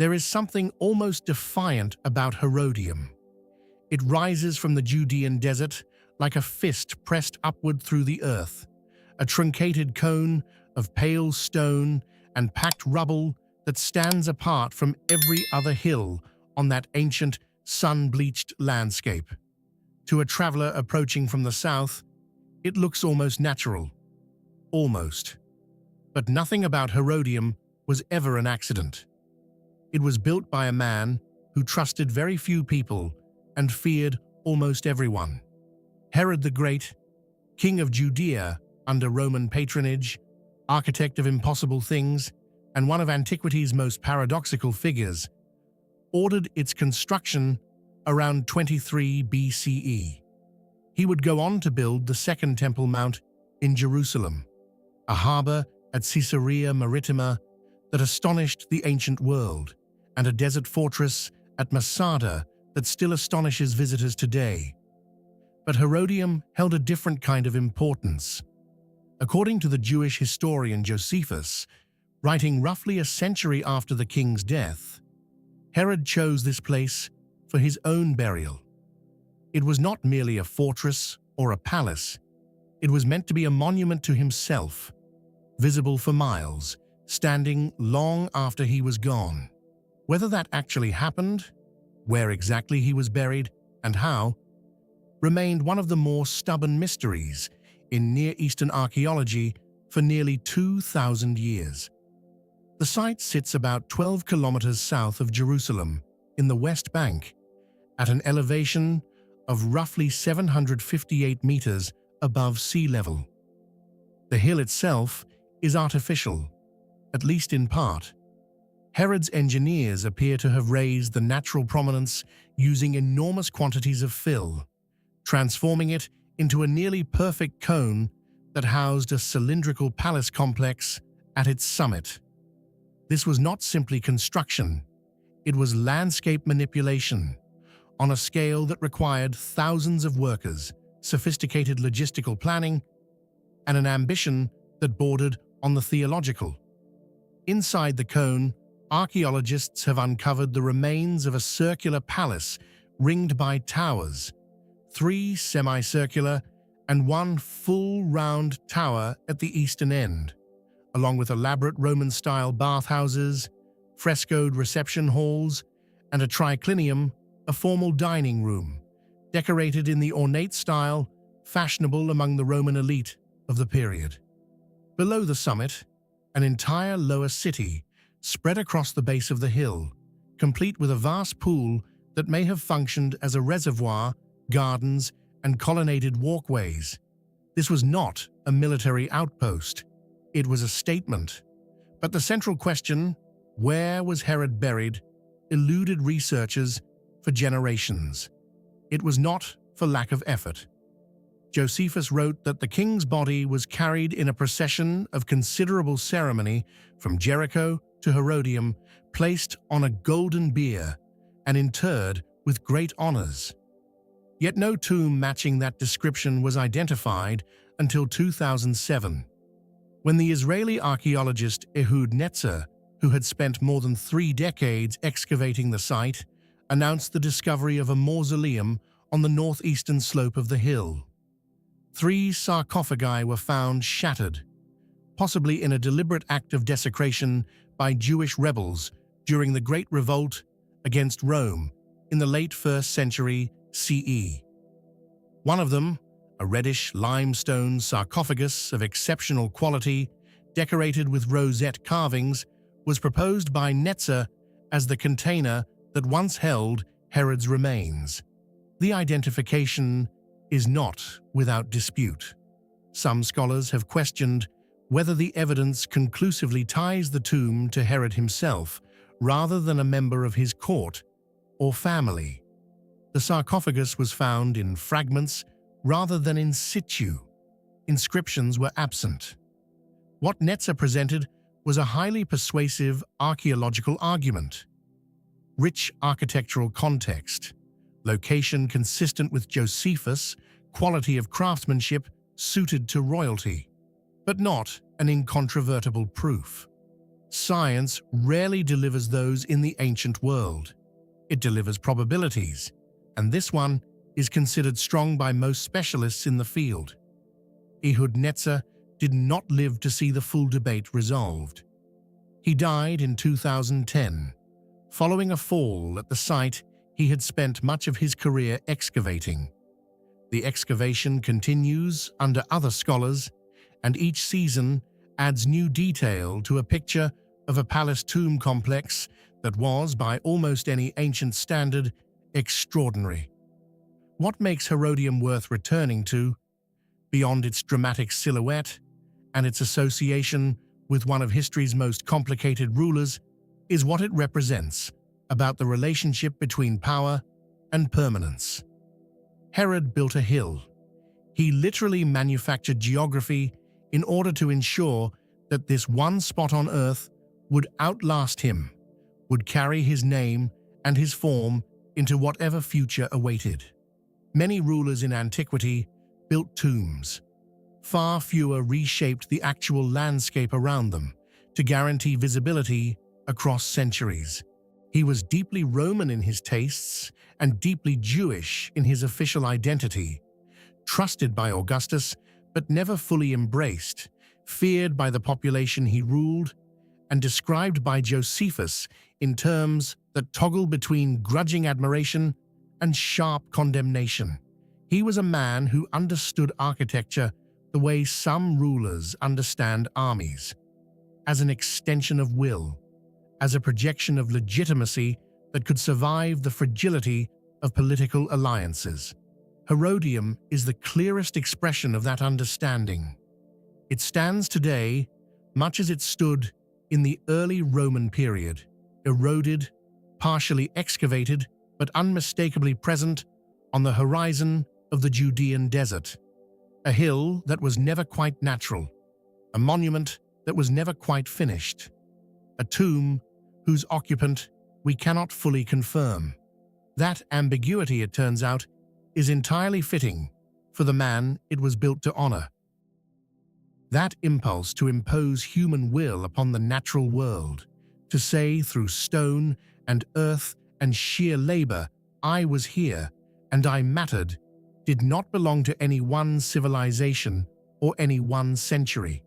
There is something almost defiant about Herodium. It rises from the Judean desert like a fist pressed upward through the earth, a truncated cone of pale stone and packed rubble that stands apart from every other hill on that ancient, sun-bleached landscape. To a traveler approaching from the south, it looks almost natural. Almost. But nothing about Herodium was ever an accident. It was built by a man who trusted very few people and feared almost everyone. Herod the Great, king of Judea under Roman patronage, architect of impossible things, and one of antiquity's most paradoxical figures, ordered its construction around 23 BCE. He would go on to build the Second Temple Mount in Jerusalem, a harbor at Caesarea Maritima that astonished the ancient world, and a desert fortress at Masada that still astonishes visitors today. But Herodium held a different kind of importance. According to the Jewish historian Josephus, writing roughly a century after the king's death, Herod chose this place for his own burial. It was not merely a fortress or a palace. It was meant to be a monument to himself, visible for miles, standing long after he was gone. Whether that actually happened, where exactly he was buried, and how, remained one of the more stubborn mysteries in Near Eastern archaeology for nearly 2,000 years. The site sits about 12 kilometers south of Jerusalem, in the West Bank, at an elevation of roughly 758 meters above sea level. The hill itself is artificial, at least in part. Herod's engineers appear to have raised the natural prominence using enormous quantities of fill, transforming it into a nearly perfect cone that housed a cylindrical palace complex at its summit. This was not simply construction, it was landscape manipulation, on a scale that required thousands of workers, sophisticated logistical planning, and an ambition that bordered on the theological. Inside the cone, archaeologists have uncovered the remains of a circular palace ringed by towers, 3 semicircular and 1 full round tower at the eastern end, along with elaborate Roman-style bathhouses, frescoed reception halls, and a triclinium, a formal dining room, decorated in the ornate style fashionable among the Roman elite of the period. Below the summit, an entire lower city spread across the base of the hill, complete with a vast pool that may have functioned as a reservoir, gardens, and colonnaded walkways. This was not a military outpost. It was a statement. But the central question, where was Herod buried, eluded researchers for generations. It was not for lack of effort. Josephus wrote that the king's body was carried in a procession of considerable ceremony from Jericho to Herodium, placed on a golden bier, and interred with great honors. Yet no tomb matching that description was identified until 2007, when the Israeli archaeologist Ehud Netzer, who had spent more than 3 decades excavating the site, announced the discovery of a mausoleum on the northeastern slope of the hill. 3 sarcophagi were found shattered, possibly in a deliberate act of desecration by Jewish rebels during the Great Revolt against Rome in the late 1st century CE. One of them, a reddish limestone sarcophagus of exceptional quality, decorated with rosette carvings, was proposed by Netzer as the container that once held Herod's remains. The identification is not without dispute. Some scholars have questioned whether the evidence conclusively ties the tomb to Herod himself rather than a member of his court or family. The sarcophagus was found in fragments rather than in situ. Inscriptions were absent. What Netzer presented was a highly persuasive archaeological argument. Rich architectural context, location consistent with Josephus, quality of craftsmanship suited to royalty, but not an incontrovertible proof. Science rarely delivers those in the ancient world. It delivers probabilities, and this one is considered strong by most specialists in the field. Ehud Netzer did not live to see the full debate resolved. He died in 2010, following a fall at the site he had spent much of his career excavating. The excavation continues under other scholars, and each season adds new detail to a picture of a palace tomb complex that was, by almost any ancient standard, extraordinary. What makes Herodium worth returning to, beyond its dramatic silhouette and its association with one of history's most complicated rulers, is what it represents about the relationship between power and permanence. Herod built a hill. He literally manufactured geography in order to ensure that this one spot on Earth would outlast him, would carry his name and his form into whatever future awaited. Many rulers in antiquity built tombs. Far fewer reshaped the actual landscape around them to guarantee visibility across centuries. He was deeply Roman in his tastes and deeply Jewish in his official identity, trusted by Augustus but never fully embraced, feared by the population he ruled, and described by Josephus in terms that toggle between grudging admiration and sharp condemnation. He was a man who understood architecture the way some rulers understand armies, as an extension of will, as a projection of legitimacy that could survive the fragility of political alliances. Herodium is the clearest expression of that understanding. It stands today, much as it stood in the early Roman period, eroded, partially excavated, but unmistakably present on the horizon of the Judean desert. A hill that was never quite natural, a monument that was never quite finished, a tomb whose occupant we cannot fully confirm. That ambiguity, it turns out, is entirely fitting for the man it was built to honor. That impulse to impose human will upon the natural world, to say through stone and earth and sheer labor, I was here and I mattered, did not belong to any one civilization or any one century.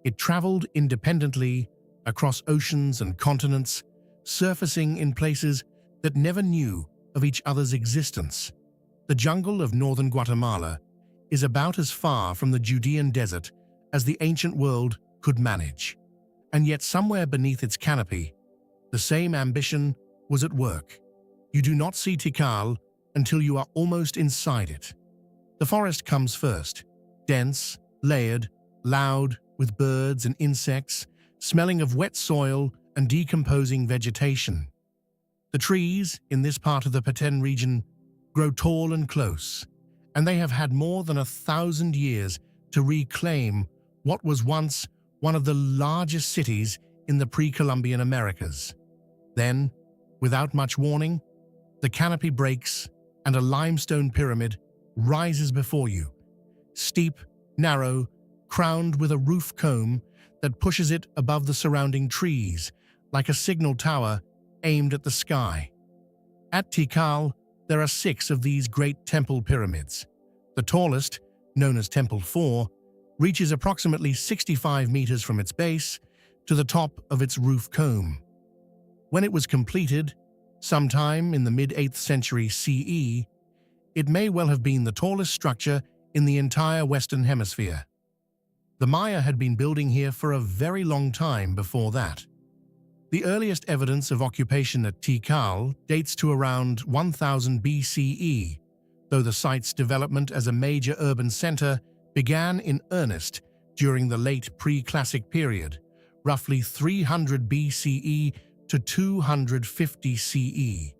It traveled independently across oceans and continents, surfacing in places that never knew of each other's existence. The jungle of northern Guatemala is about as far from the Judean desert as the ancient world could manage. And yet somewhere beneath its canopy, the same ambition was at work. You do not see Tikal until you are almost inside it. The forest comes first, dense, layered, loud, with birds and insects, smelling of wet soil and decomposing vegetation. The trees in this part of the Perperikon region grow tall and close, and they have had more than 1,000 years to reclaim what was once one of the largest cities in the pre-Columbian Americas. Then, without much warning, the canopy breaks and a limestone pyramid rises before you, steep, narrow, crowned with a roof comb that pushes it above the surrounding trees, like a signal tower aimed at the sky. At Tikal, there are 6 of these great temple pyramids. The tallest, known as Temple 4, reaches approximately 65 meters from its base to the top of its roof comb. When it was completed, sometime in the mid-8th century CE, it may well have been the tallest structure in the entire Western Hemisphere. The Maya had been building here for a very long time before that. The earliest evidence of occupation at Tikal dates to around 1000 BCE, though the site's development as a major urban center began in earnest during the late pre-classic period, roughly 300 BCE to 250 CE.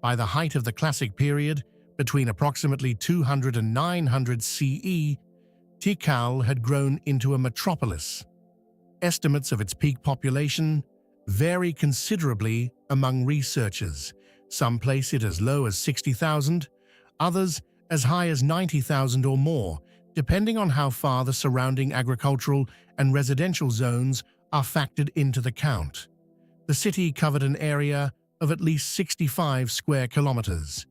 By the height of the classic period, between approximately 200 and 900 CE, Tikal had grown into a metropolis. Estimates of its peak population vary considerably among researchers. Some place it as low as 60,000, others as high as 90,000 or more, depending on how far the surrounding agricultural and residential zones are factored into the count. The city covered an area of at least 65 square kilometers.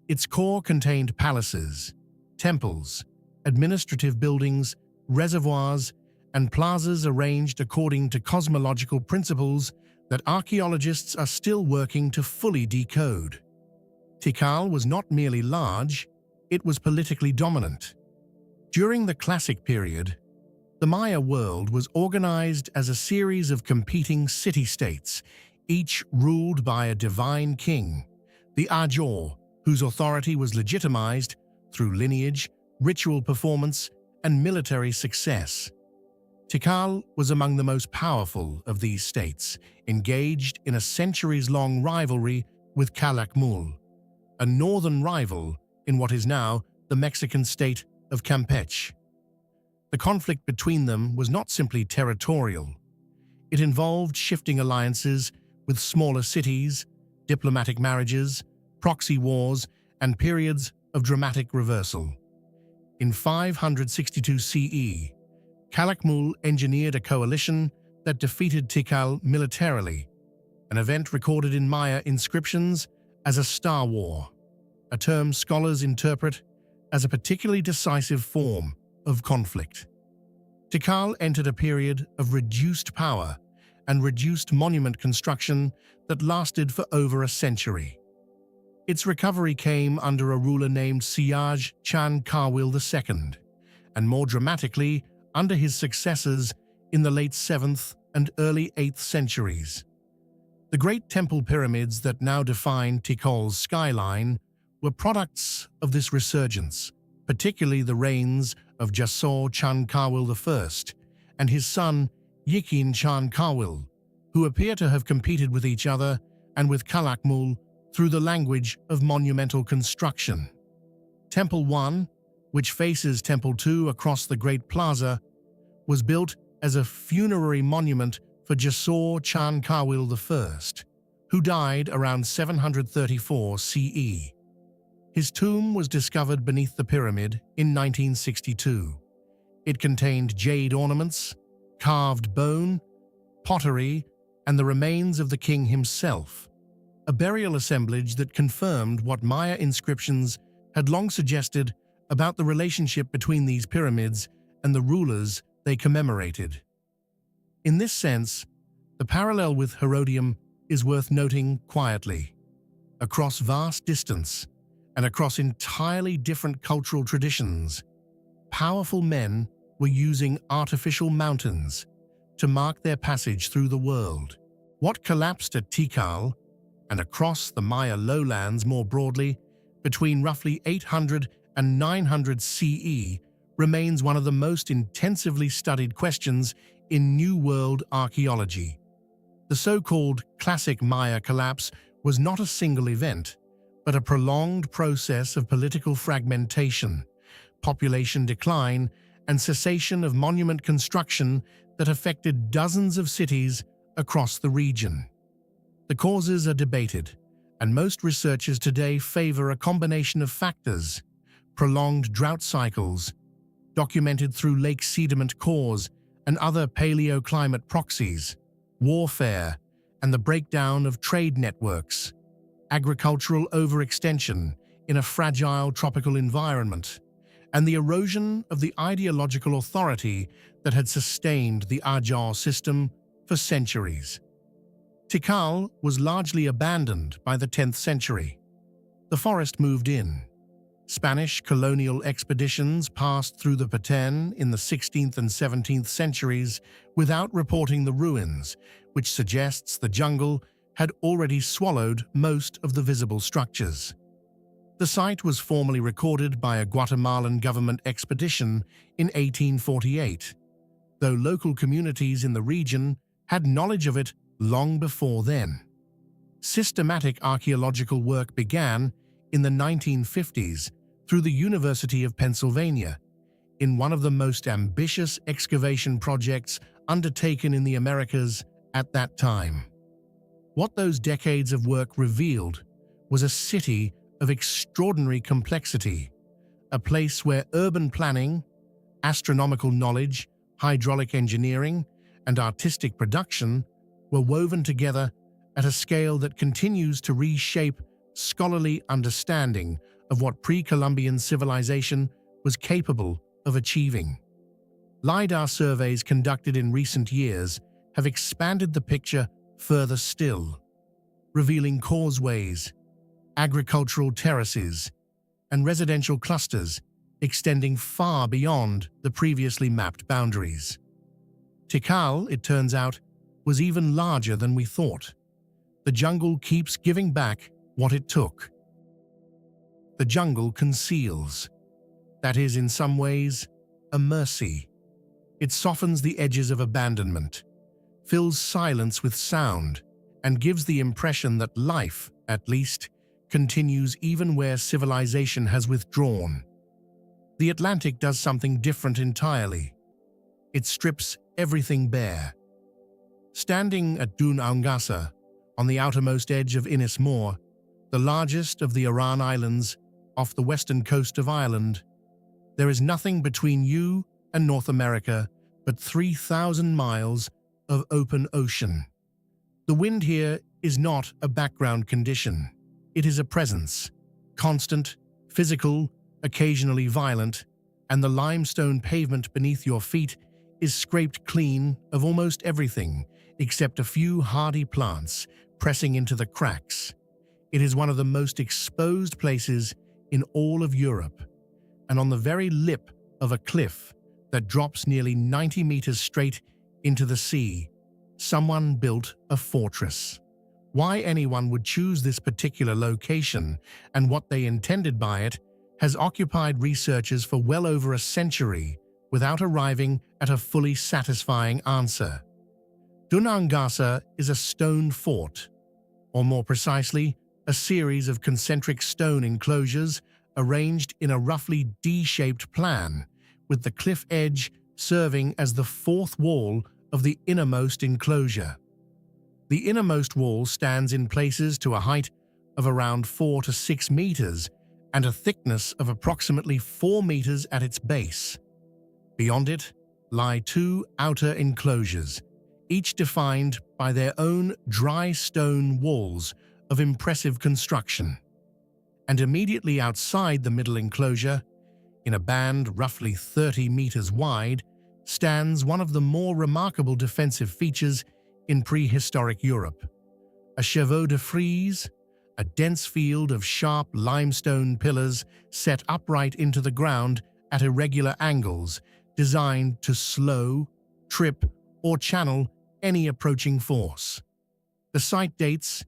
Its core contained palaces, temples, administrative buildings, reservoirs, and plazas arranged according to cosmological principles that archaeologists are still working to fully decode. Tikal was not merely large, it was politically dominant. During the Classic period, the Maya world was organized as a series of competing city-states, each ruled by a divine king, the Ajor, whose authority was legitimized through lineage, ritual performance, and military success. Tikal was among the most powerful of these states, engaged in a centuries-long rivalry with Calakmul, a northern rival in what is now the Mexican state of Campeche. The conflict between them was not simply territorial. It involved shifting alliances with smaller cities, diplomatic marriages, proxy wars, and periods of dramatic reversal. In 562 CE, Calakmul engineered a coalition that defeated Tikal militarily, an event recorded in Maya inscriptions as a Star War, a term scholars interpret as a particularly decisive form of conflict. Tikal entered a period of reduced power and reduced monument construction that lasted for over a century. Its recovery came under a ruler named Siaj Chan Kawil II, and more dramatically under his successors in the late 7th and early 8th centuries. The great temple pyramids that now define Tikal's skyline were products of this resurgence, particularly the reigns of Jasor Chan Kawil I and his son Yikin Chan Kawil, who appear to have competed with each other and with Calakmul through the language of monumental construction. Temple 1, which faces Temple 2 across the Great Plaza, was built as a funerary monument for Jasor Chan Kawil I, who died around 734 CE. His tomb was discovered beneath the pyramid in 1962. It contained jade ornaments, carved bone, pottery, and the remains of the king himself, a burial assemblage that confirmed what Maya inscriptions had long suggested about the relationship between these pyramids and the rulers they commemorated. In this sense, the parallel with Herodium is worth noting quietly. Across vast distance, and across entirely different cultural traditions, powerful men were using artificial mountains to mark their passage through the world. What collapsed at Tikal, and across the Maya lowlands more broadly, between roughly 800 and 900 CE, remains one of the most intensively studied questions in New World archaeology. The so-called classic Maya collapse was not a single event, but a prolonged process of political fragmentation, population decline, and cessation of monument construction that affected dozens of cities across the region. The causes are debated, and most researchers today favor a combination of factors: prolonged drought cycles, documented through lake sediment cores and other paleoclimate proxies, warfare, and the breakdown of trade networks, agricultural overextension in a fragile tropical environment, and the erosion of the ideological authority that had sustained the Ajah system for centuries. Tikal was largely abandoned by the 10th century. The forest moved in. Spanish colonial expeditions passed through the Perperikon in the 16th and 17th centuries without reporting the ruins, which suggests the jungle had already swallowed most of the visible structures. The site was formally recorded by a Guatemalan government expedition in 1848, though local communities in the region had knowledge of it long before then. Systematic archaeological work began in the 1950s through the University of Pennsylvania, in one of the most ambitious excavation projects undertaken in the Americas at that time. What those decades of work revealed was a city of extraordinary complexity, a place where urban planning, astronomical knowledge, hydraulic engineering, and artistic production were woven together at a scale that continues to reshape scholarly understanding of what pre-Columbian civilization was capable of achieving. LiDAR surveys conducted in recent years have expanded the picture further still, revealing causeways, agricultural terraces, and residential clusters extending far beyond the previously mapped boundaries. Tikal, it turns out, was even larger than we thought. The jungle keeps giving back what it took. The jungle conceals. That is, in some ways, a mercy. It softens the edges of abandonment, fills silence with sound, and gives the impression that life, at least, continues even where civilization has withdrawn. The Atlantic does something different entirely. It strips everything bare. Standing at Dun Aonghasa, on the outermost edge of Ynys Mawr, the largest of the Aran Islands off the western coast of Ireland, there is nothing between you and North America but 3,000 miles of open ocean. The wind here is not a background condition. It is a presence, constant, physical, occasionally violent, and the limestone pavement beneath your feet is scraped clean of almost everything except a few hardy plants pressing into the cracks. It is one of the most exposed places in all of Europe, and on the very lip of a cliff that drops nearly 90 meters straight into the sea, someone built a fortress. Why anyone would choose this particular location and what they intended by it has occupied researchers for well over a century without arriving at a fully satisfying answer. Dun Aonghasa is a stone fort, or more precisely, a series of concentric stone enclosures arranged in a roughly D-shaped plan, with the cliff edge serving as the fourth wall of the innermost enclosure. The innermost wall stands in places to a height of around 4 to 6 meters and a thickness of approximately 4 meters at its base. Beyond it lie two outer enclosures, each defined by their own dry stone walls of impressive construction. And immediately outside the middle enclosure, in a band roughly 30 meters wide, stands one of the more remarkable defensive features in prehistoric Europe: a chevaux de frise, a dense field of sharp limestone pillars set upright into the ground at irregular angles, designed to slow, trip, or channel any approaching force. The site dates,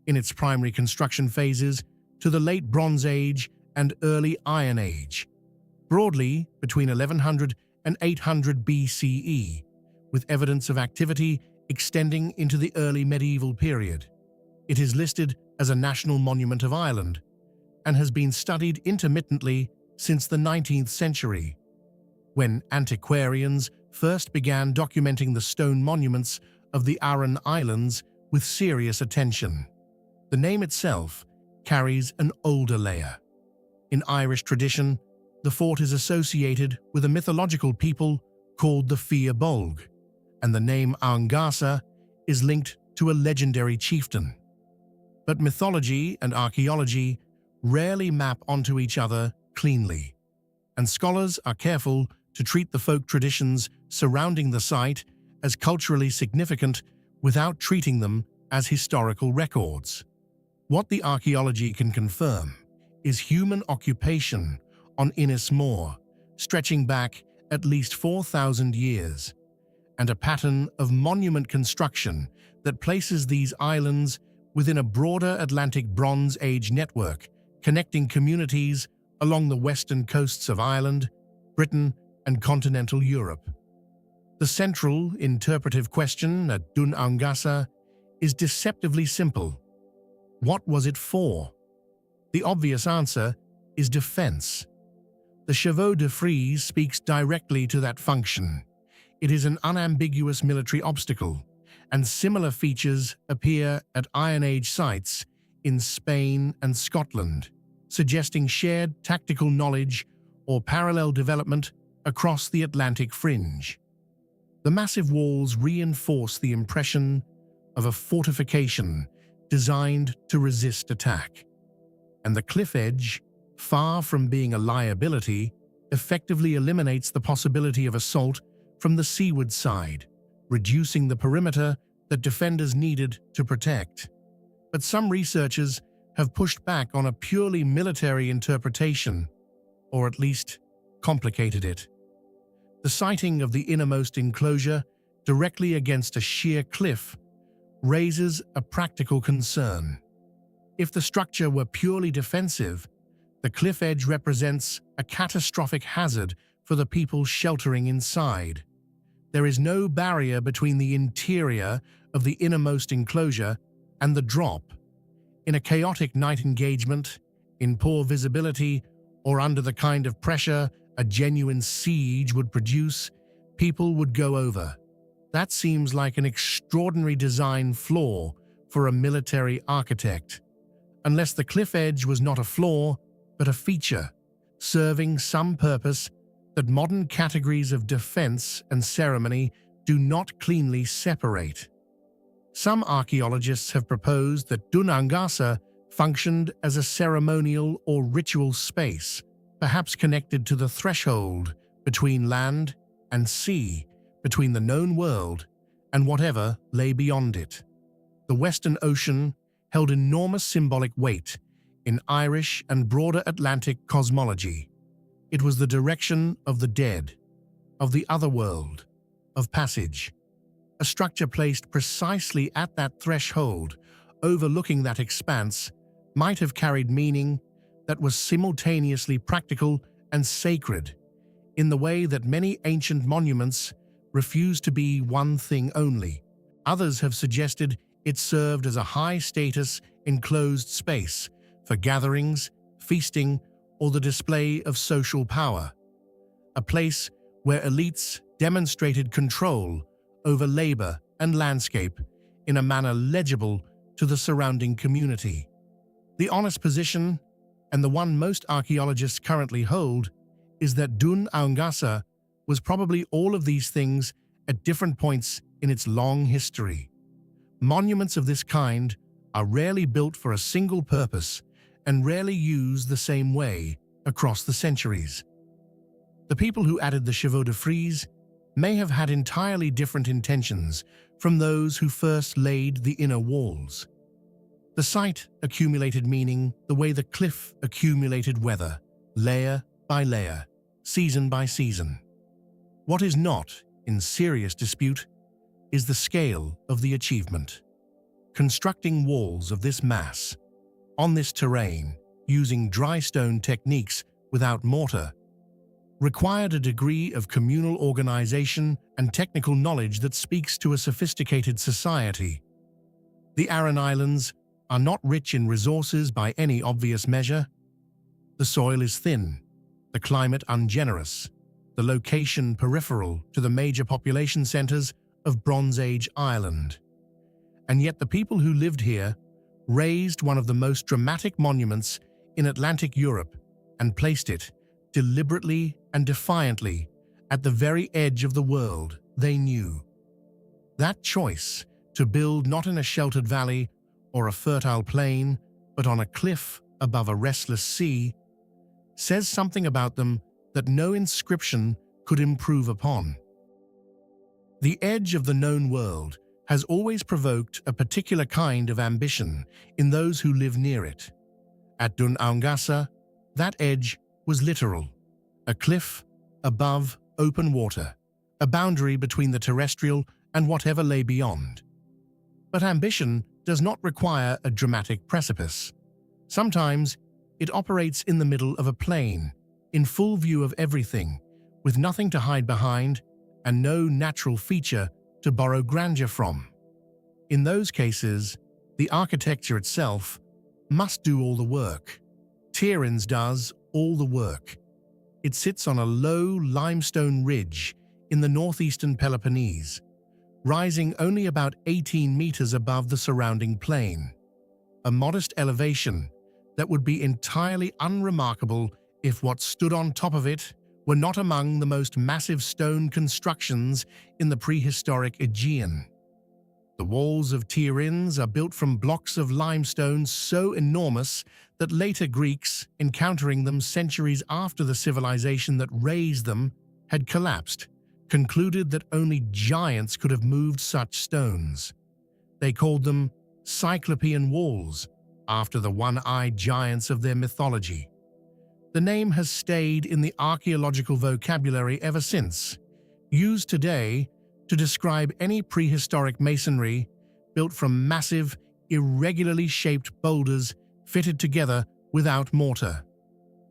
in its primary construction phases, to the Late Bronze Age and Early Iron Age, broadly between 1100 and 800 BCE, with evidence of activity extending into the early medieval period. It is listed as a National Monument of Ireland and has been studied intermittently since the 19th century, when antiquarians first began documenting the stone monuments of the Aran Islands with serious attention. The name itself carries an older layer. In Irish tradition, the fort is associated with a mythological people called the Fia Bolg, and the name Aonghasa is linked to a legendary chieftain. But mythology and archaeology rarely map onto each other cleanly, and scholars are careful to treat the folk traditions surrounding the site as culturally significant without treating them as historical records. What the archaeology can confirm is human occupation on Ynys Mawr, stretching back at least 4,000 years, and a pattern of monument construction that places these islands within a broader Atlantic Bronze Age network connecting communities along the western coasts of Ireland, Britain, and continental Europe. The central interpretive question at Dun Aonghasa is deceptively simple. What was it for? The obvious answer is defense. The chevaux de frise speaks directly to that function. It is an unambiguous military obstacle, and similar features appear at Iron Age sites in Spain and Scotland, suggesting shared tactical knowledge or parallel development across the Atlantic fringe. The massive walls reinforce the impression of a fortification designed to resist attack. And the cliff edge, far from being a liability, effectively eliminates the possibility of assault from the seaward side, reducing the perimeter that defenders needed to protect. But some researchers have pushed back on a purely military interpretation, or at least complicated it. The siting of the innermost enclosure directly against a sheer cliff raises a practical concern. If the structure were purely defensive, the cliff edge represents a catastrophic hazard for the people sheltering inside. There is no barrier between the interior of the innermost enclosure and the drop. In a chaotic night engagement, in poor visibility, or under the kind of pressure a genuine siege would produce, people would go over. That seems like an extraordinary design flaw for a military architect, unless the cliff edge was not a flaw, but a feature, serving some purpose that modern categories of defense and ceremony do not cleanly separate. Some archaeologists have proposed that Dun Aonghasa functioned as a ceremonial or ritual space, perhaps connected to the threshold between land and sea, between the known world and whatever lay beyond it. The Western Ocean held enormous symbolic weight in Irish and broader Atlantic cosmology. It was the direction of the dead, of the other world, of passage. A structure placed precisely at that threshold, overlooking that expanse, might have carried meaning that was simultaneously practical and sacred, in the way that many ancient monuments refuse to be one thing only. Others have suggested it served as a high-status, enclosed space for gatherings, feasting, or the display of social power. A place where elites demonstrated control over labor and landscape in a manner legible to the surrounding community. The honest position, and the one most archaeologists currently hold, is that Dun Aonghasa was probably all of these things at different points in its long history. Monuments of this kind are rarely built for a single purpose and rarely used the same way across the centuries. The people who added the chevaux de frise may have had entirely different intentions from those who first laid the inner walls. The site accumulated meaning the way the cliff accumulated weather, layer by layer, season by season. What is not in serious dispute is the scale of the achievement. Constructing walls of this mass, on this terrain, using dry stone techniques without mortar, required a degree of communal organization and technical knowledge that speaks to a sophisticated society. The Aran Islands are not rich in resources by any obvious measure. The soil is thin, the climate ungenerous, the location peripheral to the major population centers of Bronze Age Ireland. And yet the people who lived here raised one of the most dramatic monuments in Atlantic Europe and placed it, deliberately and defiantly, at the very edge of the world they knew. That choice, to build not in a sheltered valley or a fertile plain, but on a cliff above a restless sea, says something about them that no inscription could improve upon. The edge of the known world has always provoked a particular kind of ambition in those who live near it. At Dun Aonghasa, that edge was literal, a cliff above open water, a boundary between the terrestrial and whatever lay beyond. But ambition does not require a dramatic precipice. Sometimes it operates in the middle of a plain, in full view of everything, with nothing to hide behind and no natural feature to borrow grandeur from. In those cases, the architecture itself must do all the work. Tiryns does all the work. It sits on a low limestone ridge in the northeastern Peloponnese, rising only about 18 meters above the surrounding plain. A modest elevation that would be entirely unremarkable if what stood on top of it were not among the most massive stone constructions in the prehistoric Aegean. The walls of Tiryns are built from blocks of limestone so enormous that later Greeks, encountering them centuries after the civilization that raised them had collapsed, concluded that only giants could have moved such stones. They called them cyclopean walls, after the one-eyed giants of their mythology. The name has stayed in the archaeological vocabulary ever since, used today to describe any prehistoric masonry built from massive, irregularly shaped boulders fitted together without mortar.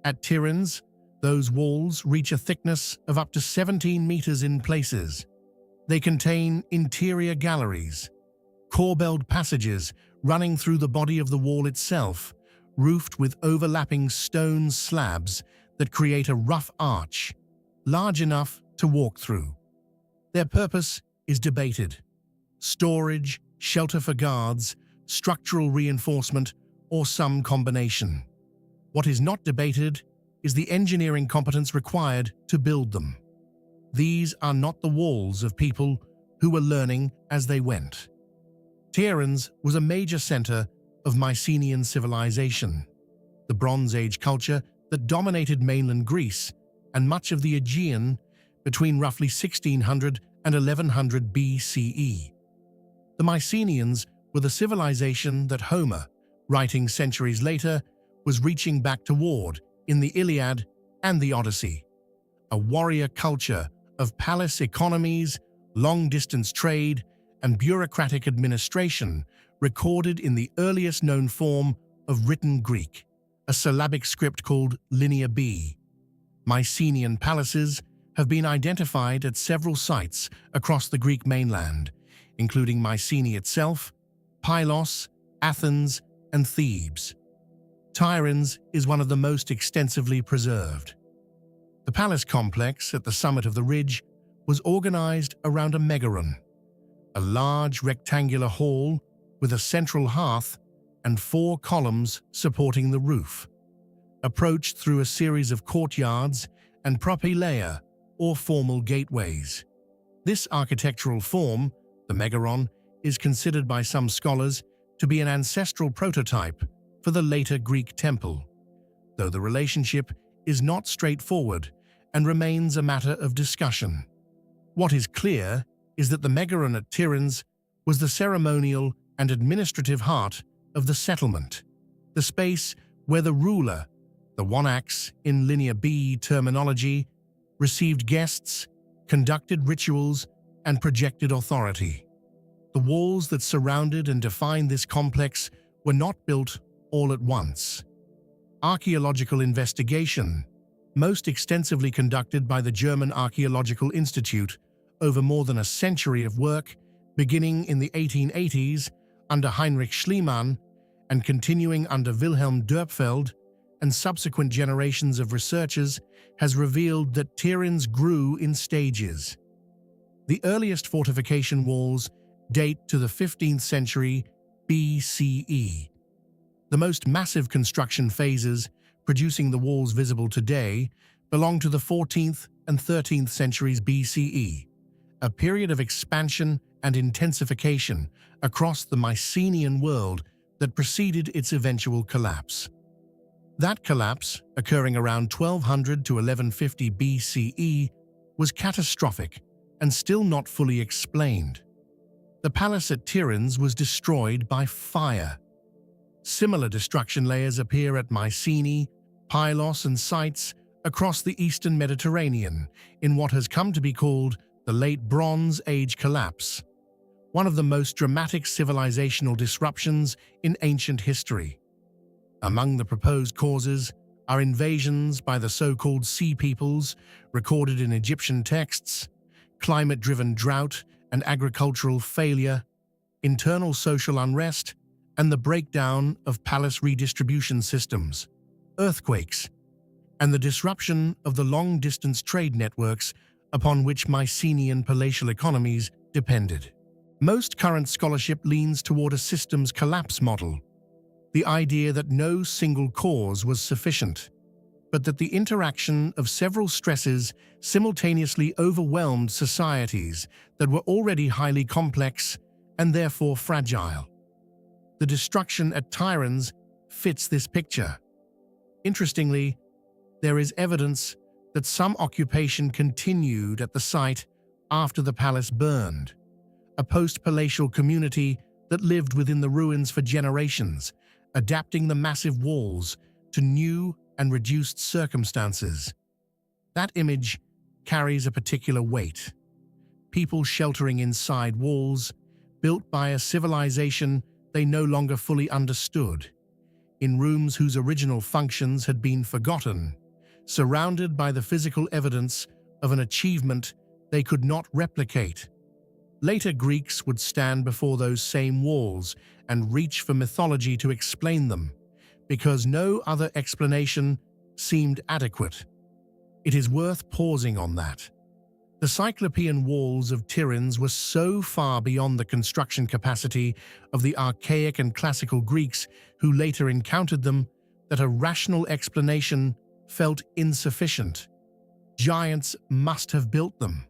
At Tiryns, those walls reach a thickness of up to 17 meters in places. They contain interior galleries, corbelled passages running through the body of the wall itself, roofed with overlapping stone slabs that create a rough arch, large enough to walk through. Their purpose is debated: storage, shelter for guards, structural reinforcement, or some combination. What is not debated is the engineering competence required to build them. These are not the walls of people who were learning as they went. Tiryns was a major center of Mycenaean civilization, the Bronze Age culture that dominated mainland Greece and much of the Aegean between roughly 1600 and 1100 BCE. The Mycenaeans were the civilization that Homer, writing centuries later, was reaching back toward in the Iliad and the Odyssey, a warrior culture of palace economies, long-distance trade, and bureaucratic administration recorded in the earliest known form of written Greek, a syllabic script called Linear B. Mycenaean palaces have been identified at several sites across the Greek mainland, including Mycenae itself, Pylos, Athens, and Thebes. Tiryns is one of the most extensively preserved. The palace complex at the summit of the ridge was organized around a megaron, a large rectangular hall with a central hearth and 4 columns supporting the roof, approached through a series of courtyards and propylaea, or formal gateways. This architectural form, the megaron, is considered by some scholars to be an ancestral prototype for the later Greek temple, though the relationship is not straightforward and remains a matter of discussion. What is clear is that the megaron at Tiryns was the ceremonial and administrative heart of the settlement, the space where the ruler, the one-ax in Linear B terminology, received guests, conducted rituals, and projected authority. The walls that surrounded and defined this complex were not built all at once. Archaeological investigation, most extensively conducted by the German Archaeological Institute over more than a century of work, beginning in the 1880s under Heinrich Schliemann and continuing under Wilhelm Dörpfeld, and subsequent generations of researchers, has revealed that Tiryns grew in stages. The earliest fortification walls date to the 15th century BCE. The most massive construction phases, producing the walls visible today, belong to the 14th and 13th centuries BCE, a period of expansion and intensification across the Mycenaean world that preceded its eventual collapse. That collapse, occurring around 1200 to 1150 BCE, was catastrophic and still not fully explained. The palace at Tiryns was destroyed by fire. Similar destruction layers appear at Mycenae, Pylos, and sites across the eastern Mediterranean in what has come to be called the Late Bronze Age collapse, one of the most dramatic civilizational disruptions in ancient history. Among the proposed causes are invasions by the so-called Sea Peoples recorded in Egyptian texts, climate-driven drought and agricultural failure, internal social unrest, and the breakdown of palace redistribution systems, earthquakes, and the disruption of the long-distance trade networks upon which Mycenaean palatial economies depended. Most current scholarship leans toward a systems collapse model, the idea that no single cause was sufficient. but that the interaction of several stresses simultaneously overwhelmed societies that were already highly complex and therefore fragile. The destruction at Tiryns fits this picture. Interestingly, there is evidence that some occupation continued at the site after the palace burned, a post-palatial community that lived within the ruins for generations, adapting the massive walls to new and reduced circumstances. That image carries a particular weight. People sheltering inside walls, built by a civilization they no longer fully understood, in rooms whose original functions had been forgotten, surrounded by the physical evidence of an achievement they could not replicate. Later Greeks would stand before those same walls and reach for mythology to explain them, because no other explanation seemed adequate. It is worth pausing on that. The cyclopean walls of Tiryns were so far beyond the construction capacity of the archaic and classical Greeks who later encountered them that a rational explanation felt insufficient. Giants must have built them.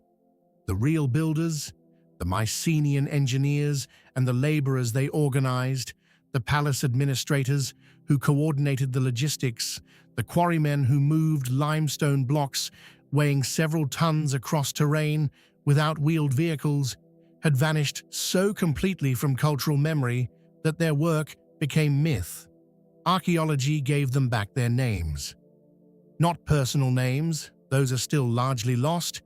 The real builders, the Mycenaean engineers and the laborers they organized, the palace administrators who coordinated the logistics, the quarrymen who moved limestone blocks weighing several tons across terrain without wheeled vehicles, had vanished so completely from cultural memory that their work became myth. Archaeology gave them back their names. Not personal names, those are still largely lost,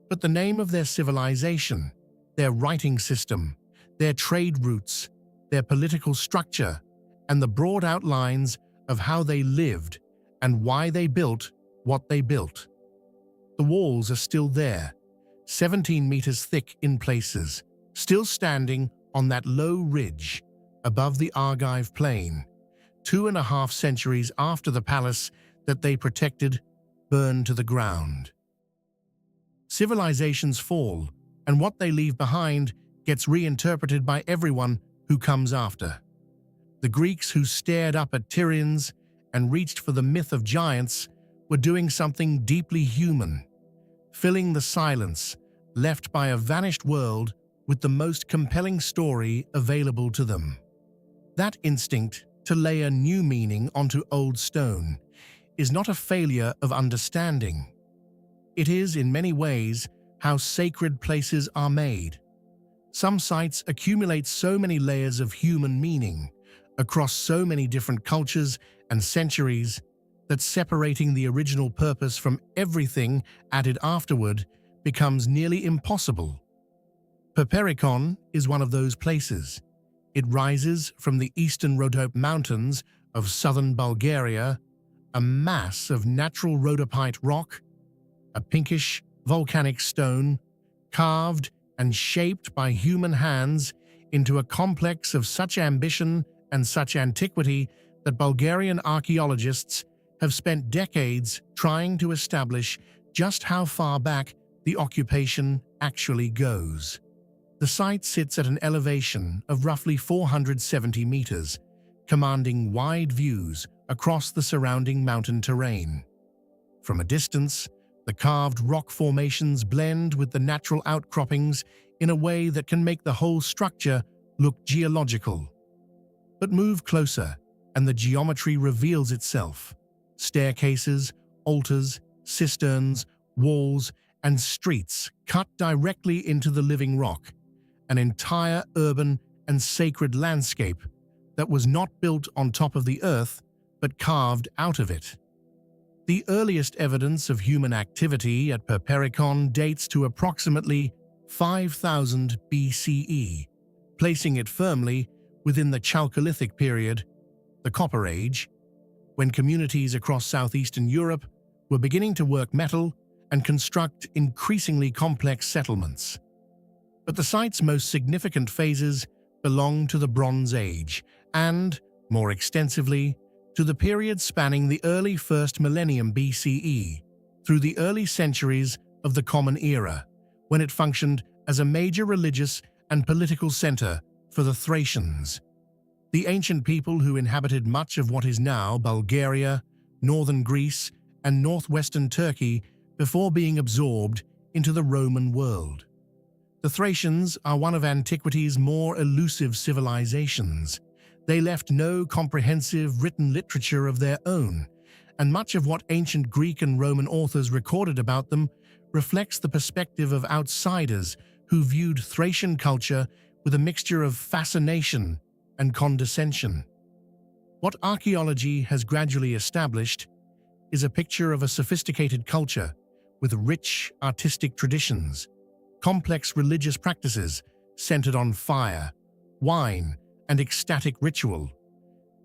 but the name of their civilization, their writing system, their trade routes, their political structure, and the broad outlines of how they lived and why they built what they built. The walls are still there, 17 meters thick in places, still standing on that low ridge above the Argive plain, 2.5 centuries after the palace that they protected burned to the ground. Civilizations fall, and what they leave behind gets reinterpreted by everyone who comes after. The Greeks who stared up at Tiryns and reached for the myth of giants were doing something deeply human, filling the silence left by a vanished world with the most compelling story available to them. That instinct to lay a new meaning onto old stone is not a failure of understanding. It is, in many ways, how sacred places are made. Some sites accumulate so many layers of human meaning across so many different cultures and centuries that separating the original purpose from everything added afterward becomes nearly impossible. Perperikon is one of those places. It rises from the eastern Rhodope Mountains of southern Bulgaria, a mass of natural rhodopite rock, a pinkish volcanic stone, carved and shaped by human hands into a complex of such ambition and such antiquity that Bulgarian archaeologists have spent decades trying to establish just how far back the occupation actually goes. The site sits at an elevation of roughly 470 meters, commanding wide views across the surrounding mountain terrain. From a distance, the carved rock formations blend with the natural outcroppings in a way that can make the whole structure look geological. But move closer, and the geometry reveals itself. Staircases, altars, cisterns, walls, and streets cut directly into the living rock, an entire urban and sacred landscape that was not built on top of the earth, but carved out of it. The earliest evidence of human activity at Perperikon dates to approximately 5000 BCE, placing it firmly within the Chalcolithic period, the Copper Age, when communities across southeastern Europe were beginning to work metal and construct increasingly complex settlements. But the site's most significant phases belong to the Bronze Age and, more extensively, to the period spanning the early first millennium BCE through the early centuries of the Common Era, when it functioned as a major religious and political center for the Thracians, the ancient people who inhabited much of what is now Bulgaria, northern Greece, and northwestern Turkey before being absorbed into the Roman world. The Thracians are one of antiquity's more elusive civilizations. They left no comprehensive written literature of their own, and much of what ancient Greek and Roman authors recorded about them reflects the perspective of outsiders who viewed Thracian culture with a mixture of fascination and condescension. What archaeology has gradually established is a picture of a sophisticated culture with rich artistic traditions, complex religious practices centered on fire, wine, and ecstatic ritual,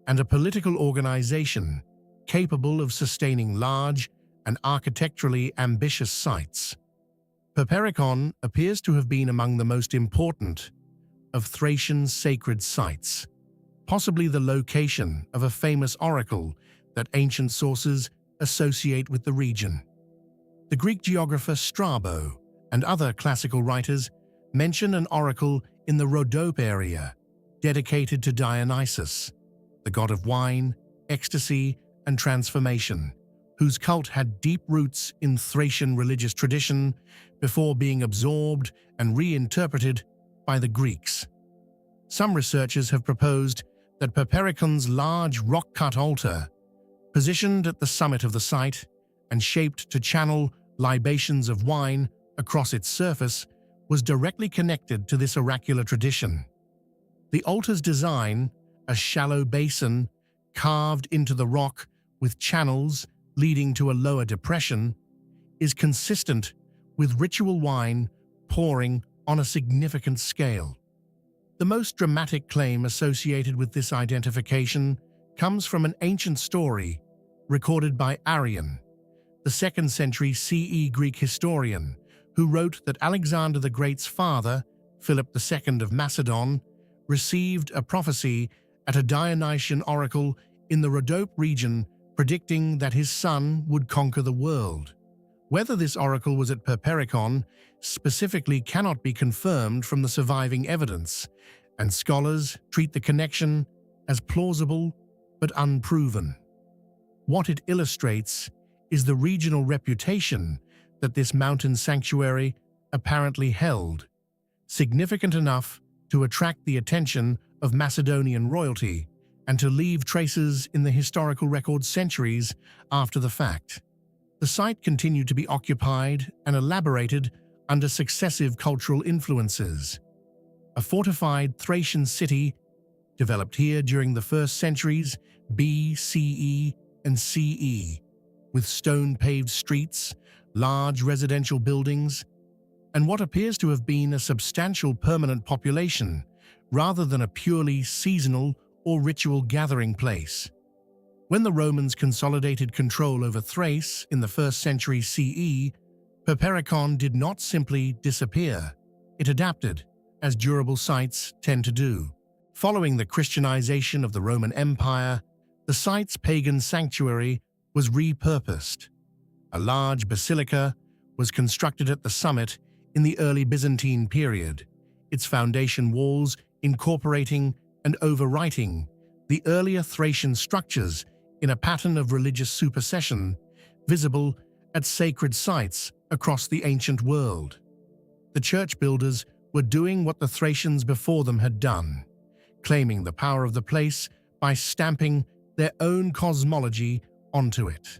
and a political organization capable of sustaining large and architecturally ambitious sites. Perperikon appears to have been among the most important of Thracian sacred sites, possibly the location of a famous oracle that ancient sources associate with the region. The Greek geographer Strabo and other classical writers mention an oracle in the Rhodope area dedicated to Dionysus, the god of wine, ecstasy, and transformation, whose cult had deep roots in Thracian religious tradition before being absorbed and reinterpreted by the Greeks. Some researchers have proposed that Perperikon's large rock-cut altar, positioned at the summit of the site and shaped to channel libations of wine across its surface, was directly connected to this oracular tradition. The altar's design, a shallow basin carved into the rock with channels leading to a lower depression, is consistent with ritual wine pouring on a significant scale. The most dramatic claim associated with this identification comes from an ancient story recorded by Arrian, the 2nd century CE Greek historian, who wrote that Alexander the Great's father, Philip II of Macedon, received a prophecy at a Dionysian oracle in the Rhodope region predicting that his son would conquer the world. Whether this oracle was at Perperikon specifically cannot be confirmed from the surviving evidence, and scholars treat the connection as plausible but unproven. What it illustrates is the regional reputation that this mountain sanctuary apparently held, significant enough to attract the attention of Macedonian royalty and to leave traces in the historical record centuries after the fact. The site continued to be occupied and elaborated under successive cultural influences. A fortified Thracian city developed here during the 1st centuries BCE and CE, with stone-paved streets, large residential buildings, and what appears to have been a substantial permanent population rather than a purely seasonal or ritual gathering place. When the Romans consolidated control over Thrace in the 1st century CE, Perperikon did not simply disappear. It adapted, as durable sites tend to do. Following the Christianization of the Roman Empire, the site's pagan sanctuary was repurposed. A large basilica was constructed at the summit in the early Byzantine period, its foundation walls incorporating and overwriting the earlier Thracian structures in a pattern of religious supersession visible at sacred sites across the ancient world. The church builders were doing what the Thracians before them had done, claiming the power of the place by stamping their own cosmology onto it.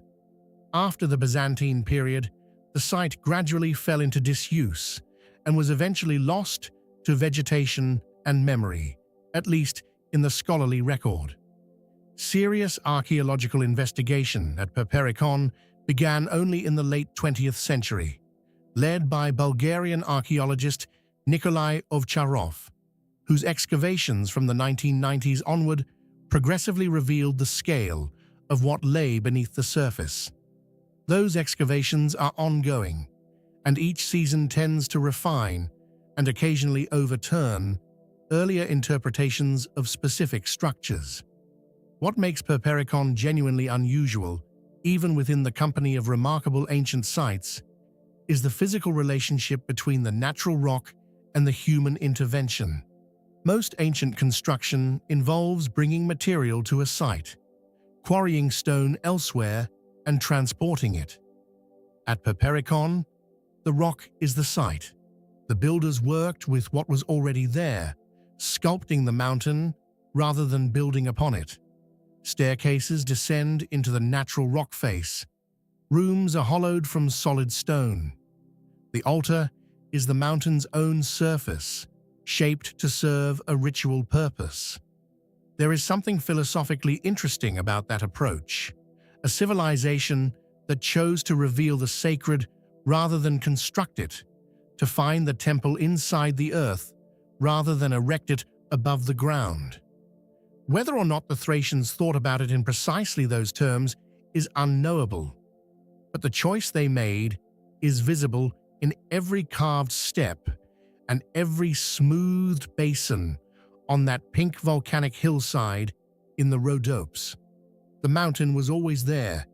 After the Byzantine period, the site gradually fell into disuse and was eventually lost to vegetation and memory, at least in the scholarly record. Serious archaeological investigation at Perperikon began only in the late 20th century, led by Bulgarian archaeologist Nikolai Ovcharov, whose excavations from the 1990s onward progressively revealed the scale of what lay beneath the surface. Those excavations are ongoing, and each season tends to refine and occasionally overturn earlier interpretations of specific structures. What makes Perperikon genuinely unusual, even within the company of remarkable ancient sites, is the physical relationship between the natural rock and the human intervention. Most ancient construction involves bringing material to a site, quarrying stone elsewhere, and transporting it. At Perperikon, the rock is the site. The builders worked with what was already there, sculpting the mountain rather than building upon it. Staircases descend into the natural rock face. Rooms are hollowed from solid stone. The altar is the mountain's own surface, shaped to serve a ritual purpose. There is something philosophically interesting about that approach, a civilization that chose to reveal the sacred rather than construct it, to find the temple inside the earth rather than erect it above the ground. Whether or not the Thracians thought about it in precisely those terms is unknowable, but the choice they made is visible in every carved step and every smoothed basin on that pink volcanic hillside in the Rhodopes. The mountain was always there.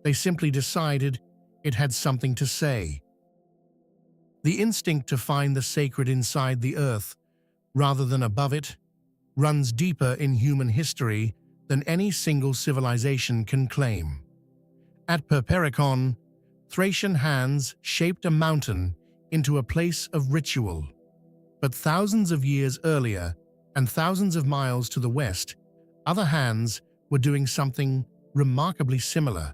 They simply decided it had something to say. The instinct to find the sacred inside the earth, rather than above it, runs deeper in human history than any single civilization can claim. At Perperikon, Thracian hands shaped a mountain into a place of ritual. But thousands of years earlier, and thousands of miles to the west, other hands were doing something remarkably similar,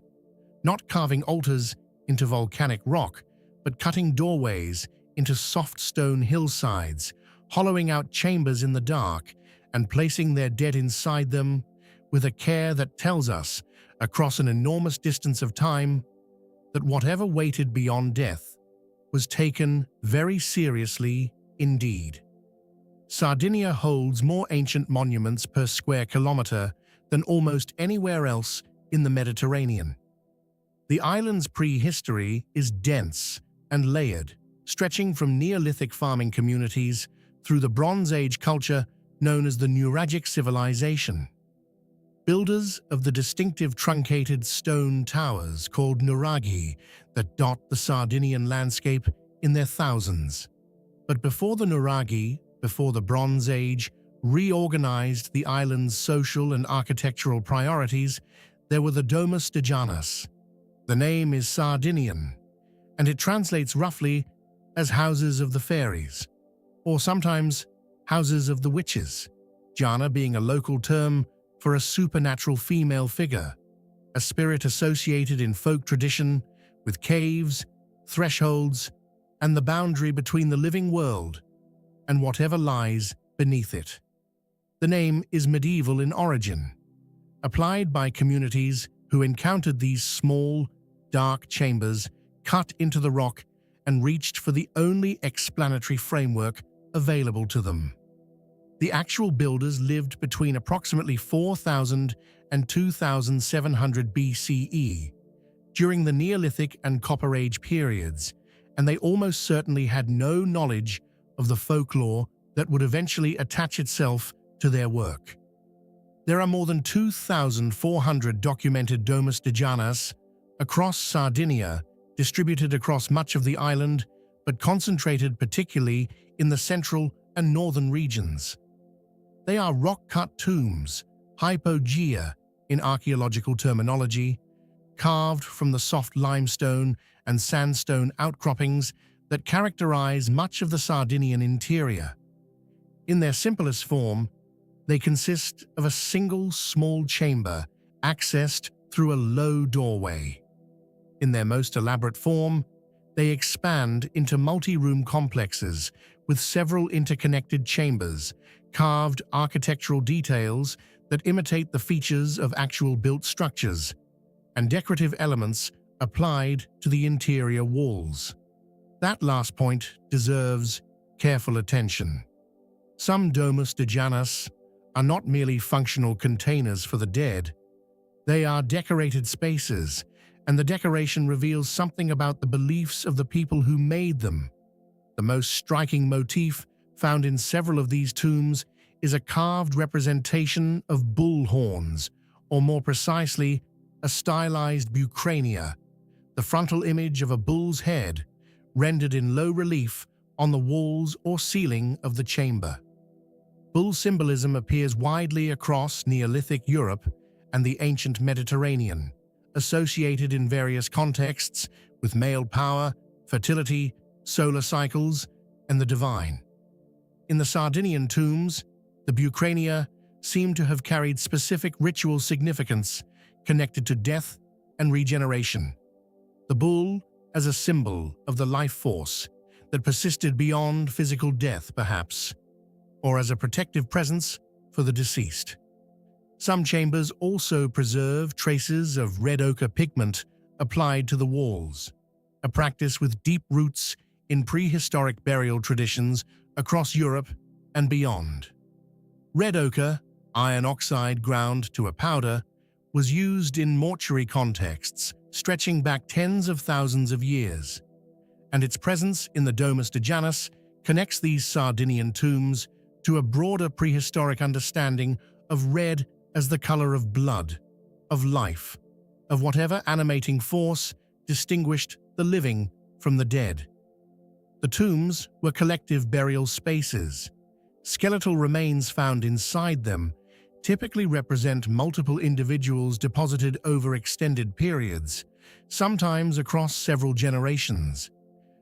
not carving altars into volcanic rock, but cutting doorways into soft stone hillsides, hollowing out chambers in the dark, and placing their dead inside them with a care that tells us, across an enormous distance of time, that whatever waited beyond death was taken very seriously indeed. Sardinia holds more ancient monuments per square kilometer than almost anywhere else in the Mediterranean. The island's prehistory is dense and layered, stretching from Neolithic farming communities through the Bronze Age culture known as the Nuragic civilization. Builders of the distinctive truncated stone towers called nuraghi that dot the Sardinian landscape in their thousands. But before the nuraghi, before the Bronze Age reorganized the island's social and architectural priorities, there were the Domus de Janas. The name is Sardinian, and it translates roughly as houses of the fairies, or sometimes houses of the witches, Jana being a local term for a supernatural female figure, a spirit associated in folk tradition with caves, thresholds, and the boundary between the living world and whatever lies beneath it. The name is medieval in origin, applied by communities who encountered these small, dark chambers cut into the rock and reached for the only explanatory framework available to them. The actual builders lived between approximately 4000 and 2700 BCE, during the Neolithic and Copper Age periods, and they almost certainly had no knowledge of the folklore that would eventually attach itself to their work. There are more than 2,400 documented Domus de Janas across Sardinia, distributed across much of the island, but concentrated particularly in the central and northern regions. They are rock-cut tombs, hypogea in archaeological terminology, carved from the soft limestone and sandstone outcroppings that characterize much of the Sardinian interior. In their simplest form, they consist of a single small chamber accessed through a low doorway. In their most elaborate form, they expand into multi-room complexes with several interconnected chambers, carved architectural details that imitate the features of actual built structures, and decorative elements applied to the interior walls. That last point deserves careful attention. Some Domus de Janas are not merely functional containers for the dead. They are decorated spaces, and the decoration reveals something about the beliefs of the people who made them. The most striking motif found in several of these tombs is a carved representation of bull horns, or more precisely, a stylized bucrania, the frontal image of a bull's head, rendered in low relief on the walls or ceiling of the chamber. Bull symbolism appears widely across Neolithic Europe and the ancient Mediterranean, associated in various contexts with male power, fertility, solar cycles, and the divine. In the Sardinian tombs, the bucrania seem to have carried specific ritual significance connected to death and regeneration. The bull as a symbol of the life force that persisted beyond physical death, perhaps, or as a protective presence for the deceased. Some chambers also preserve traces of red ochre pigment applied to the walls, a practice with deep roots in prehistoric burial traditions across Europe and beyond. Red ochre, iron oxide ground to a powder, was used in mortuary contexts stretching back tens of thousands of years, and its presence in the Domus de Janas connects these Sardinian tombs to a broader prehistoric understanding of red as the color of blood, of life, of whatever animating force distinguished the living from the dead. The tombs were collective burial spaces. Skeletal remains found inside them typically represent multiple individuals deposited over extended periods, sometimes across several generations,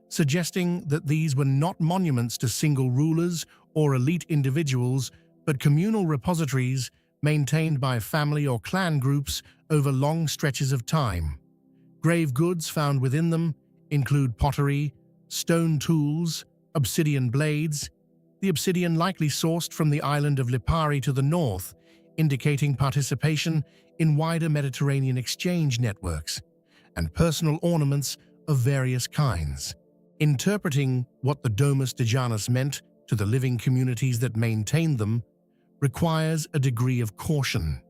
suggesting that these were not monuments to single rulers or elite individuals, but communal repositories maintained by family or clan groups over long stretches of time. Grave goods found within them include pottery, stone tools, obsidian blades, the obsidian likely sourced from the island of Lipari to the north, indicating participation in wider Mediterranean exchange networks, and personal ornaments of various kinds. Interpreting what the Domus de Janas meant to the living communities that maintained them requires a degree of caution.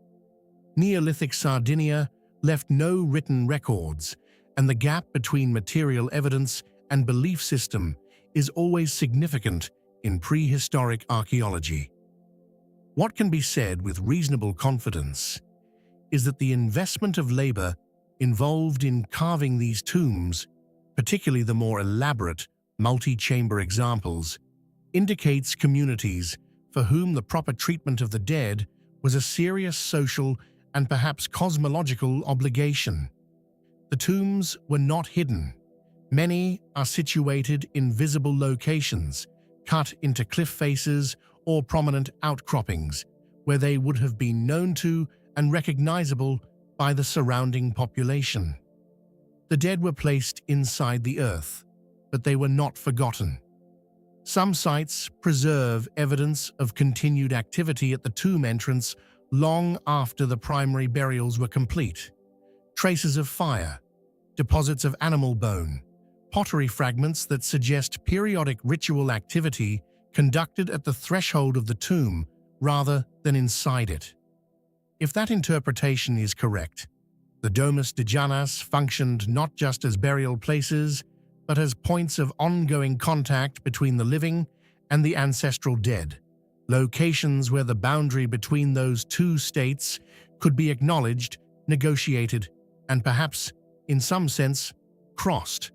Neolithic Sardinia left no written records, and the gap between material evidence and belief system is always significant in prehistoric archaeology. What can be said with reasonable confidence is that the investment of labor involved in carving these tombs, particularly the more elaborate multi-chamber examples, indicates communities for whom the proper treatment of the dead was a serious social and perhaps cosmological obligation. The tombs were not hidden. Many are situated in visible locations, cut into cliff faces or prominent outcroppings, where they would have been known to and recognizable by the surrounding population. The dead were placed inside the earth, but they were not forgotten. Some sites preserve evidence of continued activity at the tomb entrance long after the primary burials were complete. Traces of fire, deposits of animal bone, pottery fragments that suggest periodic ritual activity conducted at the threshold of the tomb rather than inside it. If that interpretation is correct, the Domus de Janas functioned not just as burial places, but as points of ongoing contact between the living and the ancestral dead, locations where the boundary between those two states could be acknowledged, negotiated, and perhaps, in some sense, crossed.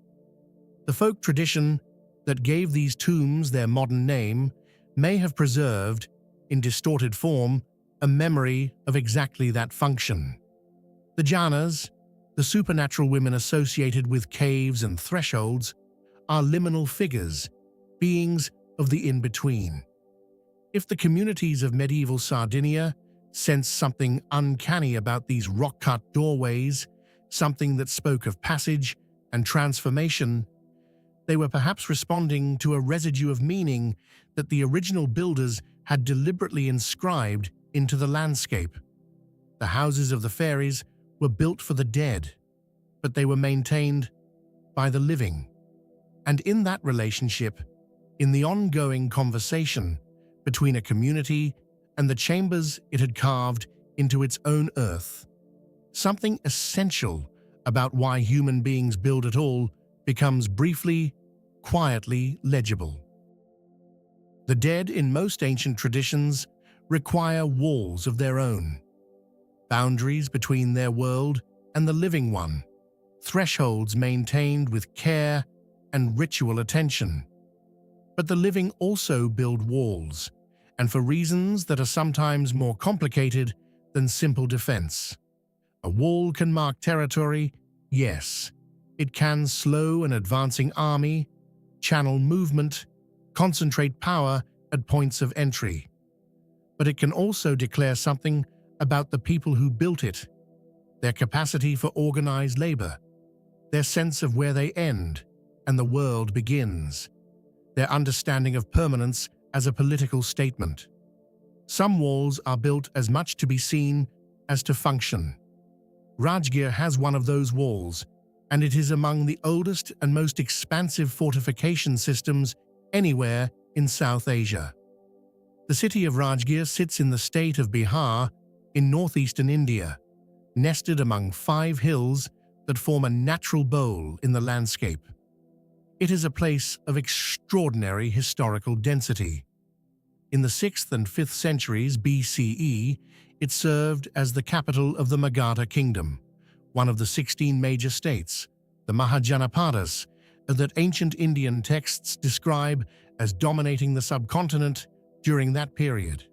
The folk tradition that gave these tombs their modern name may have preserved, in distorted form, a memory of exactly that function. The Janas, the supernatural women associated with caves and thresholds, are liminal figures, beings of the in-between. If the communities of medieval Sardinia sensed something uncanny about these rock-cut doorways, something that spoke of passage and transformation, they were perhaps responding to a residue of meaning that the original builders had deliberately inscribed into the landscape. The houses of the fairies were built for the dead, but they were maintained by the living. And in that relationship, in the ongoing conversation between a community and the chambers it had carved into its own earth, something essential about why human beings build at all becomes briefly, quietly legible. The dead in most ancient traditions require walls of their own, boundaries between their world and the living one, thresholds maintained with care and ritual attention. But the living also build walls, and for reasons that are sometimes more complicated than simple defense. A wall can mark territory, yes. It can slow an advancing army, channel movement, concentrate power at points of entry. But it can also declare something about the people who built it, their capacity for organized labor, their sense of where they end and the world begins, their understanding of permanence as a political statement. Some walls are built as much to be seen as to function. Rajgir has one of those walls, and it is among the oldest and most expansive fortification systems anywhere in South Asia. The city of Rajgir sits in the state of Bihar in northeastern India, nested among 5 hills that form a natural bowl in the landscape. It is a place of extraordinary historical density. In the 6th and 5th centuries BCE, it served as the capital of the Magadha kingdom, one of the 16 major states, the Mahajanapadas, that ancient Indian texts describe as dominating the subcontinent during that period.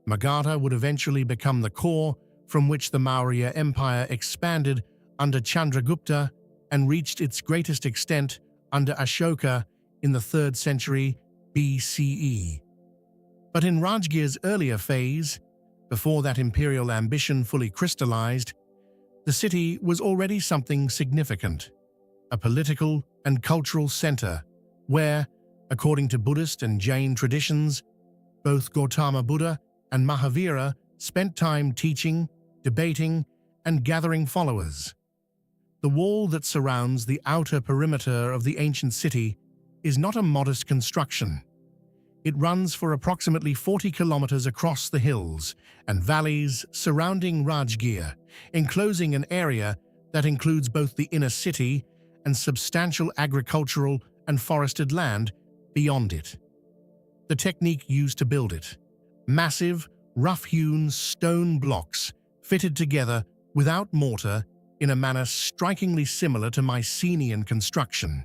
Magadha would eventually become the core from which the Maurya Empire expanded under Chandragupta and reached its greatest extent under Ashoka in the 3rd century BCE. But in Rajgir's earlier phase, before that imperial ambition fully crystallized, the city was already something significant, a political and cultural center where, according to Buddhist and Jain traditions, both Gautama Buddha and Mahavira spent time teaching, debating, and gathering followers. The wall that surrounds the outer perimeter of the ancient city is not a modest construction. It runs for approximately 40 kilometers across the hills and valleys surrounding Rajgir, enclosing an area that includes both the inner city and substantial agricultural and forested land beyond it. The technique used to build it, massive, rough-hewn stone blocks fitted together without mortar in a manner strikingly similar to Mycenaean construction,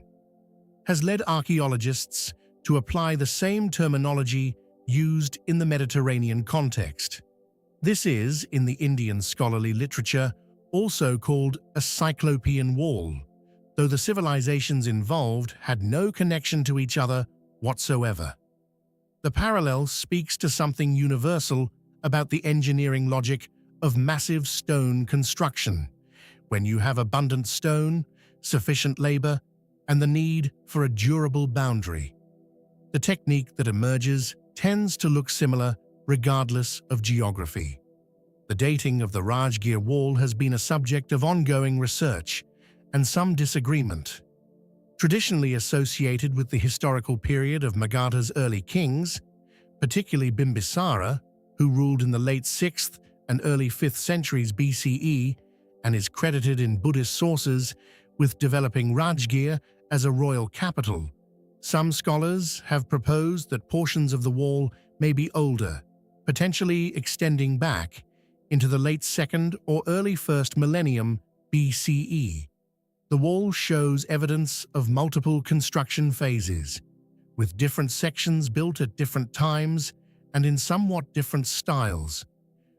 has led archaeologists to apply the same terminology used in the Mediterranean context. This is, in the Indian scholarly literature, also called a cyclopean wall, though the civilizations involved had no connection to each other whatsoever. The parallel speaks to something universal about the engineering logic of massive stone construction. When you have abundant stone, sufficient labor, and the need for a durable boundary, the technique that emerges tends to look similar regardless of geography. The dating of the Rajgir wall has been a subject of ongoing research and some disagreement. Traditionally associated with the historical period of Magadha's early kings, particularly Bimbisara, who ruled in the late 6th and early 5th centuries BCE and is credited in Buddhist sources with developing Rajgir as a royal capital, some scholars have proposed that portions of the wall may be older, potentially extending back into the late 2nd or early 1st millennium BCE. The wall shows evidence of multiple construction phases, with different sections built at different times and in somewhat different styles,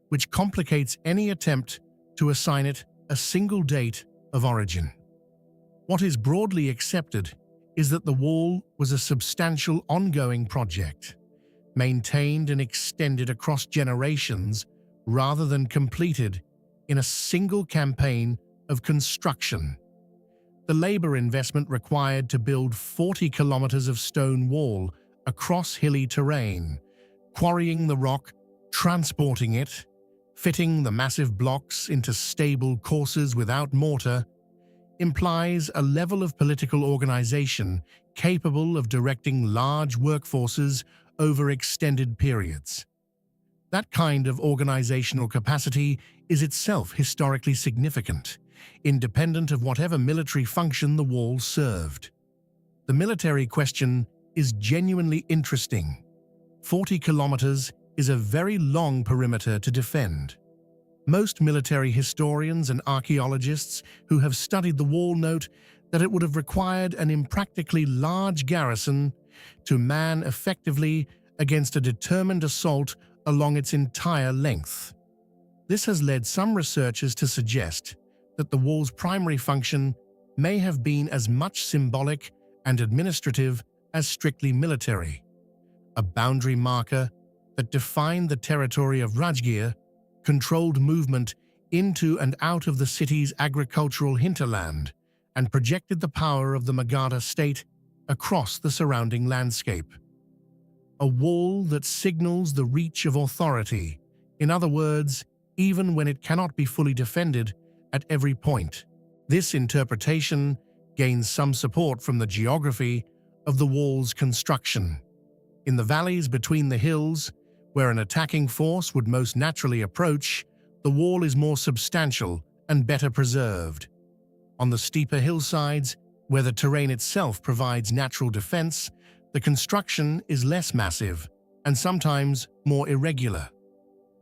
which complicates any attempt to assign it a single date of origin. What is broadly accepted is that the wall was a substantial ongoing project, maintained and extended across generations rather than completed in a single campaign of construction. The labor investment required to build 40 kilometers of stone wall across hilly terrain, quarrying the rock, transporting it, fitting the massive blocks into stable courses without mortar, implies a level of political organization capable of directing large workforces over extended periods. That kind of organizational capacity is itself historically significant, independent of whatever military function the wall served. The military question is genuinely interesting. 40 kilometers is a very long perimeter to defend. Most military historians and archaeologists who have studied the wall note that it would have required an impractically large garrison to man effectively against a determined assault along its entire length. This has led some researchers to suggest that the wall's primary function may have been as much symbolic and administrative as strictly military, a boundary marker that defined the territory of Rajgir, controlled movement into and out of the city's agricultural hinterland, and projected the power of the Magadha state across the surrounding landscape. A wall that signals the reach of authority, in other words, even when it cannot be fully defended at every point. This interpretation gains some support from the geography of the wall's construction. In the valleys between the hills, where an attacking force would most naturally approach, the wall is more substantial and better preserved. On the steeper hillsides, where the terrain itself provides natural defense, the construction is less massive and sometimes more irregular.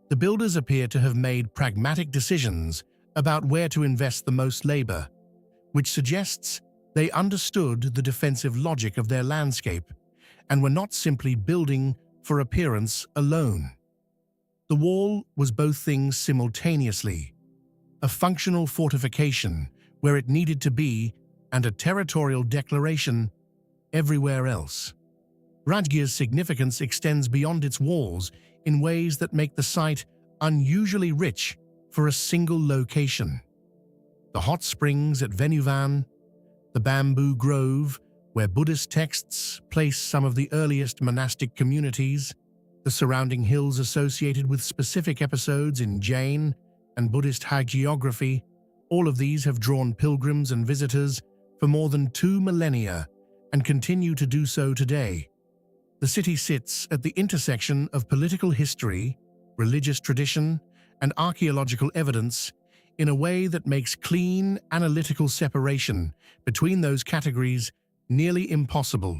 The builders appear to have made pragmatic decisions about where to invest the most labor, which suggests they understood the defensive logic of their landscape and were not simply building for appearance alone. The wall was both things simultaneously: a functional fortification where it needed to be and a territorial declaration everywhere else. Rajgir's significance extends beyond its walls in ways that make the site unusually rich for a single location. The hot springs at Venuvan, the bamboo grove where Buddhist texts place some of the earliest monastic communities, the surrounding hills associated with specific episodes in Jain and Buddhist hagiography, all of these have drawn pilgrims and visitors for more than 2 millennia and continue to do so today. The city sits at the intersection of political history, religious tradition, and archaeological evidence in a way that makes clean, analytical separation between those categories nearly impossible.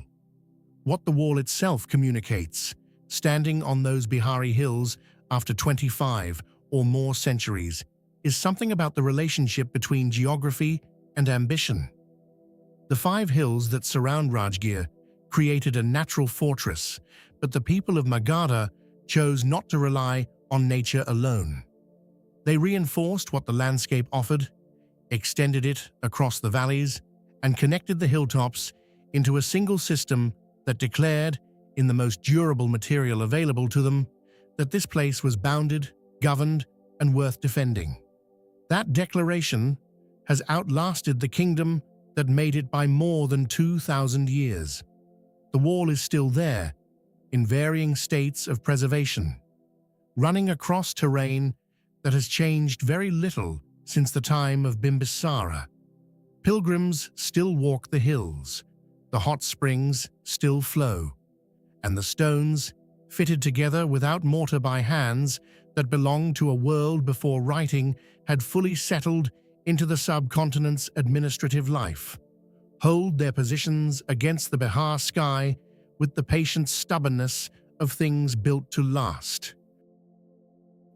What the wall itself communicates, standing on those Bihari hills after 25 or more centuries, is something about the relationship between geography and ambition. The 5 hills that surround Rajgir created a natural fortress, but the people of Magadha chose not to rely on nature alone. They reinforced what the landscape offered, extended it across the valleys, and connected the hilltops into a single system that declared, in the most durable material available to them, that this place was bounded, governed, and worth defending. That declaration has outlasted the kingdom that made it by more than 2,000 years. The wall is still there, in varying states of preservation, running across terrain that has changed very little since the time of Bimbisara. Pilgrims still walk the hills, the hot springs still flow, and the stones, fitted together without mortar by hands that belonged to a world before writing had fully settled into the subcontinent's administrative life, hold their positions against the Bihar sky with the patient stubbornness of things built to last.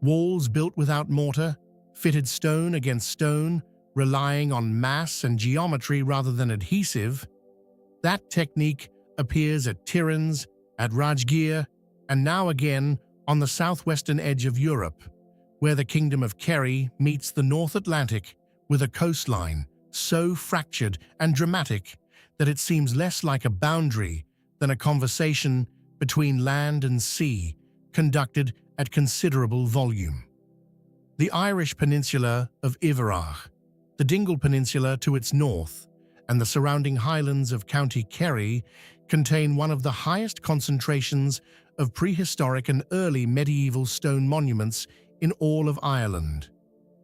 Walls built without mortar, fitted stone against stone, relying on mass and geometry rather than adhesive. That technique appears at Tiryns, at Rajgir, and now again on the southwestern edge of Europe, where the kingdom of Kerry meets the North Atlantic with a coastline so fractured and dramatic that it seems less like a boundary than a conversation between land and sea, conducted at considerable volume. The Irish peninsula of Iveragh, the Dingle Peninsula to its north, and the surrounding highlands of County Kerry contain one of the highest concentrations of prehistoric and early medieval stone monuments in all of Ireland.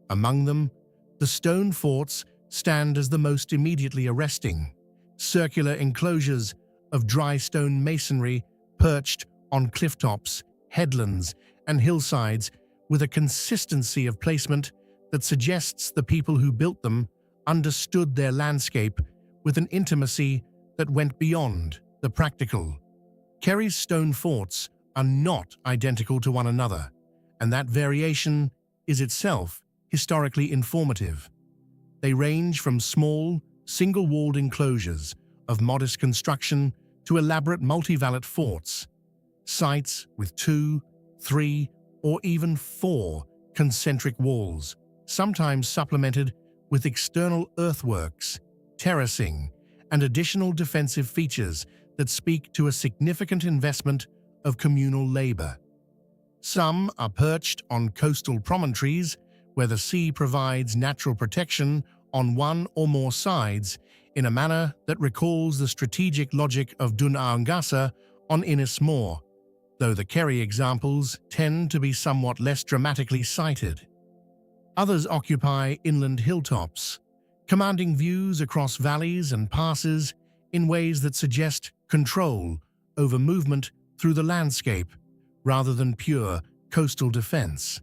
Among them, the stone forts stand as the most immediately arresting, circular enclosures of dry stone masonry perched on clifftops, headlands, and hillsides with a consistency of placement that suggests the people who built them understood their landscape with an intimacy that went beyond the practical. Kerry's stone forts are not identical to one another, and that variation is itself historically informative. They range from small, single-walled enclosures of modest construction to elaborate multi-valet forts, sites with 2, 3, or even 4 concentric walls, sometimes supplemented with external earthworks, terracing, and additional defensive features that speak to a significant investment of communal labor. Some are perched on coastal promontories where the sea provides natural protection on one or more sides in a manner that recalls the strategic logic of Dun Aonghasa on Ynys Mor, though the Kerry examples tend to be somewhat less dramatically cited. Others occupy inland hilltops, commanding views across valleys and passes in ways that suggest control over movement through the landscape rather than pure coastal defense.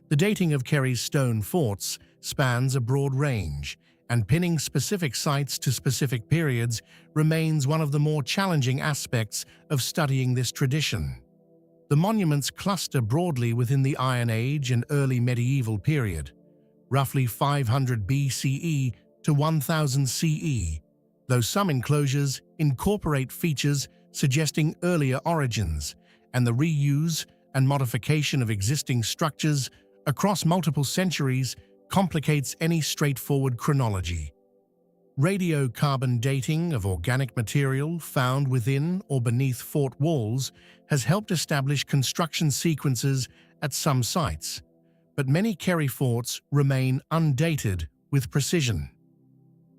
The dating of Kerry's stone forts spans a broad range, and pinning specific sites to specific periods remains one of the more challenging aspects of studying this tradition. The monuments cluster broadly within the Iron Age and early medieval period, roughly 500 BCE to 1000 CE, though some enclosures incorporate features suggesting earlier origins, and the reuse and modification of existing structures across multiple centuries complicates any straightforward chronology. Radiocarbon dating of organic material found within or beneath fort walls has helped establish construction sequences at some sites, but many Kerry forts remain undated with precision.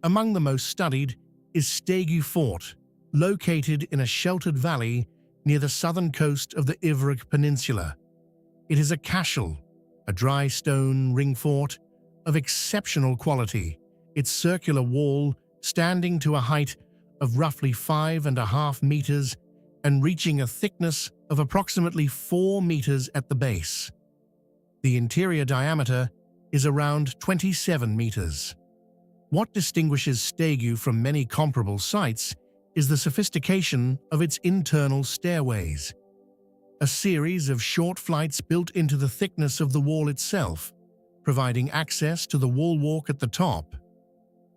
Among the most studied is Stegu Fort, located in a sheltered valley near the southern coast of the Ivoric Peninsula. It is a cashel, a dry stone ring fort of exceptional quality, its circular wall standing to a height of roughly 5.5 meters and reaching a thickness of approximately 4 meters at the base. The interior diameter is around 27 meters. What distinguishes Stegu from many comparable sites is the sophistication of its internal stairways, a series of short flights built into the thickness of the wall itself, providing access to the wall walk at the top.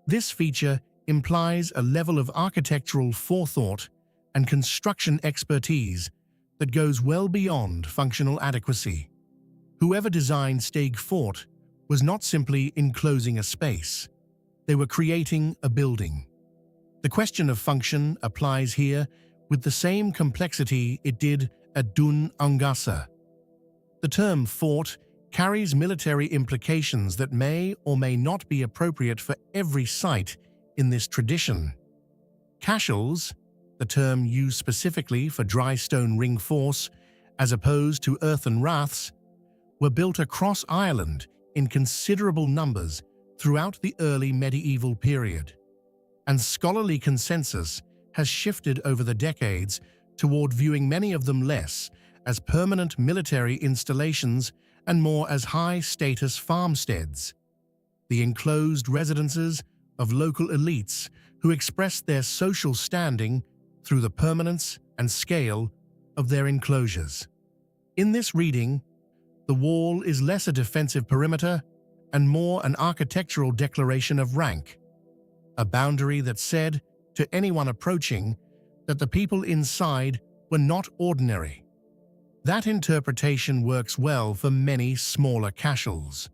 This feature implies a level of architectural forethought and construction expertise that goes well beyond functional adequacy. Whoever designed Steg Fort was not simply enclosing a space. They were creating a building. The question of function applies here with the same complexity it did at Dun Aonghasa. The term fort carries military implications that may or may not be appropriate for every site in this tradition. Cashels, the term used specifically for dry stone ring forts as opposed to earthen raths, were built across Ireland in considerable numbers throughout the early medieval period, and scholarly consensus has shifted over the decades toward viewing many of them less as permanent military installations and more as high-status farmsteads, the enclosed residences of local elites who expressed their social standing through the permanence and scale of their enclosures. In this reading, the wall is less a defensive perimeter and more an architectural declaration of rank, a boundary that said to anyone approaching that the people inside were not ordinary. That interpretation works well for many smaller cashels.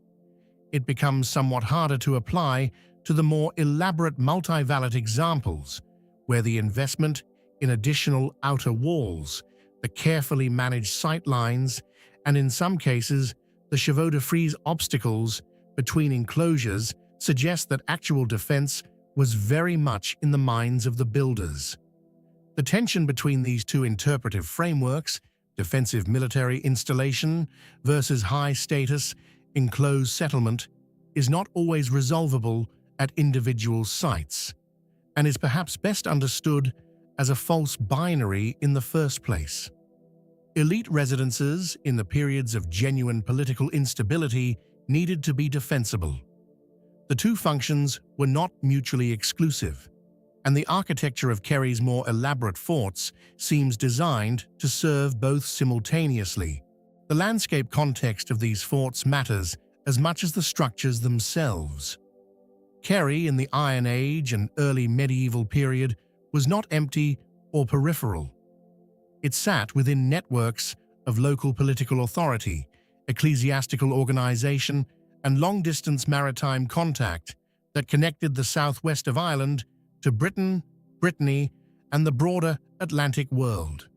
It becomes somewhat harder to apply to the more elaborate multi-valet examples, where the investment in additional outer walls, the carefully managed sight lines, and in some cases, the chevaux de frise obstacles between enclosures suggest that actual defense was very much in the minds of the builders. The tension between these two interpretive frameworks, defensive military installation versus high-status, enclosed settlement, is not always resolvable at individual sites, and is perhaps best understood as a false binary in the first place. Elite residences in the periods of genuine political instability needed to be defensible. The two functions were not mutually exclusive, and the architecture of Kerry's more elaborate forts seems designed to serve both simultaneously. The landscape context of these forts matters as much as the structures themselves. Kerry in the Iron Age and early medieval period was not empty or peripheral. It sat within networks of local political authority ecclesiastical organization, and long-distance maritime contact that connected the southwest of Ireland to Britain, Brittany, and the broader Atlantic world.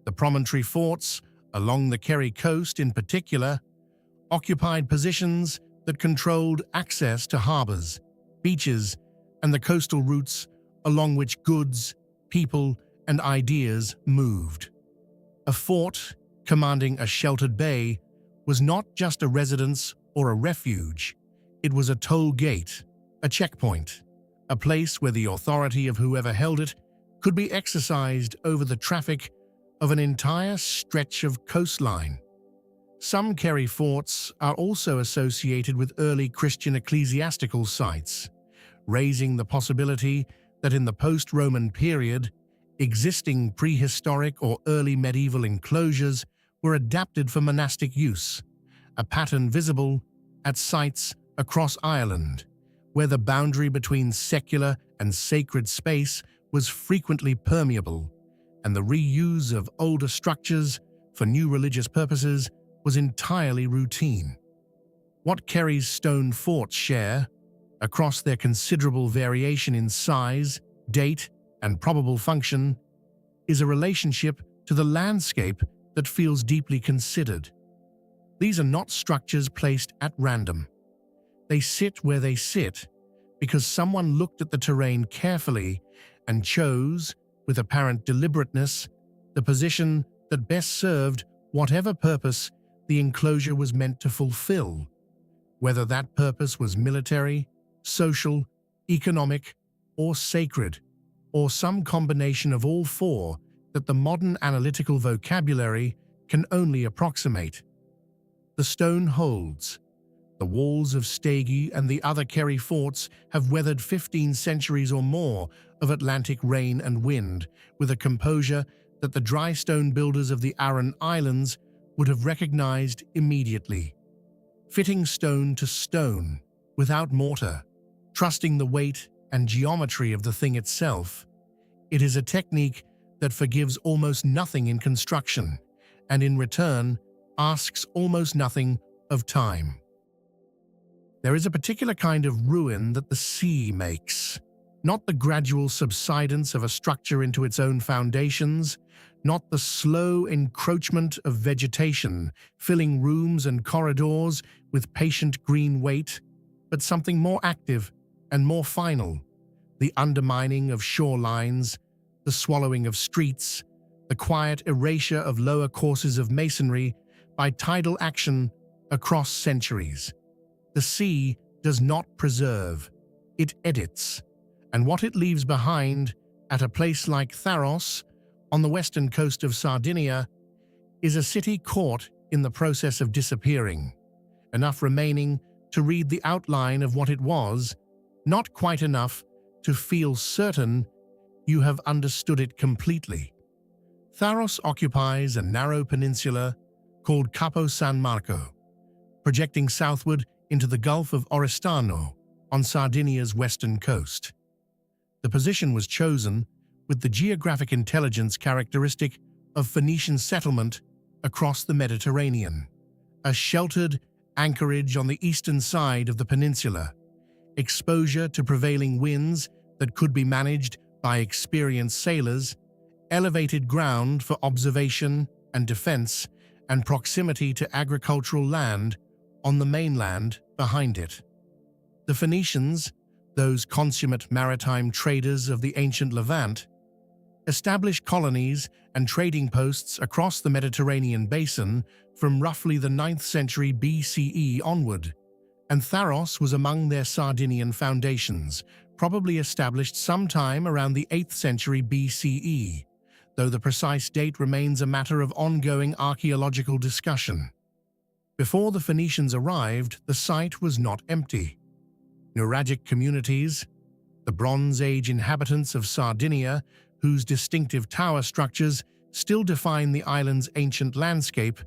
The promontory forts, along the Kerry coast in particular, occupied positions that controlled access to harbors, beaches, and the coastal routes along which goods, people, and ideas moved. A fort, commanding a sheltered bay, was not just a residence or a refuge. It was a toll gate, a checkpoint, a place where the authority of whoever held it could be exercised over the traffic of an entire stretch of coastline. Some Kerry forts are also associated with early Christian ecclesiastical sites, raising the possibility that in the post-Roman period, existing prehistoric or early medieval enclosures were adapted for monastic use, a pattern visible at sites across Ireland, where the boundary between secular and sacred space was frequently permeable, and the reuse of older structures for new religious purposes was entirely routine. What Kerry's stone forts share, across their considerable variation in size, date, and probable function, is a relationship to the landscape that feels deeply considered. These are not structures placed at random. They sit where they sit because someone looked at the terrain carefully and chose, with apparent deliberateness, the position that best served whatever purpose the enclosure was meant to fulfill, whether that purpose was military, social, economic, or sacred, or some combination of all four that the modern analytical vocabulary can only approximate. The stone holds. The walls of Stegi and the other Kerry forts have weathered 15 centuries or more of Atlantic rain and wind with a composure that the dry stone builders of the Aran Islands would have recognized immediately. Fitting stone to stone, without mortar, trusting the weight and geometry of the thing itself, it is a technique that forgives almost nothing in construction, and in return asks almost nothing of time. There is a particular kind of ruin that the sea makes, not the gradual subsidence of a structure into its own foundations, not the slow encroachment of vegetation filling rooms and corridors with patient green weight, but something more active and more final, the undermining of shorelines, the swallowing of streets, the quiet erasure of lower courses of masonry by tidal action across centuries. The sea does not preserve, it edits, and what it leaves behind at a place like Tharros, on the western coast of Sardinia, is a city caught in the process of disappearing, enough remaining to read the outline of what it was, not quite enough to feel certain you have understood it completely. Tharros occupies a narrow peninsula called Capo San Marco, projecting southward into the Gulf of Oristano on Sardinia's western coast. The position was chosen with the geographic intelligence characteristic of Phoenician settlement across the Mediterranean, a sheltered anchorage on the eastern side of the peninsula, exposure to prevailing winds that could be managed by experienced sailors, elevated ground for observation and defense, and proximity to agricultural land on the mainland behind it. The Phoenicians, those consummate maritime traders of the ancient Levant, established colonies and trading posts across the Mediterranean basin from roughly the 9th century BCE onward, and Tharros was among their Sardinian foundations, probably established sometime around the 8th century BCE, though the precise date remains a matter of ongoing archaeological discussion. Before the Phoenicians arrived, the site was not empty. Nuragic communities, the Bronze Age inhabitants of Sardinia, whose distinctive tower structures still define the island's ancient landscape,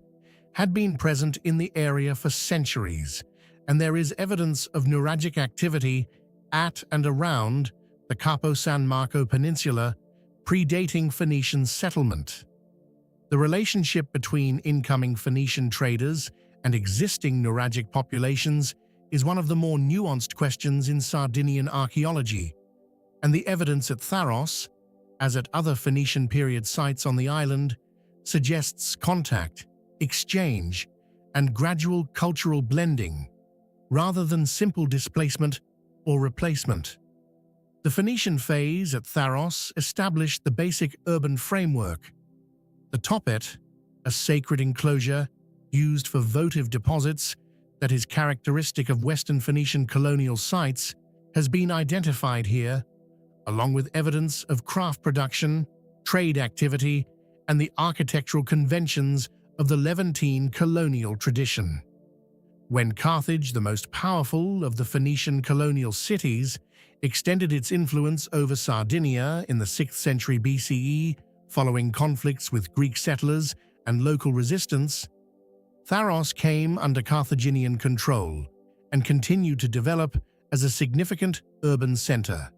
had been present in the area for centuries, and there is evidence of nuragic activity at and around the Capo San Marco Peninsula, predating Phoenician settlement. The relationship between incoming Phoenician traders and existing Nuragic populations is one of the more nuanced questions in Sardinian archaeology, and the evidence at Tharros, as at other Phoenician period sites on the island, suggests contact, exchange, and gradual cultural blending, rather than simple displacement or replacement. The Phoenician phase at Tharros established the basic urban framework. The Topet, a sacred enclosure used for votive deposits that is characteristic of Western Phoenician colonial sites, has been identified here, along with evidence of craft production, trade activity, and the architectural conventions of the Levantine colonial tradition. When Carthage, the most powerful of the Phoenician colonial cities, extended its influence over Sardinia in the 6th century BCE, following conflicts with Greek settlers and local resistance, Tharros came under Carthaginian control and continued to develop as a significant urban center.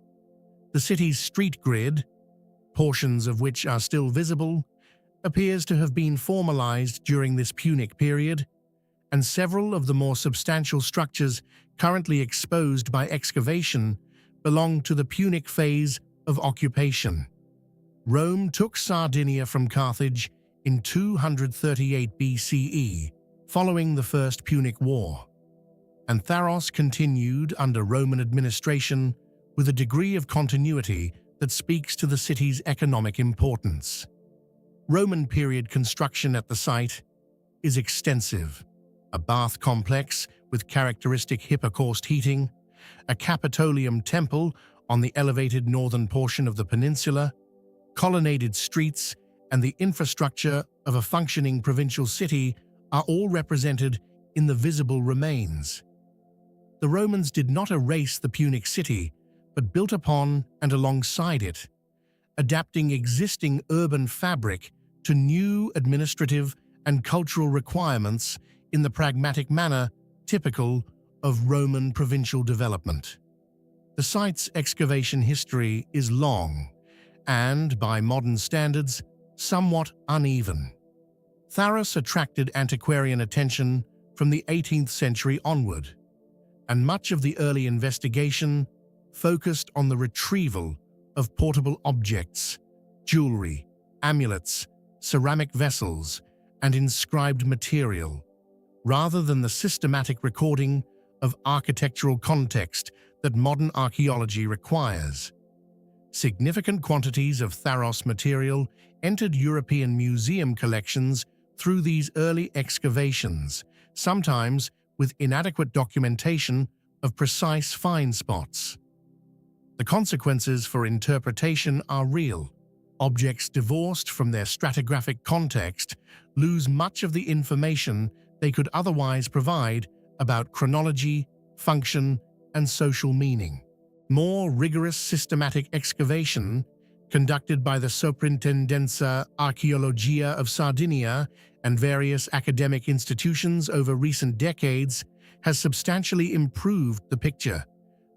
The city's street grid, portions of which are still visible, appears to have been formalized during this Punic period, and several of the more substantial structures currently exposed by excavation belong to the Punic phase of occupation. Rome took Sardinia from Carthage in 238 BCE, following the First Punic War, and Tharros continued under Roman administration with a degree of continuity that speaks to the city's economic importance. Roman period construction at the site is extensive: a bath complex with characteristic hypocaust heating, a Capitolium temple on the elevated northern portion of the peninsula, colonnaded streets, and the infrastructure of a functioning provincial city are all represented in the visible remains. The Romans did not erase the Punic city, but built upon and alongside it, adapting existing urban fabric to new administrative and cultural requirements in the pragmatic manner typical of Roman provincial development. The site's excavation history is long and, by modern standards, somewhat uneven. Tharros attracted antiquarian attention from the 18th century onward, and much of the early investigation focused on the retrieval of portable objects, jewelry, amulets, ceramic vessels, and inscribed material, rather than the systematic recording of architectural context that modern archaeology requires. Significant quantities of Tharros material entered European museum collections through these early excavations, sometimes with inadequate documentation of precise find spots. The consequences for interpretation are real. Objects divorced from their stratigraphic context lose much of the information they could otherwise provide about chronology, function, and social meaning. More rigorous systematic excavation, conducted by the Soprintendenza Archaeologica of Sardinia and various academic institutions over recent decades, has substantially improved the picture,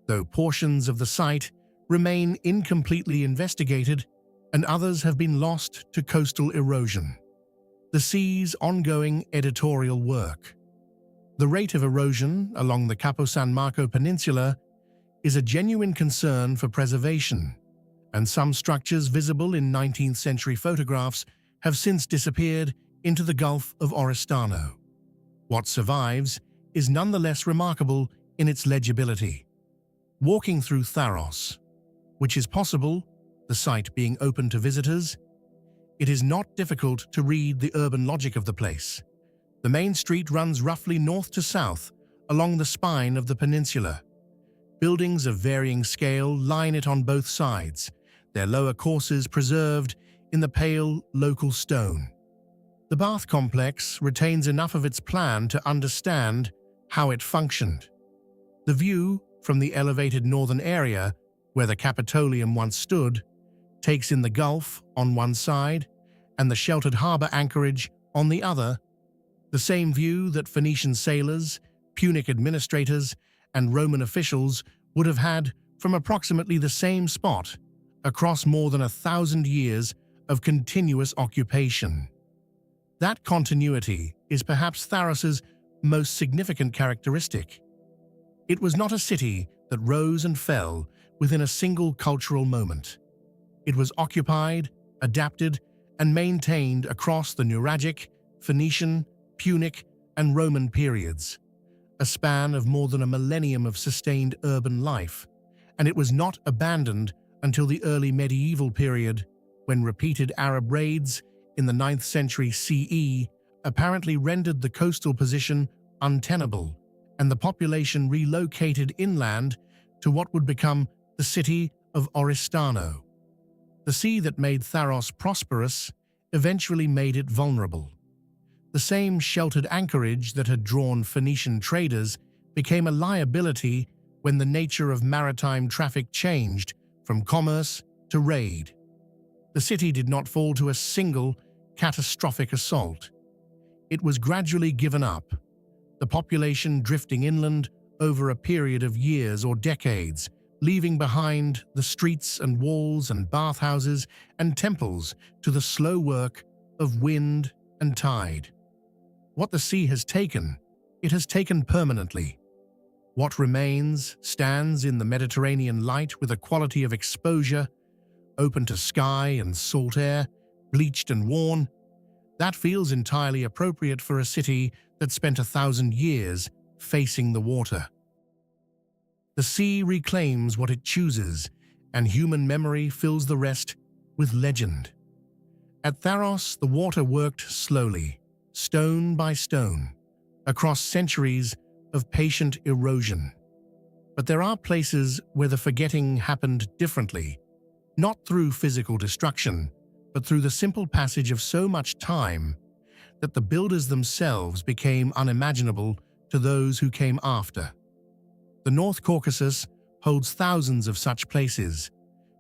though portions of the site remain incompletely investigated and others have been lost to coastal erosion. The sea's ongoing editorial work. The rate of erosion along the Capo San Marco Peninsula is a genuine concern for preservation, and some structures visible in 19th century photographs have since disappeared into the Gulf of Oristano. What survives is nonetheless remarkable in its legibility. Walking through Tharros, which is possible, the site being open to visitors, it is not difficult to read the urban logic of the place. The main street runs roughly north to south along the spine of the peninsula. Buildings of varying scale line it on both sides, their lower courses preserved in the pale local stone. The bath complex retains enough of its plan to understand how it functioned. The view from the elevated northern area, where the Capitolium once stood, takes in the Gulf on one side and the sheltered harbor anchorage on the other, the same view that Phoenician sailors, Punic administrators, and Roman officials would have had from approximately the same spot across more than 1,000 years of continuous occupation. That continuity is perhaps Tharros's most significant characteristic. It was not a city that rose and fell within a single cultural moment. It was occupied, adapted, and maintained across the Nuragic, Phoenician, Punic, and Roman periods, a span of more than a millennium of sustained urban life, and it was not abandoned until the early medieval period, when repeated Arab raids in the 9th century CE apparently rendered the coastal position untenable, and the population relocated inland to what would become the city of Oristano. The sea that made Tharros prosperous eventually made it vulnerable. The same sheltered anchorage that had drawn Phoenician traders became a liability when the nature of maritime traffic changed from commerce to raid. The city did not fall to a single catastrophic assault. It was gradually given up, the population drifting inland over a period of years or decades, leaving behind the streets and walls and bathhouses and temples to the slow work of wind and tide. What the sea has taken, it has taken permanently. What remains stands in the Mediterranean light with a quality of exposure, open to sky and salt air, bleached and worn. That feels entirely appropriate for a city that spent 1,000 years facing the water. The sea reclaims what it chooses, and human memory fills the rest with legend. At Tharros, the water worked slowly, stone by stone, across centuries of patient erosion. But there are places where the forgetting happened differently, not through physical destruction, but through the simple passage of so much time that the builders themselves became unimaginable to those who came after. The North Caucasus holds thousands of such places,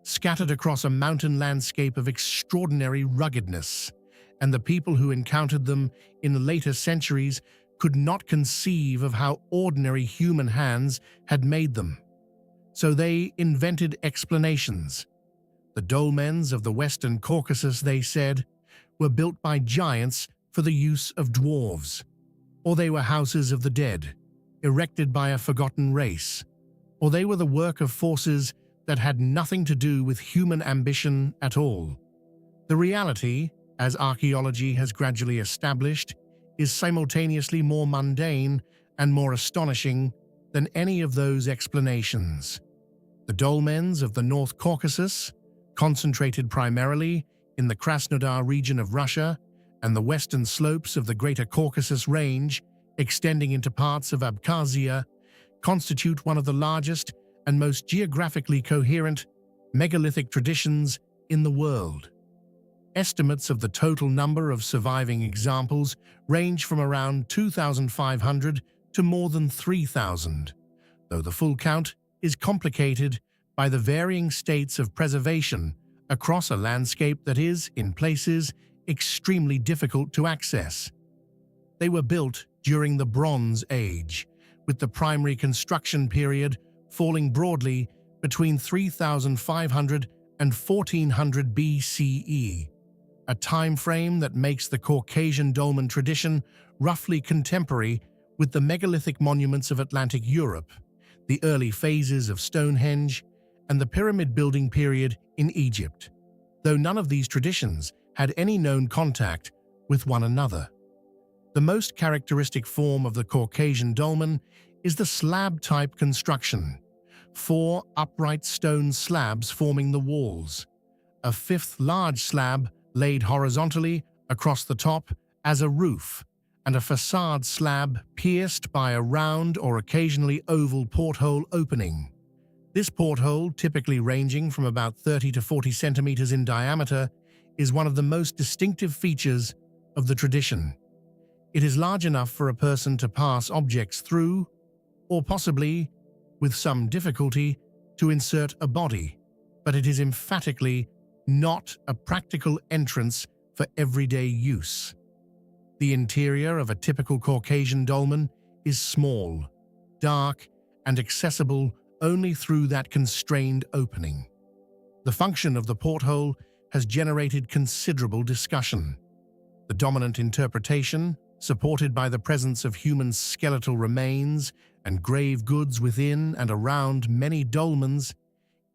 scattered across a mountain landscape of extraordinary ruggedness, and the people who encountered them in later centuries could not conceive of how ordinary human hands had made them. So they invented explanations. The dolmens of the Western Caucasus, they said, were built by giants for the use of dwarves, or they were houses of the dead, erected by a forgotten race, or they were the work of forces that had nothing to do with human ambition at all. The reality, as archaeology has gradually established, is simultaneously more mundane and more astonishing than any of those explanations. The dolmens of the North Caucasus, concentrated primarily in the Krasnodar region of Russia and the western slopes of the Greater Caucasus Range, extending into parts of Abkhazia, constitute one of the largest and most geographically coherent megalithic traditions in the world. Estimates of the total number of surviving examples range from around 2,500 to more than 3,000, though the full count is complicated by the varying states of preservation across a landscape that is, in places, extremely difficult to access. They were built during the Bronze Age, with the primary construction period falling broadly between 3,500 and 1400 BCE, a time frame that makes the Caucasian dolmen tradition roughly contemporary with the megalithic monuments of Atlantic Europe, the early phases of Stonehenge, and the pyramid building period in Egypt, though none of these traditions had any known contact with one another. The most characteristic form of the Caucasian dolmen is the slab-type construction, 4 upright stone slabs forming the walls, a 5th large slab laid horizontally across the top as a roof, and a facade slab pierced by a round or occasionally oval porthole opening. This porthole, typically ranging from about 30 to 40 centimeters in diameter, is one of the most distinctive features of the tradition. It is large enough for a person to pass objects through, or possibly, with some difficulty, to insert a body, but it is emphatically not a practical entrance for everyday use. The interior of a typical Caucasian dolmen is small, dark, and accessible only through that constrained opening. The function of the porthole has generated considerable discussion. The dominant interpretation, supported by the presence of human skeletal remains and grave goods within and around many dolmens,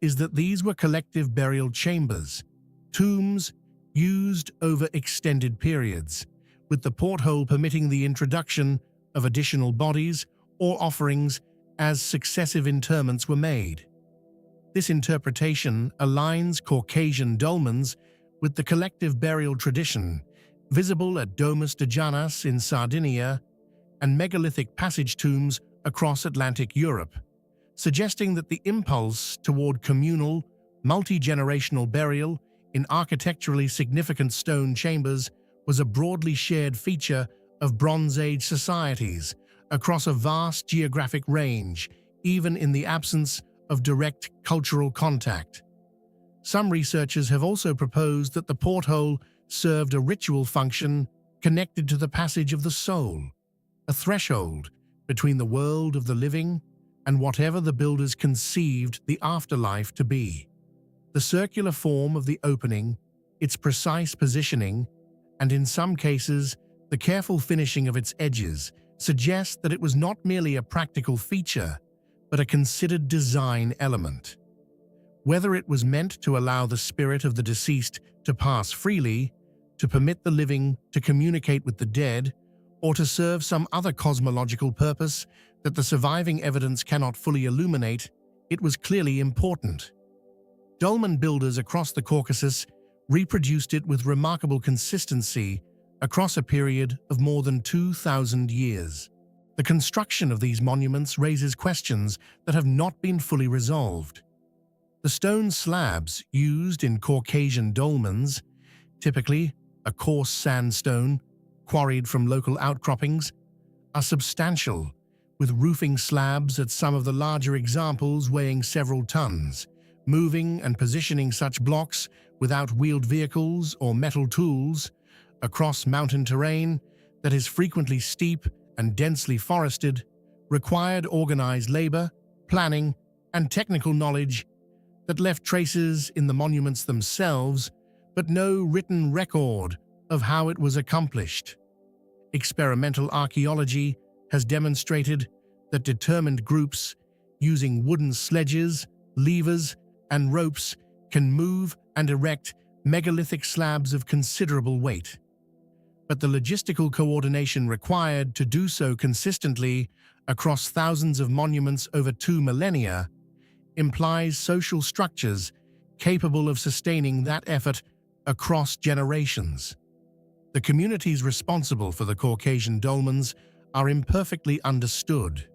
is that these were collective burial chambers, tombs used over extended periods, with the porthole permitting the introduction of additional bodies or offerings as successive interments were made. This interpretation aligns Caucasian dolmens with the collective burial tradition visible at Domus de Janas in Sardinia and megalithic passage tombs across Atlantic Europe, suggesting that the impulse toward communal, multi-generational burial in architecturally significant stone chambers was a broadly shared feature of Bronze Age societies across a vast geographic range, even in the absence of direct cultural contact. Some researchers have also proposed that the porthole served a ritual function connected to the passage of the soul, a threshold between the world of the living and whatever the builders conceived the afterlife to be. The circular form of the opening, its precise positioning, and in some cases, the careful finishing of its edges suggest that it was not merely a practical feature, but a considered design element. Whether it was meant to allow the spirit of the deceased to pass freely, to permit the living to communicate with the dead, or to serve some other cosmological purpose that the surviving evidence cannot fully illuminate, it was clearly important. Dolmen builders across the Caucasus reproduced it with remarkable consistency across a period of more than 2,000 years. The construction of these monuments raises questions that have not been fully resolved. The stone slabs used in Caucasian dolmens, typically a coarse sandstone quarried from local outcroppings, are substantial, with roofing slabs at some of the larger examples weighing several tons. Moving and positioning such blocks without wheeled vehicles or metal tools across mountain terrain that is frequently steep and densely forested required organized labor, planning, and technical knowledge that left traces in the monuments themselves, but no written record of how it was accomplished. Experimental archaeology has demonstrated that determined groups using wooden sledges, levers, and ropes can move and erect megalithic slabs of considerable weight. But the logistical coordination required to do so consistently across thousands of monuments over 2 millennia implies social structures capable of sustaining that effort across generations. The communities responsible for the Caucasian dolmens are imperfectly understood.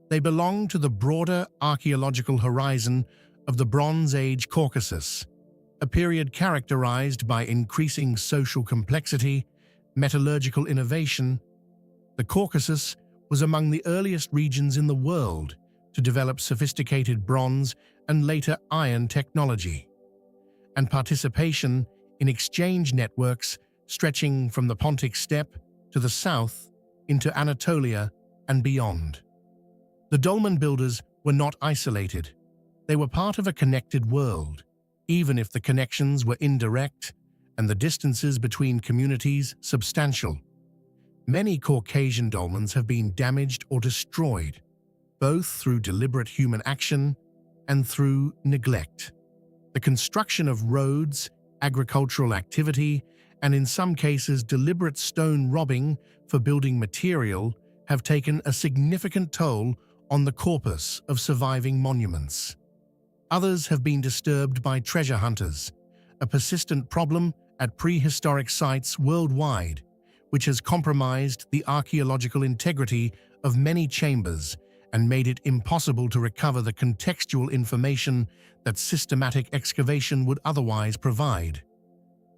They belong to the broader archaeological horizon of the Bronze Age Caucasus, a period characterized by increasing social complexity, metallurgical innovation. The Caucasus was among the earliest regions in the world to develop sophisticated bronze and later iron technology, and participation in exchange networks stretching from the Pontic Steppe to the south into Anatolia and beyond. The dolmen builders were not isolated. They were part of a connected world, even if the connections were indirect and the distances between communities substantial. Many Caucasian dolmens have been damaged or destroyed, both through deliberate human action and through neglect. The construction of roads, agricultural activity, and in some cases deliberate stone robbing for building material have taken a significant toll on the corpus of surviving monuments. Others have been disturbed by treasure hunters, a persistent problem at prehistoric sites worldwide, which has compromised the archaeological integrity of many chambers and made it impossible to recover the contextual information that systematic excavation would otherwise provide.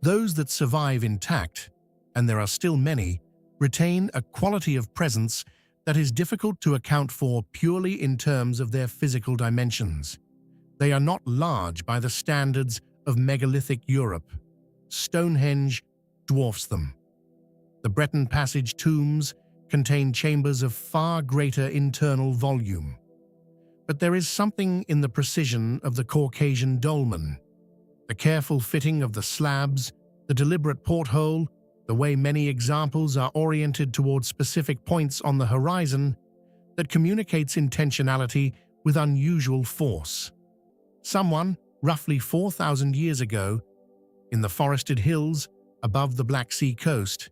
Those that survive intact, and there are still many, retain a quality of presence that is difficult to account for purely in terms of their physical dimensions. They are not large by the standards of megalithic Europe. Stonehenge dwarfs them. The Breton Passage tombs contain chambers of far greater internal volume. But there is something in the precision of the Caucasian dolmen. The careful fitting of the slabs, the deliberate porthole, the way many examples are oriented towards specific points on the horizon that communicates intentionality with unusual force. Someone, roughly 4,000 years ago, in the forested hills above the Black Sea coast,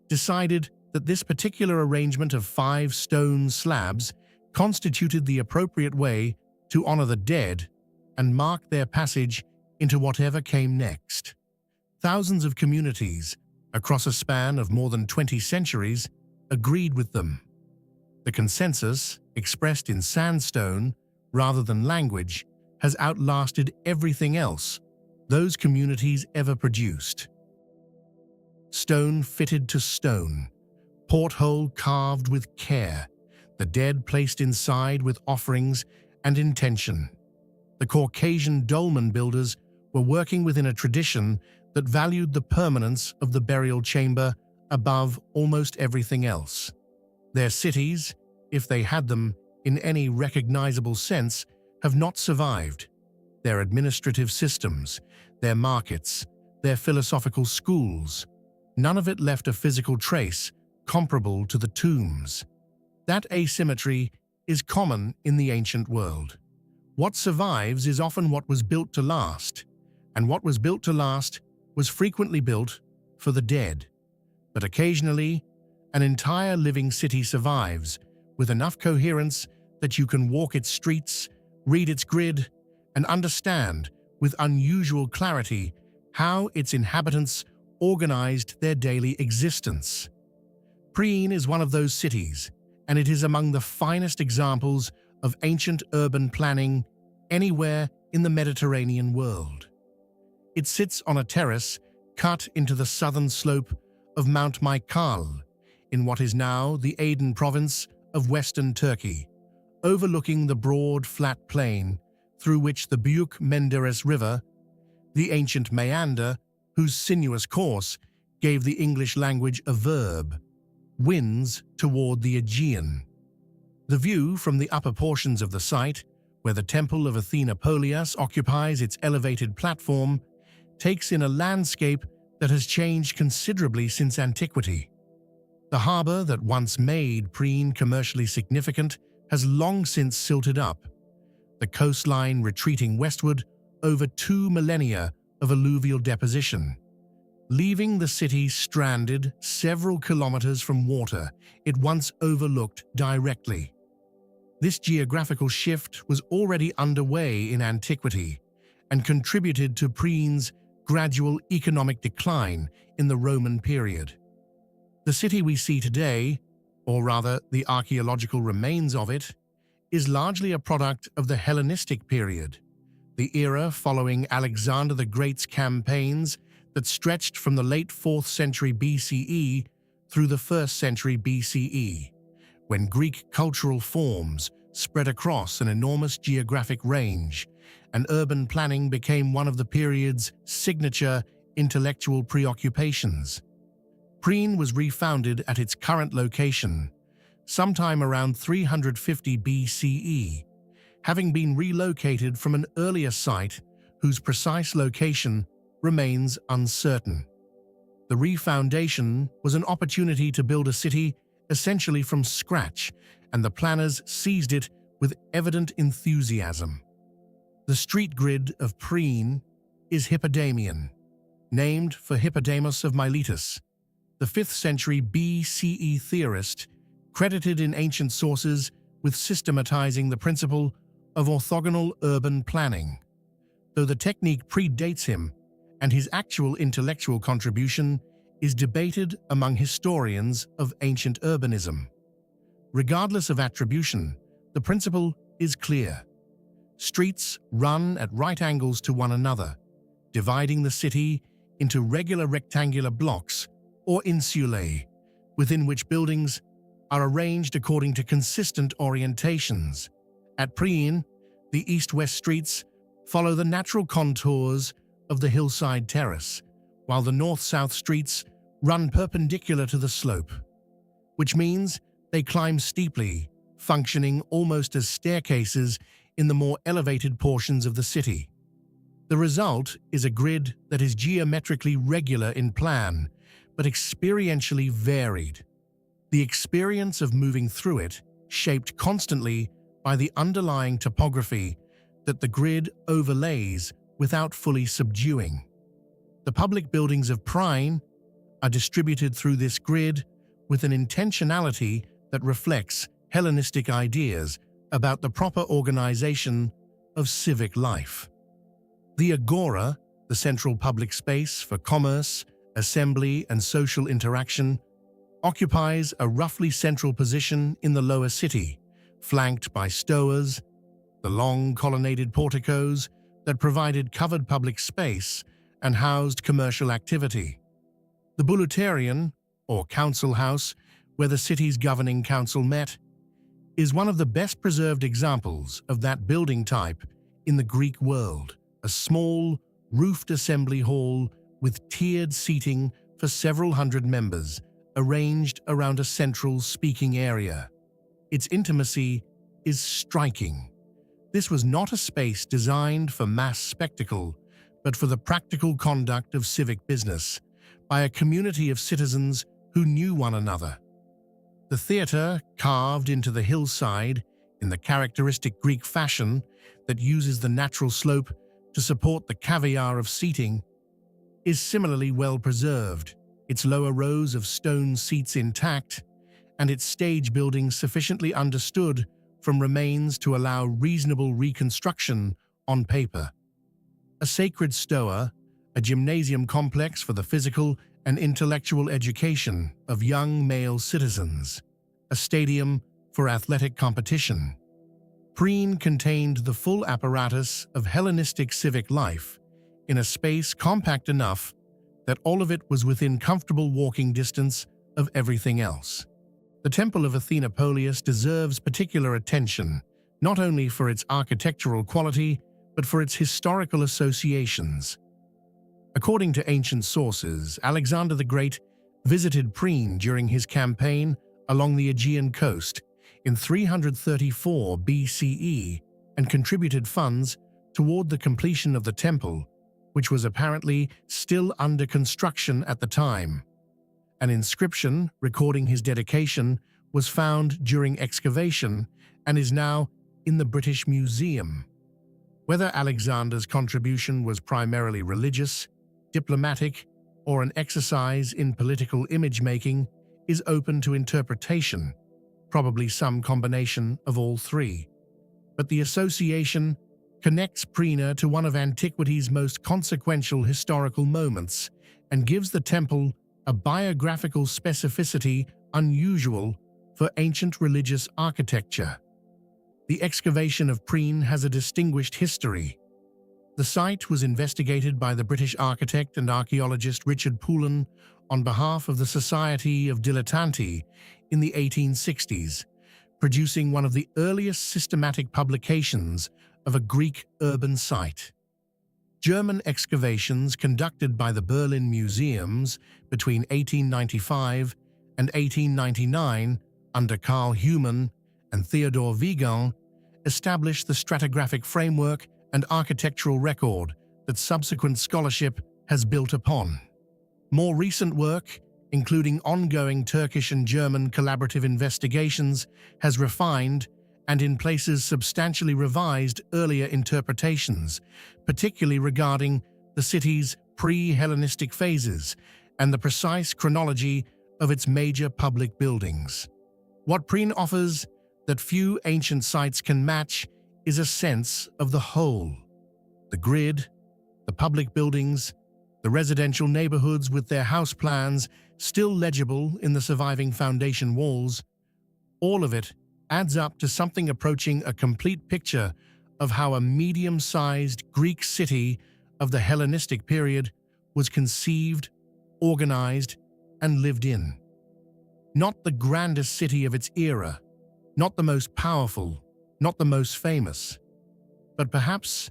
decided that this particular arrangement of 5 stone slabs constituted the appropriate way to honor the dead and mark their passage into whatever came next. Thousands of communities, across a span of more than 20 centuries, agreed with them. The consensus, expressed in sandstone rather than language, has outlasted everything else those communities ever produced. Stone fitted to stone, porthole carved with care, the dead placed inside with offerings and intention. The Caucasian dolmen builders were working within a tradition that valued the permanence of the burial chamber above almost everything else. Their cities, if they had them in any recognizable sense, have not survived. Their administrative systems, their markets, their philosophical schools, none of it left a physical trace comparable to the tombs. That asymmetry is common in the ancient world. What survives is often what was built to last, and what was built to last was frequently built for the dead. But occasionally, an entire living city survives with enough coherence that you can walk its streets, read its grid, and understand with unusual clarity how its inhabitants organized their daily existence. Priene is one of those cities, and it is among the finest examples of ancient urban planning anywhere in the Mediterranean world. It sits on a terrace cut into the southern slope of Mount Tikal, in what is now the Aydın province of western Turkey, overlooking the broad, flat plain through which the Büyük Menderes River, the ancient meander whose sinuous course gave the English language a verb, winds toward the Aegean. The view from the upper portions of the site, where the temple of Athena Polias occupies its elevated platform, takes in a landscape that has changed considerably since antiquity. The harbor that once made Priene commercially significant has long since silted up, the coastline retreating westward over 2 millennia of alluvial deposition, leaving the city stranded several kilometers from water it once overlooked directly. This geographical shift was already underway in antiquity and contributed to Priene's gradual economic decline in the Roman period. The city we see today, or rather the archaeological remains of it, is largely a product of the Hellenistic period, the era following Alexander the Great's campaigns that stretched from the late 4th century BCE through the 1st century BCE, when Greek cultural forms spread across an enormous geographic range, and urban planning became one of the period's signature intellectual preoccupations. Priene was refounded at its current location sometime around 350 BCE, having been relocated from an earlier site whose precise location remains uncertain. The refoundation was an opportunity to build a city essentially from scratch, and the planners seized it with evident enthusiasm. The street grid of Priene is Hippodamian, named for Hippodamus of Miletus, the 5th century BCE theorist credited in ancient sources with systematizing the principle of orthogonal urban planning. Though the technique predates him, and his actual intellectual contribution is debated among historians of ancient urbanism. Regardless of attribution, the principle is clear. Streets run at right angles to one another, dividing the city into regular rectangular blocks or insulae, within which buildings are arranged according to consistent orientations. At Priene, the east-west streets follow the natural contours of the hillside terrace, while the north-south streets run perpendicular to the slope, which means they climb steeply, functioning almost as staircases in the more elevated portions of the city. The result is a grid that is geometrically regular in plan, but experientially varied. The experience of moving through it, shaped constantly by the underlying topography that the grid overlays without fully subduing. The public buildings of Priene are distributed through this grid with an intentionality that reflects Hellenistic ideas about the proper organization of civic life. The agora, the central public space for commerce, assembly, and social interaction, occupies a roughly central position in the lower city, flanked by stoas, the long colonnaded porticos that provided covered public space and housed commercial activity. The Bouleuterion, or council house, where the city's governing council met, is one of the best preserved examples of that building type in the Greek world, a small, roofed assembly hall with tiered seating for several hundred members, arranged around a central speaking area. Its intimacy is striking. This was not a space designed for mass spectacle, but for the practical conduct of civic business by a community of citizens who knew one another. The theatre, carved into the hillside in the characteristic Greek fashion that uses the natural slope to support the caviar of seating, is similarly well preserved, its lower rows of stone seats intact, and its stage building sufficiently understood from remains to allow reasonable reconstruction on paper. A sacred stoa, a gymnasium complex for the physical and intellectual education of young male citizens, a stadium for athletic competition. Priene contained the full apparatus of Hellenistic civic life in a space compact enough that all of it was within comfortable walking distance of everything else. The Temple of Athena Polias deserves particular attention, not only for its architectural quality, but for its historical associations. According to ancient sources, Alexander the Great visited Priene during his campaign along the Aegean coast in 334 BCE and contributed funds toward the completion of the temple, which was apparently still under construction at the time. An inscription recording his dedication was found during excavation and is now in the British Museum. Whether Alexander's contribution was primarily religious, diplomatic, or an exercise in political image-making is open to interpretation, probably some combination of all three. But the association connects Priene to one of antiquity's most consequential historical moments and gives the temple a biographical specificity unusual for ancient religious architecture. The excavation of Priene has a distinguished history. The site was investigated by the British architect and archaeologist Richard Poullin on behalf of the Society of Dilettanti in the 1860s, producing one of the earliest systematic publications of a Greek urban site. German excavations conducted by the Berlin Museums between 1895 and 1899 under Carl Heumann and Theodor Wiegand established the stratigraphic framework and architectural record that subsequent scholarship has built upon. More recent work, including ongoing Turkish and German collaborative investigations, has refined and in places substantially revised earlier interpretations, particularly regarding the city's pre-Hellenistic phases and the precise chronology of its major public buildings. What Priene offers that few ancient sites can match is a sense of the whole. The grid, the public buildings, the residential neighborhoods with their house plans still legible in the surviving foundation walls, all of it adds up to something approaching a complete picture of how a medium-sized Greek city of the Hellenistic period was conceived, organized, and lived in. Not the grandest city of its era, not the most powerful, not the most famous, but perhaps,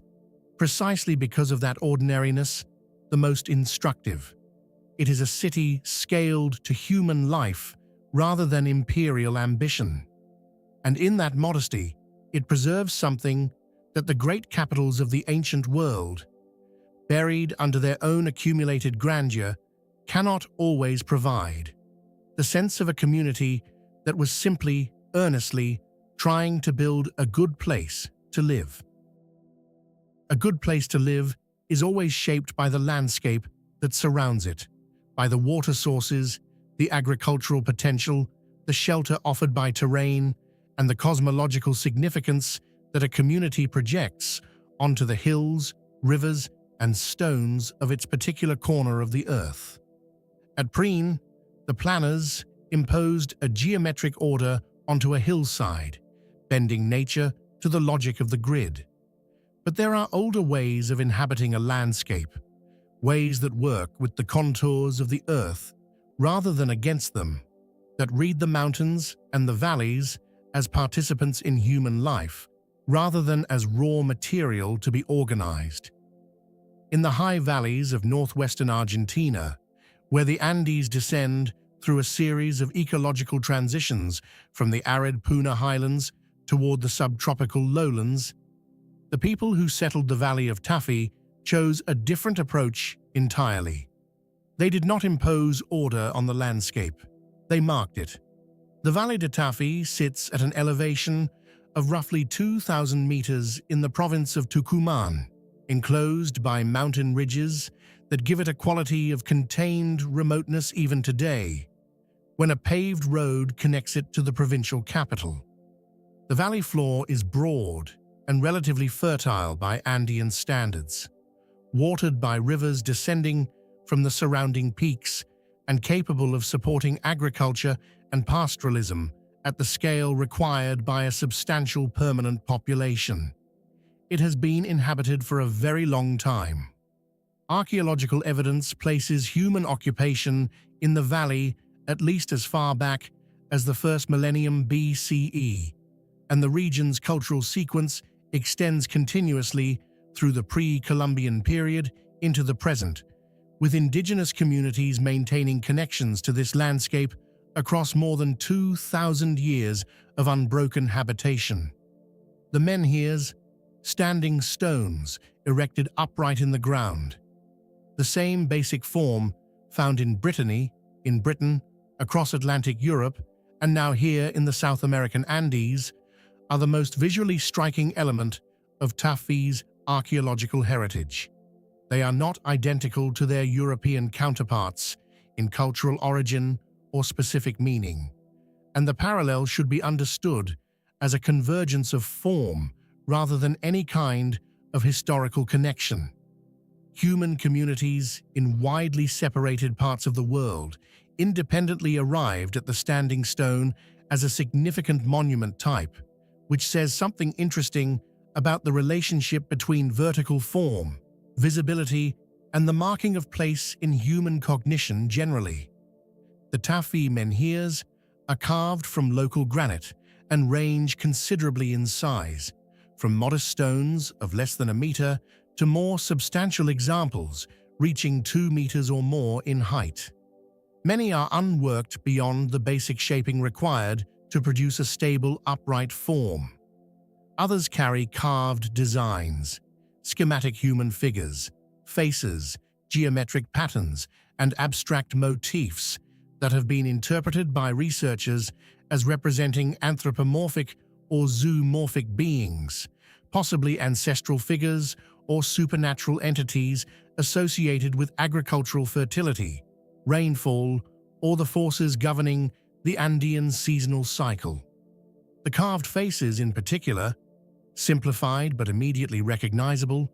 precisely because of that ordinariness, the most instructive. It is a city scaled to human life rather than imperial ambition. And in that modesty, it preserves something that the great capitals of the ancient world, buried under their own accumulated grandeur, cannot always provide. The sense of a community that was simply, earnestly, trying to build a good place to live. A good place to live is always shaped by the landscape that surrounds it, by the water sources, the agricultural potential, the shelter offered by terrain, and the cosmological significance that a community projects onto the hills, rivers, and stones of its particular corner of the earth. At Priene, the planners imposed a geometric order onto a hillside, bending nature to the logic of the grid. But there are older ways of inhabiting a landscape, ways that work with the contours of the earth rather than against them, that read the mountains and the valleys as participants in human life, rather than as raw material to be organized. In the high valleys of northwestern Argentina, where the Andes descend through a series of ecological transitions from the arid Puna highlands toward the subtropical lowlands, the people who settled the valley of Tafí chose a different approach entirely. They did not impose order on the landscape. They marked it. The Valley de Tafí sits at an elevation of roughly 2,000 meters in the province of Tucumán, enclosed by mountain ridges that give it a quality of contained remoteness even today, when a paved road connects it to the provincial capital. The valley floor is broad and relatively fertile by Andean standards, watered by rivers descending from the surrounding peaks and capable of supporting agriculture and pastoralism at the scale required by a substantial permanent population. It has been inhabited for a very long time. Archaeological evidence places human occupation in the valley at least as far back as the first millennium BCE, and the region's cultural sequence extends continuously through the pre-Columbian period into the present, with indigenous communities maintaining connections to this landscape across more than 2,000 years of unbroken habitation. The menhirs, standing stones erected upright in the ground. The same basic form found in Brittany, in Britain, across Atlantic Europe, and now here in the South American Andes, are the most visually striking element of Tafí's archaeological heritage. They are not identical to their European counterparts in cultural origin or specific meaning, and the parallel should be understood as a convergence of form rather than any kind of historical connection. Human communities in widely separated parts of the world independently arrived at the standing stone as a significant monument type, which says something interesting about the relationship between vertical form, visibility, and the marking of place in human cognition generally. The Tafí menhirs are carved from local granite and range considerably in size, from modest stones of less than a meter to more substantial examples reaching 2 meters or more in height. Many are unworked beyond the basic shaping required to produce a stable, upright form. Others carry carved designs, schematic human figures, faces, geometric patterns, and abstract motifs that have been interpreted by researchers as representing anthropomorphic or zoomorphic beings, possibly ancestral figures or supernatural entities associated with agricultural fertility, rainfall, or the forces governing the Andean seasonal cycle. The carved faces in particular, simplified but immediately recognizable,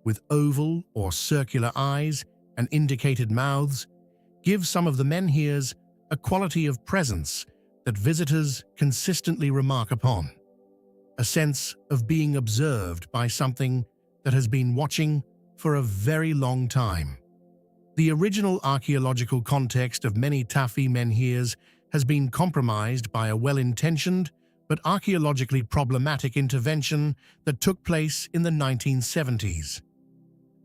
with oval or circular eyes and indicated mouths, give some of the menhirs a quality of presence that visitors consistently remark upon, a sense of being observed by something that has been watching for a very long time. The original archaeological context of many Tafí menhirs has been compromised by a well-intentioned but archaeologically problematic intervention that took place in the 1970s.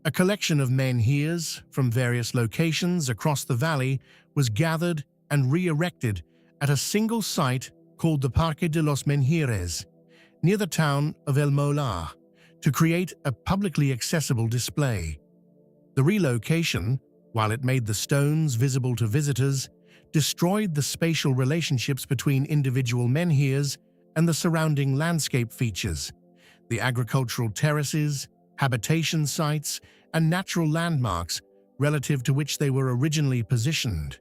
A collection of menhirs from various locations across the valley was gathered and re-erected at a single site called the Parque de los Menhires, near the town of El Molar, to create a publicly accessible display. The relocation, while it made the stones visible to visitors, destroyed the spatial relationships between individual menhirs and the surrounding landscape features, the agricultural terraces, habitation sites, and natural landmarks relative to which they were originally positioned.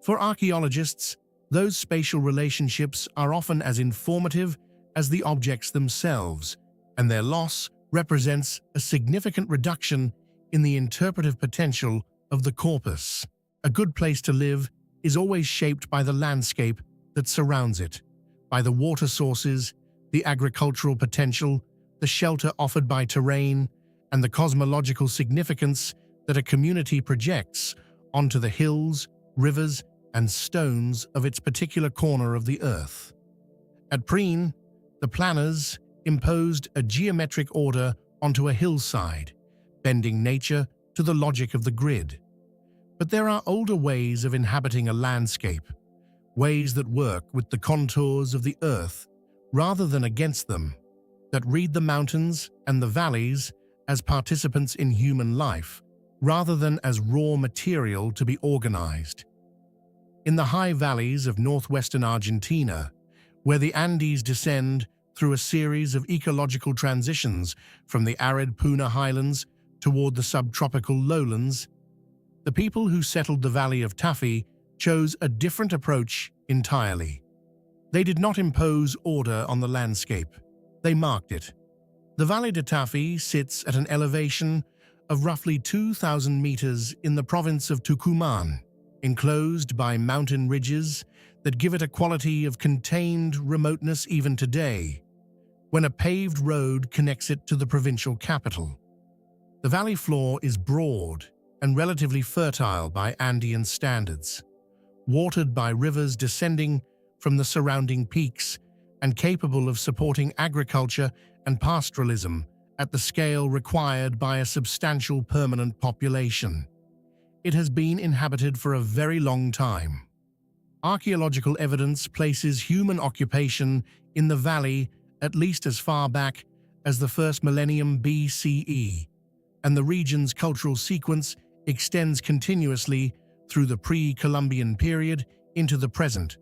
For archaeologists, those spatial relationships are often as informative as the objects themselves, and their loss represents a significant reduction in the interpretive potential of the corpus. A good place to live is always shaped by the landscape that surrounds it, by the water sources, the agricultural potential, the shelter offered by terrain, and the cosmological significance that a community projects onto the hills, rivers, and stones of its particular corner of the earth. At Priene, the planners imposed a geometric order onto a hillside, bending nature to the logic of the grid. But there are older ways of inhabiting a landscape, ways that work with the contours of the earth rather than against them, that read the mountains and the valleys as participants in human life, rather than as raw material to be organized. In the high valleys of northwestern Argentina, where the Andes descend through a series of ecological transitions from the arid Puna highlands toward the subtropical lowlands, the people who settled the valley of Tafí chose a different approach entirely. They did not impose order on the landscape. They marked it. The Valle de Tafí sits at an elevation of roughly 2,000 meters in the province of Tucumán, enclosed by mountain ridges that give it a quality of contained remoteness even today, when a paved road connects it to the provincial capital. The valley floor is broad and relatively fertile by Andean standards, watered by rivers descending from the surrounding peaks and capable of supporting agriculture and pastoralism at the scale required by a substantial permanent population. It has been inhabited for a very long time. Archaeological evidence places human occupation in the valley at least as far back as the first millennium BCE, and the region's cultural sequence extends continuously through the pre-Columbian period into the present,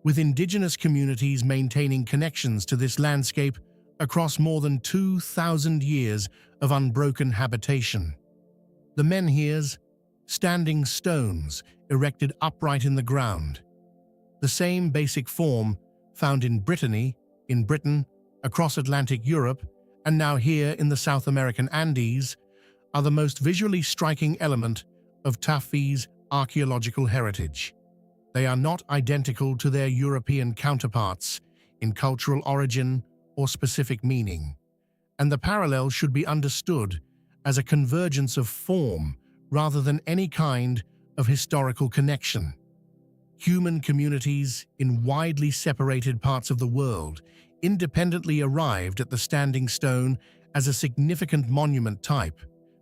with indigenous communities maintaining connections to this landscape across more than 2,000 years of unbroken habitation. The menhirs, standing stones erected upright in the ground, the same basic form found in Brittany, in Britain, across Atlantic Europe, and now here in the South American Andes, are the most visually striking element of Tafí's archaeological heritage. They are not identical to their European counterparts in cultural origin or specific meaning, and the parallel should be understood as a convergence of form rather than any kind of historical connection. Human communities in widely separated parts of the world independently arrived at the standing stone as a significant monument type,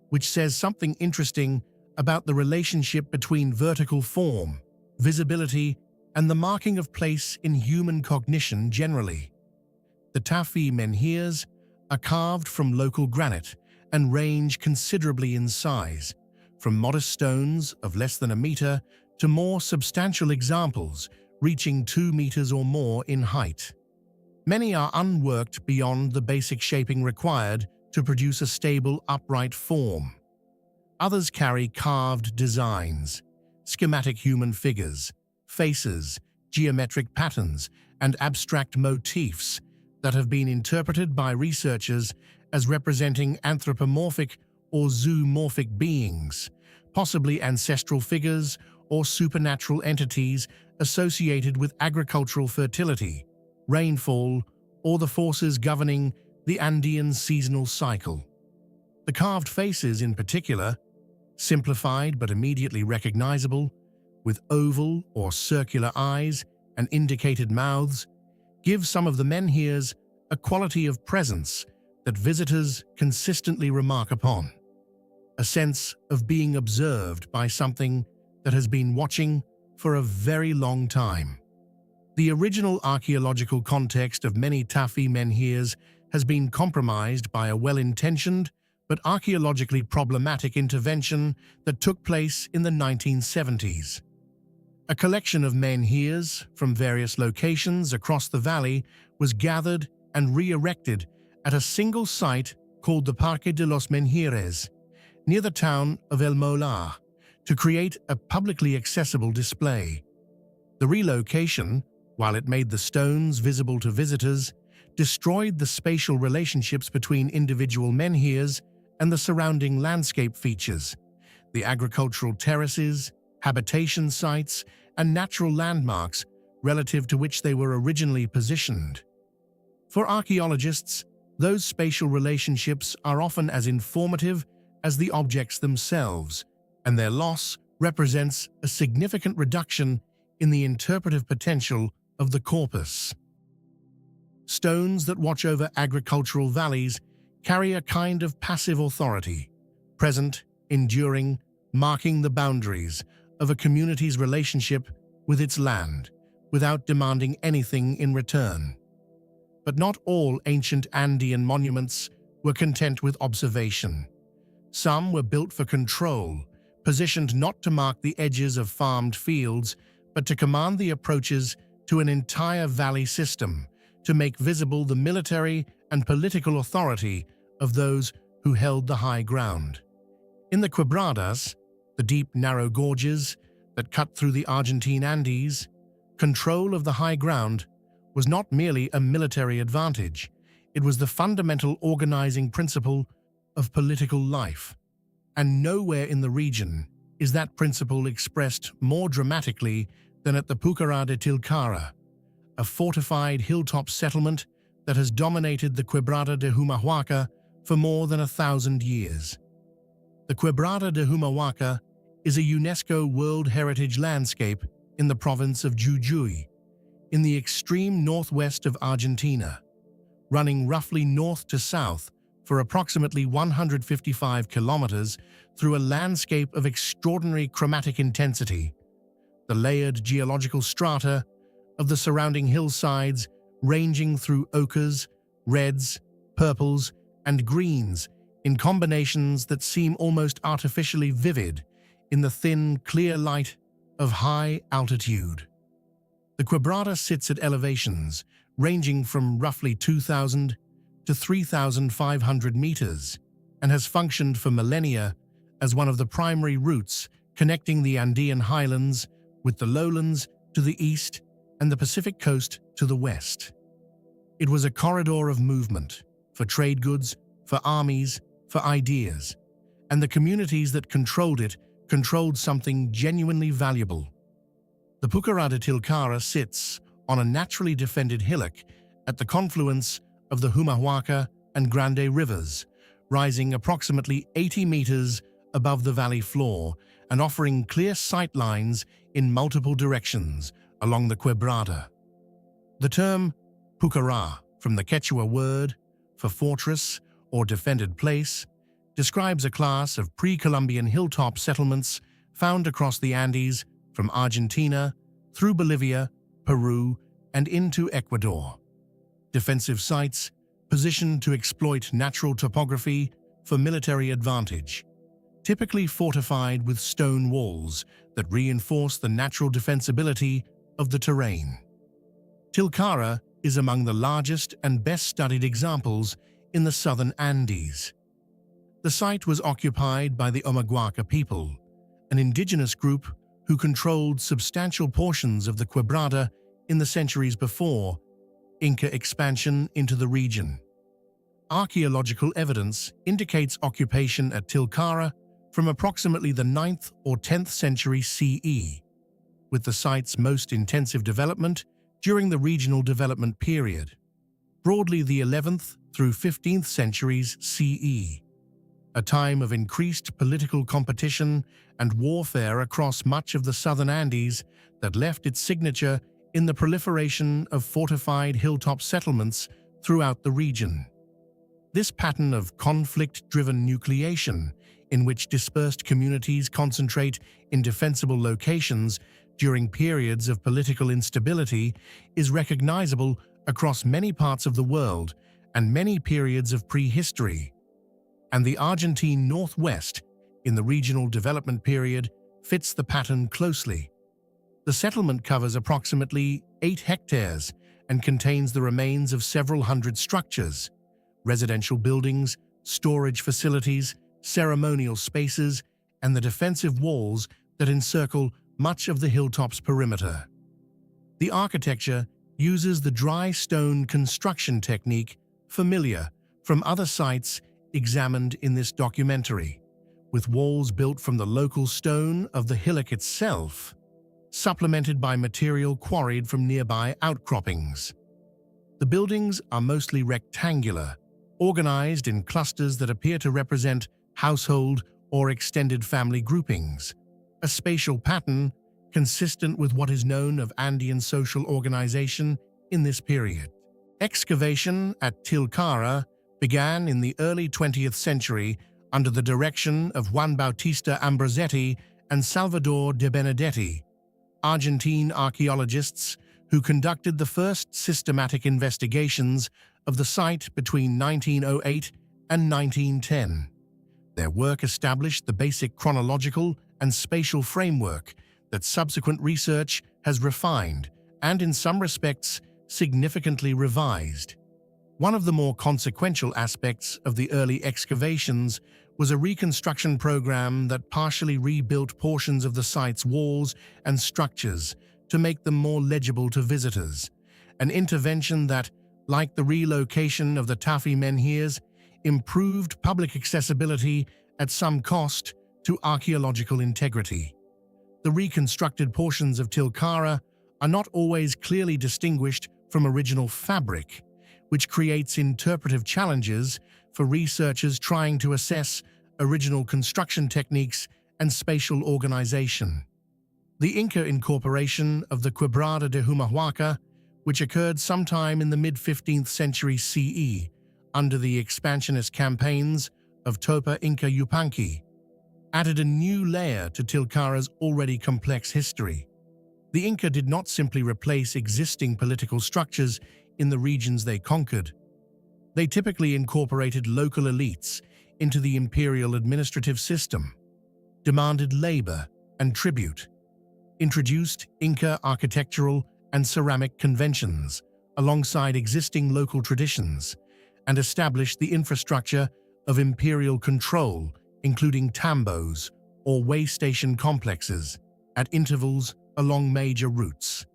which says something interesting about the relationship between vertical form, visibility, and the marking of place in human cognition generally. The Tafí menhirs are carved from local granite and range considerably in size, from modest stones of less than a meter to more substantial examples reaching 2 meters or more in height. Many are unworked beyond the basic shaping required to produce a stable, upright form. Others carry carved designs, schematic human figures, faces, geometric patterns, and abstract motifs that have been interpreted by researchers as representing anthropomorphic or zoomorphic beings, possibly ancestral figures or supernatural entities associated with agricultural fertility, rainfall, or the forces governing the Andean seasonal cycle. The carved faces in particular, simplified but immediately recognizable, with oval or circular eyes and indicated mouths, give some of the menhirs a quality of presence that visitors consistently remark upon, a sense of being observed by something that has been watching for a very long time. The original archaeological context of many Tafí menhirs has been compromised by a well-intentioned but archaeologically problematic intervention that took place in the 1970s. A collection of menhirs from various locations across the valley was gathered and re-erected at a single site called the Parque de los Menhires, near the town of El Molar, to create a publicly accessible display. The relocation, while it made the stones visible to visitors, destroyed the spatial relationships between individual menhirs and the surrounding landscape features, the agricultural terraces, habitation sites, and natural landmarks relative to which they were originally positioned. For archaeologists, those spatial relationships are often as informative as the objects themselves, and their loss represents a significant reduction in the interpretive potential of the corpus. Stones that watch over agricultural valleys carry a kind of passive authority, present, enduring, marking the boundaries of a community's relationship with its land, without demanding anything in return. But not all ancient Andean monuments were content with observation. Some were built for control, positioned not to mark the edges of farmed fields, but to command the approaches to an entire valley system, to make visible the military and political authority of those who held the high ground. In the quebradas, the deep, narrow gorges that cut through the Argentine Andes, control of the high ground was not merely a military advantage, it was the fundamental organizing principle of political life. And nowhere in the region is that principle expressed more dramatically than at the Pucará de Tilcara, a fortified hilltop settlement that has dominated the Quebrada de Humahuaca for more than 1,000 years. The Quebrada de Humahuaca is a UNESCO World Heritage Landscape in the province of Jujuy, in the extreme northwest of Argentina, running roughly north to south for approximately 155 kilometers through a landscape of extraordinary chromatic intensity. The layered geological strata of the surrounding hillsides ranging through ochres, reds, purples, and greens in combinations that seem almost artificially vivid in the thin, clear light of high altitude. The Quebrada sits at elevations ranging from roughly 2,000 to 3,500 meters and has functioned for millennia as one of the primary routes connecting the Andean highlands with the lowlands to the east and the Pacific coast to the west. It was a corridor of movement for trade goods, for armies, for ideas, and the communities that controlled it controlled something genuinely valuable. The Pucará de Tilcara sits on a naturally defended hillock at the confluence of the Humahuaca and Grande rivers, rising approximately 80 meters above the valley floor and offering clear sight lines in multiple directions along the Quebrada. The term Pucará, from the Quechua word for fortress or defended place, describes a class of pre-Columbian hilltop settlements found across the Andes from Argentina through Bolivia, Peru, and into Ecuador. Defensive sites positioned to exploit natural topography for military advantage, typically fortified with stone walls that reinforce the natural defensibility of the terrain. Tilcara is among the largest and best-studied examples in the southern Andes. The site was occupied by the Omaguaca people, an indigenous group who controlled substantial portions of the Quebrada in the centuries before Inca expansion into the region. Archaeological evidence indicates occupation at Tilcara from approximately the 9th or 10th century CE, with the site's most intensive development during the regional development period, broadly the 11th through 15th centuries CE, a time of increased political competition and warfare across much of the southern Andes that left its signature in the proliferation of fortified hilltop settlements throughout the region. This pattern of conflict-driven nucleation, in which dispersed communities concentrate in defensible locations during periods of political instability, is recognizable across many parts of the world and many periods of prehistory. and the Argentine Northwest in the regional development period fits the pattern closely. The settlement covers approximately 8 hectares and contains the remains of several hundred structures, residential buildings, storage facilities, ceremonial spaces, and the defensive walls that encircle much of the hilltop's perimeter. The architecture uses the dry stone construction technique familiar from other sites examined in this documentary, with walls built from the local stone of the hillock itself, supplemented by material quarried from nearby outcroppings. The buildings are mostly rectangular, organized in clusters that appear to represent household or extended family groupings, a spatial pattern consistent with what is known of Andean social organization in this period. Excavation at Tilcara began in the early 20th century under the direction of Juan Bautista Ambrosetti and Salvador de Benedetti, Argentine archaeologists who conducted the first systematic investigations of the site between 1908 and 1910. Their work established the basic chronological and spatial framework that subsequent research has refined and, in some respects, significantly revised. One of the more consequential aspects of the early excavations was a reconstruction program that partially rebuilt portions of the site's walls and structures to make them more legible to visitors, an intervention that, like the relocation of the Tafí menhirs, improved public accessibility at some cost to archaeological integrity. The reconstructed portions of Tilcara are not always clearly distinguished from original fabric, which creates interpretive challenges for researchers trying to assess original construction techniques and spatial organization. The Inca incorporation of the Quebrada de Humahuaca, which occurred sometime in the mid-15th century CE under the expansionist campaigns of Topa Inca Yupanqui, added a new layer to Tilcara's already complex history. The Inca did not simply replace existing political structures in the regions they conquered. They typically incorporated local elites into the imperial administrative system, demanded labor and tribute, introduced Inca architectural and ceramic conventions alongside existing local traditions, and established the infrastructure of imperial control, including tambos or way station complexes at intervals along major routes.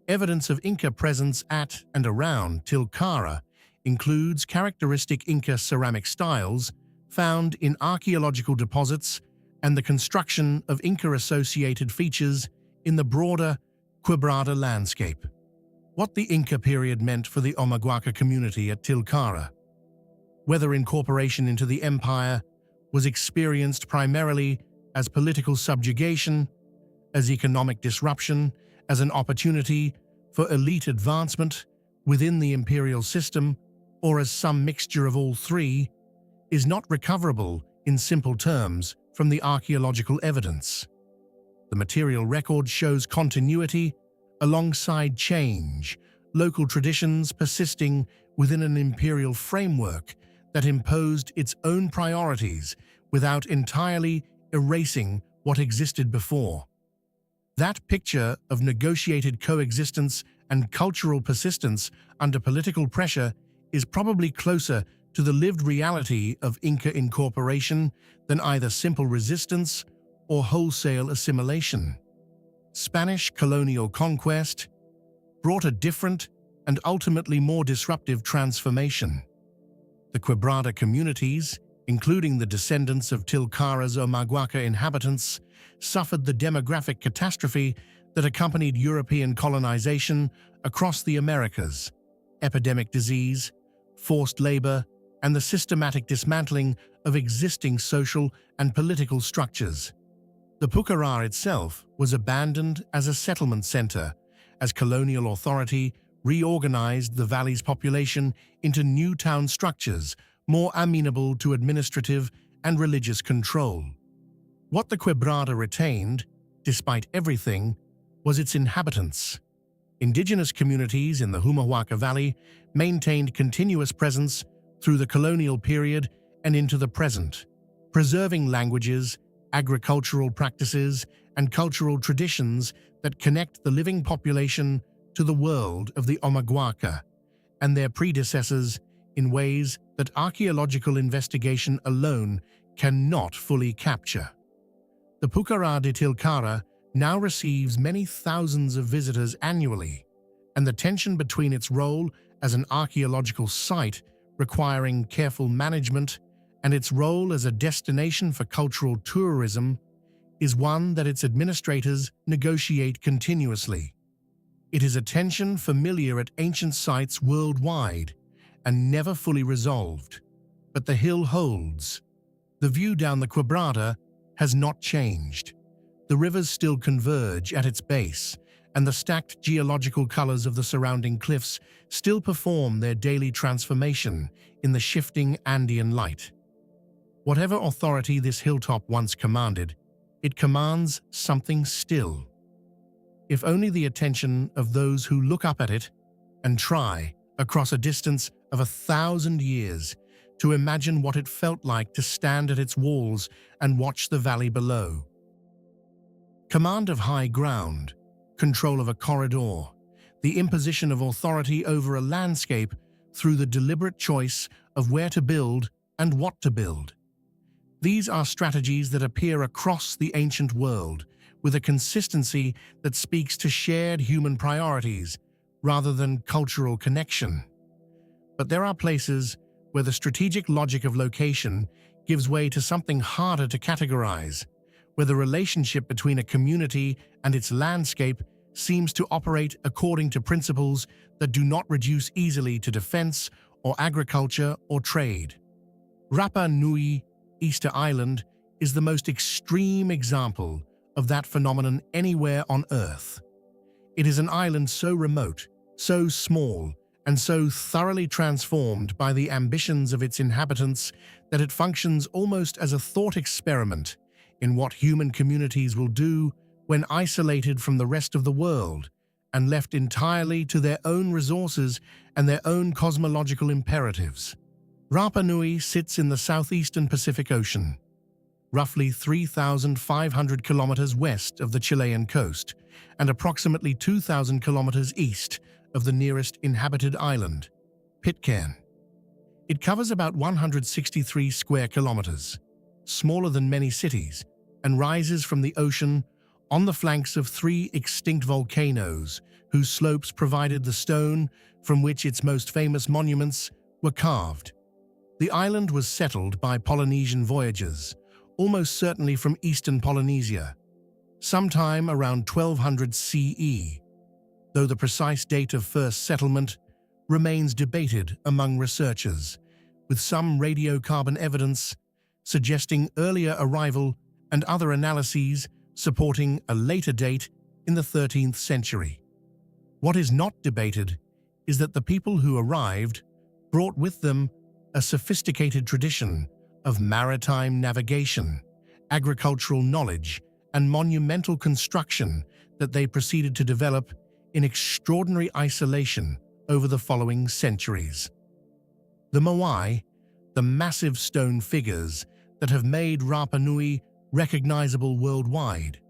Evidence of Inca presence at and around Tilcara includes characteristic Inca ceramic styles found in archaeological deposits and the construction of Inca-associated features in the broader Quebrada landscape. What the Inca period meant for the Omaguaca community at Tilcara. Whether incorporation into the empire was experienced primarily as political subjugation, as economic disruption, as an opportunity for elite advancement within the imperial system, or as some mixture of all three, is not recoverable in simple terms from the archaeological evidence. The material record shows continuity alongside change, local traditions persisting within an imperial framework that imposed its own priorities without entirely erasing what existed before. That picture of negotiated coexistence and cultural persistence under political pressure is probably closer to the lived reality of Inca incorporation than either simple resistance or wholesale assimilation. Spanish colonial conquest brought a different and ultimately more disruptive transformation. The Quebrada communities, including the descendants of Tilcara's Omaguaca inhabitants, suffered the demographic catastrophe that accompanied European colonization across the Americas: epidemic disease, forced labor, and the systematic dismantling of existing social and political structures. The Pucará itself was abandoned as a settlement center as colonial authority reorganized the valley's population into new town structures more amenable to administrative and religious control. What the Quebrada retained, despite everything, was its inhabitants. Indigenous communities in the Humahuaca Valley maintained continuous presence through the colonial period and into the present, preserving languages, agricultural practices, and cultural traditions that connect the living population to the world of the Omaguaca and their predecessors in ways that archaeological investigation alone cannot fully capture. The Pucará de Tilcara now receives many thousands of visitors annually, and the tension between its role as an archaeological site requiring careful management and its role as a destination for cultural tourism is one that its administrators negotiate continuously. It is a tension familiar at ancient sites worldwide and never fully resolved, but the hill holds. The view down the quebrada has not changed. The rivers still converge at its base, and the stacked geological colors of the surrounding cliffs still perform their daily transformation in the shifting Andean light. Whatever authority this hilltop once commanded, it commands something still. If only the attention of those who look up at it and try, across a distance of 1,000 years, to imagine what it felt like to stand at its walls and watch the valley below. Command of high ground, control of a corridor, the imposition of authority over a landscape through the deliberate choice of where to build and what to build. These are strategies that appear across the ancient world, with a consistency that speaks to shared human priorities rather than cultural connection. But there are places where the strategic logic of location gives way to something harder to categorize, where the relationship between a community and its landscape seems to operate according to principles that do not reduce easily to defense or agriculture or trade. Rapa Nui, Easter Island, is the most extreme example of that phenomenon anywhere on Earth. It is an island so remote, so small, and so thoroughly transformed by the ambitions of its inhabitants that it functions almost as a thought experiment in what human communities will do when isolated from the rest of the world and left entirely to their own resources and their own cosmological imperatives. Rapa Nui sits in the southeastern Pacific Ocean, roughly 3,500 kilometers west of the Chilean coast and approximately 2,000 kilometers east of the nearest inhabited island, Pitcairn. It covers about 163 square kilometers, smaller than many cities, and rises from the ocean on the flanks of 3 extinct volcanoes whose slopes provided the stone from which its most famous monuments were carved. The island was settled by Polynesian voyagers, almost certainly from eastern Polynesia, sometime around 1200 CE, though the precise date of first settlement remains debated among researchers, with some radiocarbon evidence suggesting earlier arrival and other analyses supporting a later date in the 13th century. What is not debated is that the people who arrived brought with them a sophisticated tradition of maritime navigation, agricultural knowledge, and monumental construction that they proceeded to develop in extraordinary isolation over the following centuries. The Moai, the massive stone figures that have made Rapa Nui recognizable worldwide,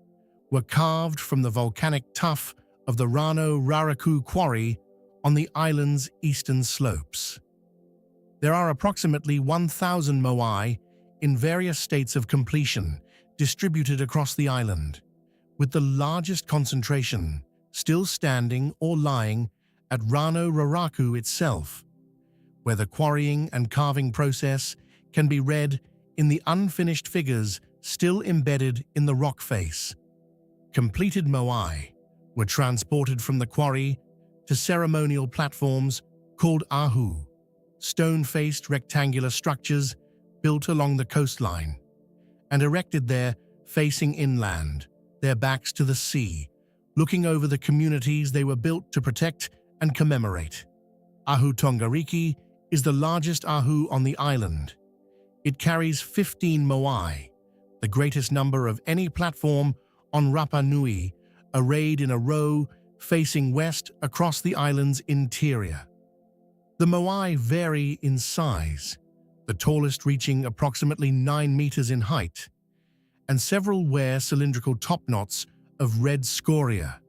were carved from the volcanic tuff of the Rano Raraku quarry on the island's eastern slopes. There are approximately 1,000 Moai in various states of completion distributed across the island, with the largest concentration still standing or lying at Rano Raraku itself, where the quarrying and carving process can be read in the unfinished figures still embedded in the rock face. Completed Moai were transported from the quarry to ceremonial platforms called ahu, stone-faced rectangular structures built along the coastline, and erected there facing inland, their backs to the sea, looking over the communities they were built to protect and commemorate. Ahu Tongariki is the largest ahu on the island. It carries 15 Moai, the greatest number of any platform on Rapa Nui, arrayed in a row facing west across the island's interior. The Moai vary in size. the tallest reaching approximately 9 meters in height, and several wear cylindrical topknots of red scoria,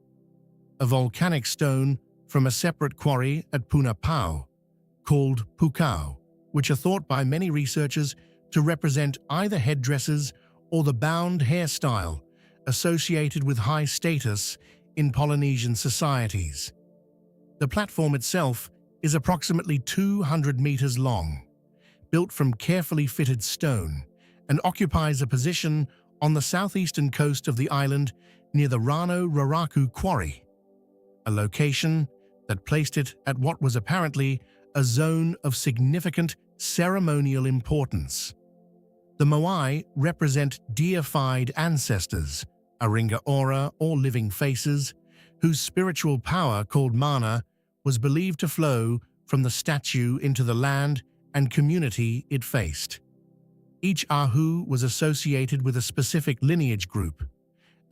a volcanic stone from a separate quarry at Punapau, called Pucará, which are thought by many researchers to represent either headdresses or the bound hairstyle associated with high status in Polynesian societies. The platform itself is approximately 200 meters long, built from carefully fitted stone, and occupies a position on the southeastern coast of the island near the Rano Raraku quarry, a location that placed it at what was apparently a zone of significant ceremonial importance. The Moai represent deified ancestors, Aringa Ora or living faces, whose spiritual power, called mana, was believed to flow from the statue into the land and community it faced. Each Ahu was associated with a specific lineage group,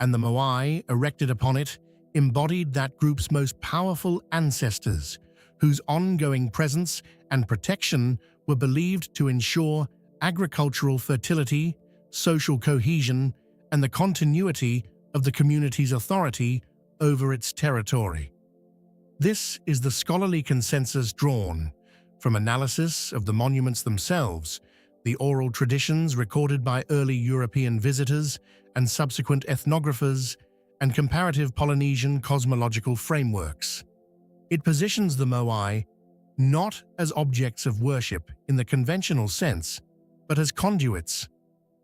and the Moai erected upon it embodied that group's most powerful ancestors, whose ongoing presence and protection were believed to ensure agricultural fertility, social cohesion, and the continuity of the community's authority over its territory. This is the scholarly consensus drawn from analysis of the monuments themselves, the oral traditions recorded by early European visitors and subsequent ethnographers, and comparative Polynesian cosmological frameworks. It positions the Moai not as objects of worship in the conventional sense, but as conduits,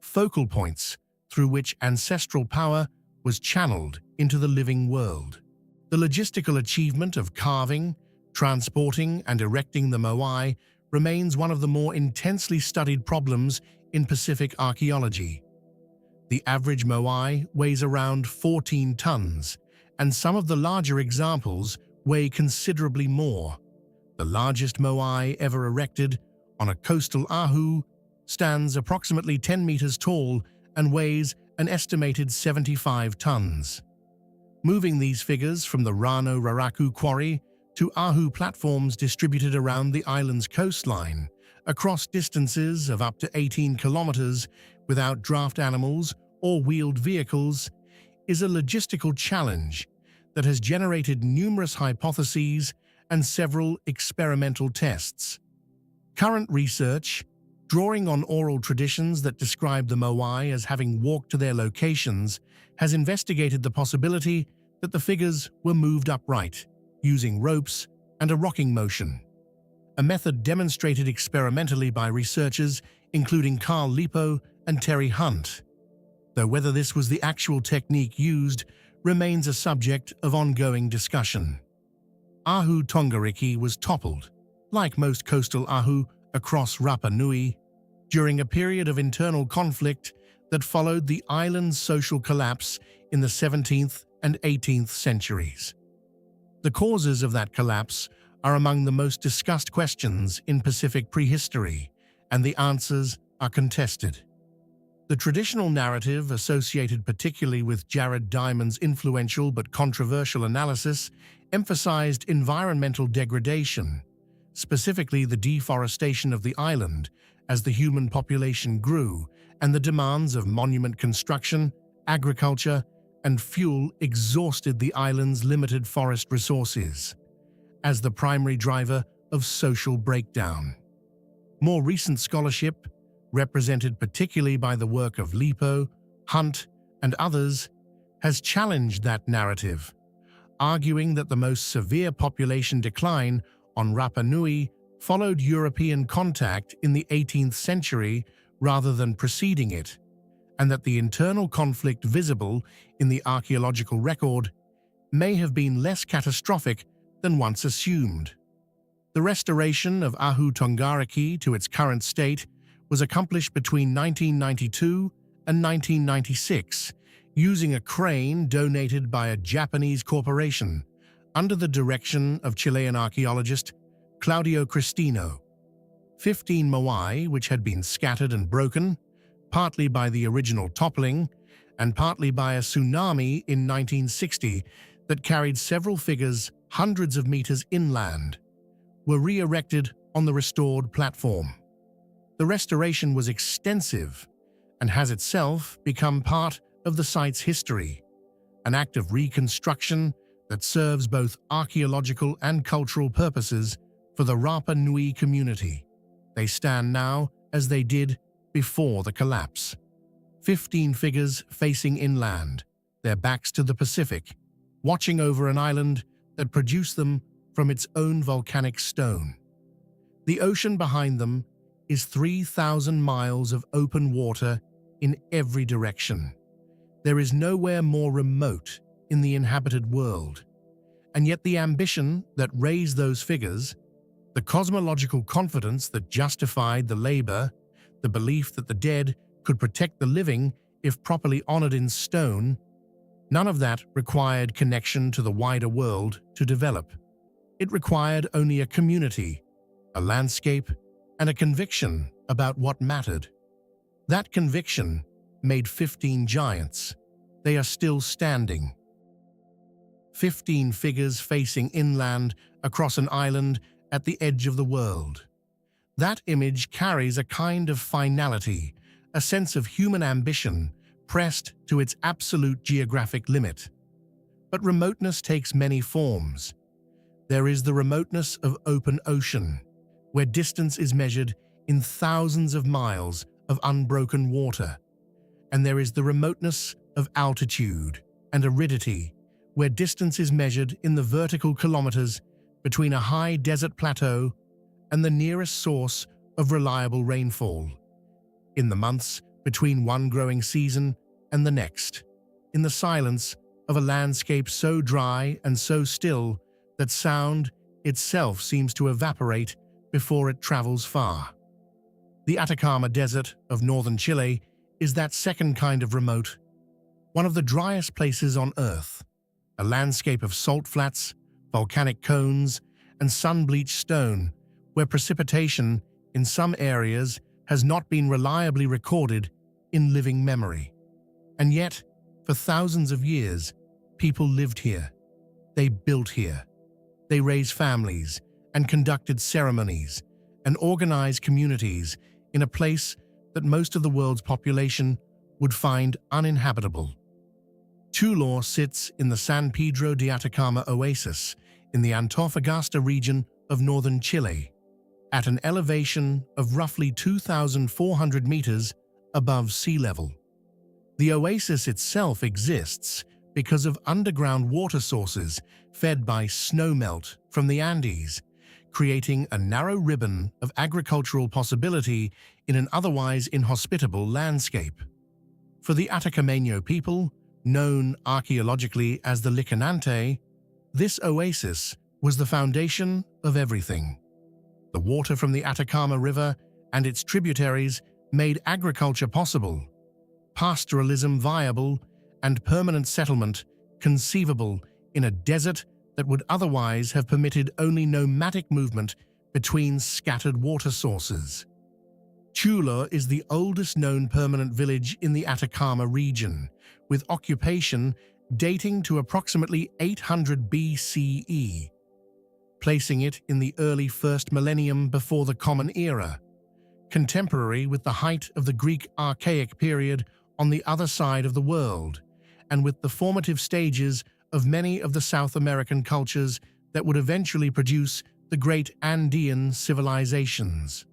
focal points through which ancestral power was channeled into the living world. The logistical achievement of carving, transporting, and erecting the Moai remains one of the more intensely studied problems in Pacific archaeology. The average Moai weighs around 14 tons, and some of the larger examples weigh considerably more. The largest Moai ever erected on a coastal Ahu stands approximately 10 meters tall and weighs an estimated 75 tons. Moving these figures from the Rano Raraku quarry to Ahu platforms distributed around the island's coastline, across distances of up to 18 kilometers without draft animals or wheeled vehicles, is a logistical challenge that has generated numerous hypotheses and several experimental tests. Current research, drawing on oral traditions that describe the Moai as having walked to their locations, has investigated the possibility that the figures were moved upright, using ropes and a rocking motion, a method demonstrated experimentally by researchers including Carl Lipo and Terry Hunt, though whether this was the actual technique used remains a subject of ongoing discussion. Ahu Tongariki was toppled, like most coastal Ahu across Rapa Nui, during a period of internal conflict that followed the island's social collapse in the 17th and 18th centuries. The causes of that collapse are among the most discussed questions in Pacific prehistory, and the answers are contested. The traditional narrative associated particularly with Jared Diamond's influential but controversial analysis emphasized environmental degradation, specifically the deforestation of the island as the human population grew and the demands of monument construction, agriculture, and fuel exhausted the island's limited forest resources as the primary driver of social breakdown. More recent scholarship, represented particularly by the work of Lipo, Hunt, and others, has challenged that narrative, arguing that the most severe population decline on Rapa Nui followed European contact in the 18th century rather than preceding it, and that the internal conflict visible in the archaeological record may have been less catastrophic than once assumed. The restoration of Ahu Tongariki to its current state was accomplished between 1992 and 1996 using a crane donated by a Japanese corporation under the direction of Chilean archaeologist Claudio Cristino. 15 Moai, which had been scattered and broken, partly by the original toppling and partly by a tsunami in 1960 that carried several figures hundreds of meters inland, were re-erected on the restored platform. The restoration was extensive and has itself become part of the site's history, an act of reconstruction that serves both archaeological and cultural purposes for the Rapa Nui community. They stand now as they did before the collapse. 15 figures facing inland, their backs to the Pacific, watching over an island that produced them from its own volcanic stone. The ocean behind them is 3,000 miles of open water in every direction. There is nowhere more remote in the inhabited world. And yet the ambition that raised those figures, the cosmological confidence that justified the labor, the belief that the dead could protect the living if properly honored in stone, none of that required connection to the wider world to develop. It required only a community, a landscape, and a conviction about what mattered. That conviction made 15 giants. They are still standing. 15 figures facing inland across an island at the edge of the world. That image carries a kind of finality, a sense of human ambition pressed to its absolute geographic limit. But remoteness takes many forms. There is the remoteness of open ocean, where distance is measured in thousands of miles of unbroken water. And there is the remoteness of altitude and aridity, where distance is measured in the vertical kilometers between a high desert plateau and the nearest source of reliable rainfall, in the months between one growing season and the next, in the silence of a landscape so dry and so still that sound itself seems to evaporate before it travels far. The Atacama Desert of northern Chile is that second kind of remote, one of the driest places on Earth, a landscape of salt flats, volcanic cones, and sun-bleached stone, where precipitation in some areas has not been reliably recorded in living memory. And yet, for thousands of years, people lived here. They built here. They raised families and conducted ceremonies and organized communities in a place that most of the world's population would find uninhabitable. Chulor sits in the San Pedro de Atacama oasis in the Antofagasta region of northern Chile, at an elevation of roughly 2,400 meters above sea level. The oasis itself exists because of underground water sources fed by snowmelt from the Andes, creating a narrow ribbon of agricultural possibility in an otherwise inhospitable landscape. For the Atacameño people, known archaeologically as the Licanante, this oasis was the foundation of everything. The water from the Atacama River and its tributaries made agriculture possible, pastoralism viable, and permanent settlement conceivable in a desert that would otherwise have permitted only nomadic movement between scattered water sources. Chulor is the oldest known permanent village in the Atacama region, with occupation dating to approximately 800 BCE, placing it in the early first millennium before the Common Era, contemporary with the height of the Greek Archaic period on the other side of the world, and with the formative stages of many of the South American cultures that would eventually produce the great Andean civilizations.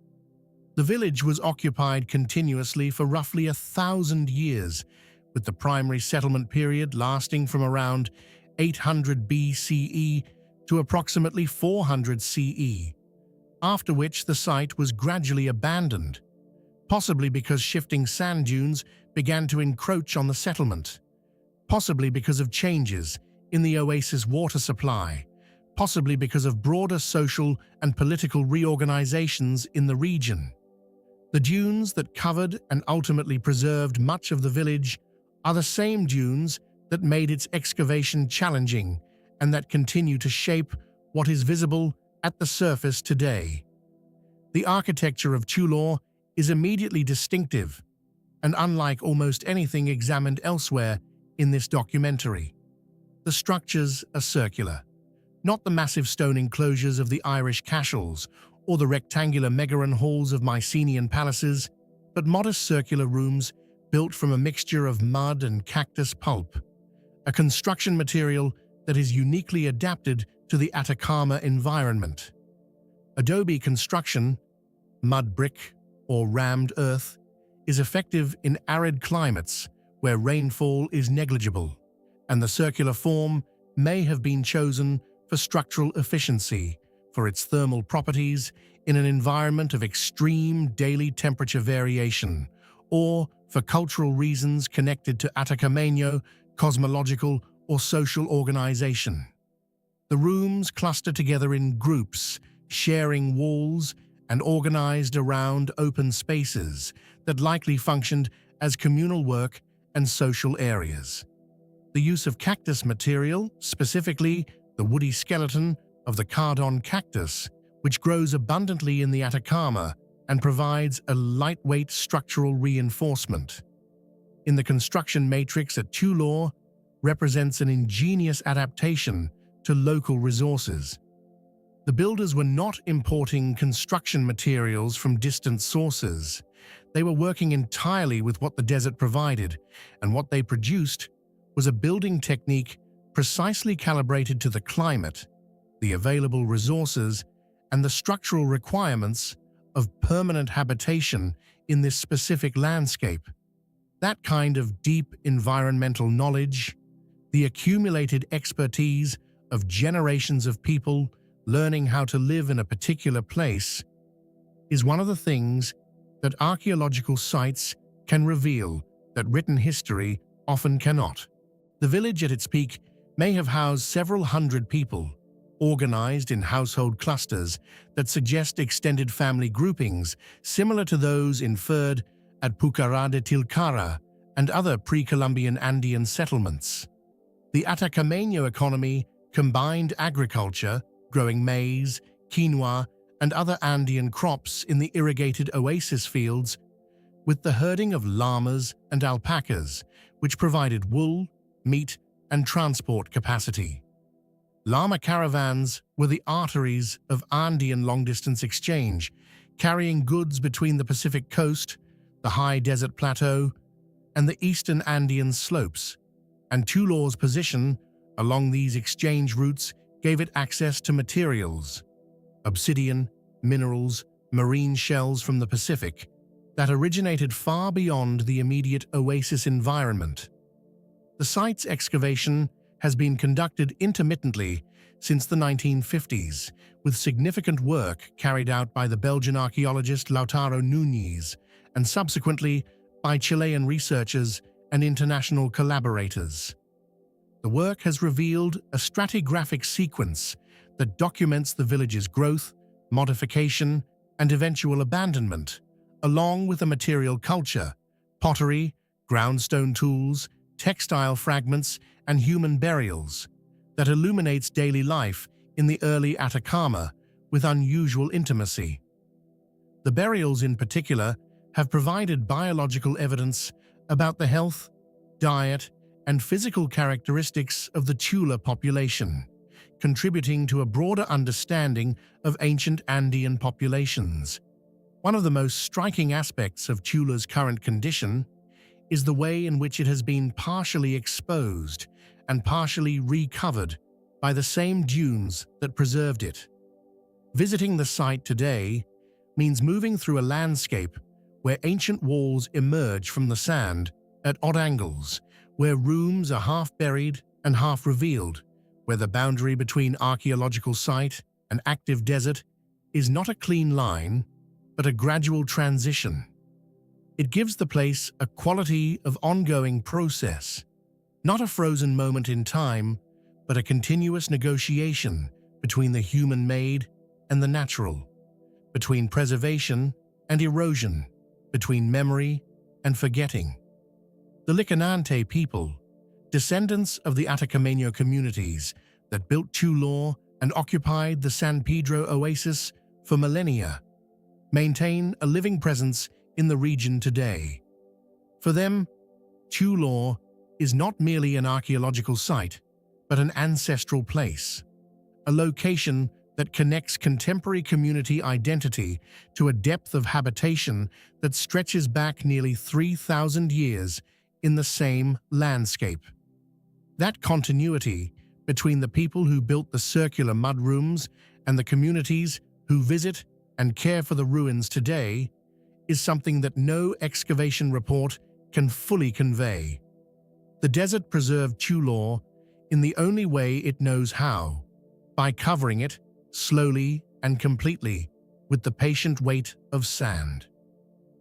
The village was occupied continuously for roughly 1,000 years, with the primary settlement period lasting from around 800 BCE to approximately 400 CE, after which the site was gradually abandoned, possibly because shifting sand dunes began to encroach on the settlement, possibly because of changes in the oasis water supply, possibly because of broader social and political reorganizations in the region. The dunes that covered and ultimately preserved much of the village are the same dunes that made its excavation challenging and that continue to shape what is visible at the surface today. The architecture of Chulor is immediately distinctive and unlike almost anything examined elsewhere in this documentary. The structures are circular, not the massive stone enclosures of the Irish cashels or the rectangular megaron halls of Mycenaean palaces, but modest circular rooms built from a mixture of mud and cactus pulp, a construction material that is uniquely adapted to the Atacama environment. Adobe construction, mud brick, or rammed earth, is effective in arid climates where rainfall is negligible, and the circular form may have been chosen for structural efficiency for its thermal properties in an environment of extreme daily temperature variation, or for cultural reasons connected to Atacameno, cosmological, or social organization. The rooms cluster together in groups, sharing walls and organized around open spaces that likely functioned as communal work and social areas. The use of cactus material, specifically the woody skeleton of the cardon cactus, which grows abundantly in the Atacama and provides a lightweight structural reinforcement. In the construction matrix at Tulor, represents an ingenious adaptation to local resources. The builders were not importing construction materials from distant sources. They were working entirely with what the desert provided, and what they produced was a building technique precisely calibrated to the climate, the available resources, and the structural requirements of permanent habitation in this specific landscape. That kind of deep environmental knowledge, the accumulated expertise of generations of people learning how to live in a particular place, is one of the things that archaeological sites can reveal that written history often cannot. The village at its peak may have housed several hundred people, organized in household clusters that suggest extended family groupings similar to those inferred at Pucará de Tilcara and other pre-Columbian Andean settlements. The Atacameno economy combined agriculture, growing maize, quinoa, and other Andean crops in the irrigated oasis fields, with the herding of llamas and alpacas, which provided wool, meat, and transport capacity. Llama caravans were the arteries of Andean long-distance exchange, carrying goods between the Pacific coast, the high desert plateau, and the eastern Andean slopes, and Tulor's position along these exchange routes gave it access to materials, obsidian, minerals, marine shells from the Pacific, that originated far beyond the immediate oasis environment. The site's excavation has been conducted intermittently since the 1950s, with significant work carried out by the Belgian archaeologist Lautaro Nunes and subsequently by Chilean researchers and international collaborators. The work has revealed a stratigraphic sequence that documents the village's growth, modification, and eventual abandonment, along with a material culture, pottery, groundstone tools, textile fragments, and human burials, that illuminates daily life in the early Atacama with unusual intimacy. The burials in particular have provided biological evidence about the health, diet, and physical characteristics of the Tula population, contributing to a broader understanding of ancient Andean populations. One of the most striking aspects of Tula's current condition is the way in which it has been partially exposed and partially recovered by the same dunes that preserved it. Visiting the site today means moving through a landscape where ancient walls emerge from the sand at odd angles, where rooms are half buried and half revealed, where the boundary between archaeological site and active desert is not a clean line, but a gradual transition. It gives the place a quality of ongoing process, not a frozen moment in time, but a continuous negotiation between the human-made and the natural, between preservation and erosion, between memory and forgetting. The Licanante people, descendants of the Atacameno communities that built Tulor and occupied the San Pedro oasis for millennia, maintain a living presence in the region today. For them, Tulor is not merely an archaeological site, but an ancestral place, a location that connects contemporary community identity to a depth of habitation that stretches back nearly 3,000 years in the same landscape. That continuity between the people who built the circular mudrooms and the communities who visit and care for the ruins today is something that no excavation report can fully convey. The desert preserved Tulor in the only way it knows how, by covering it slowly and completely with the patient weight of sand.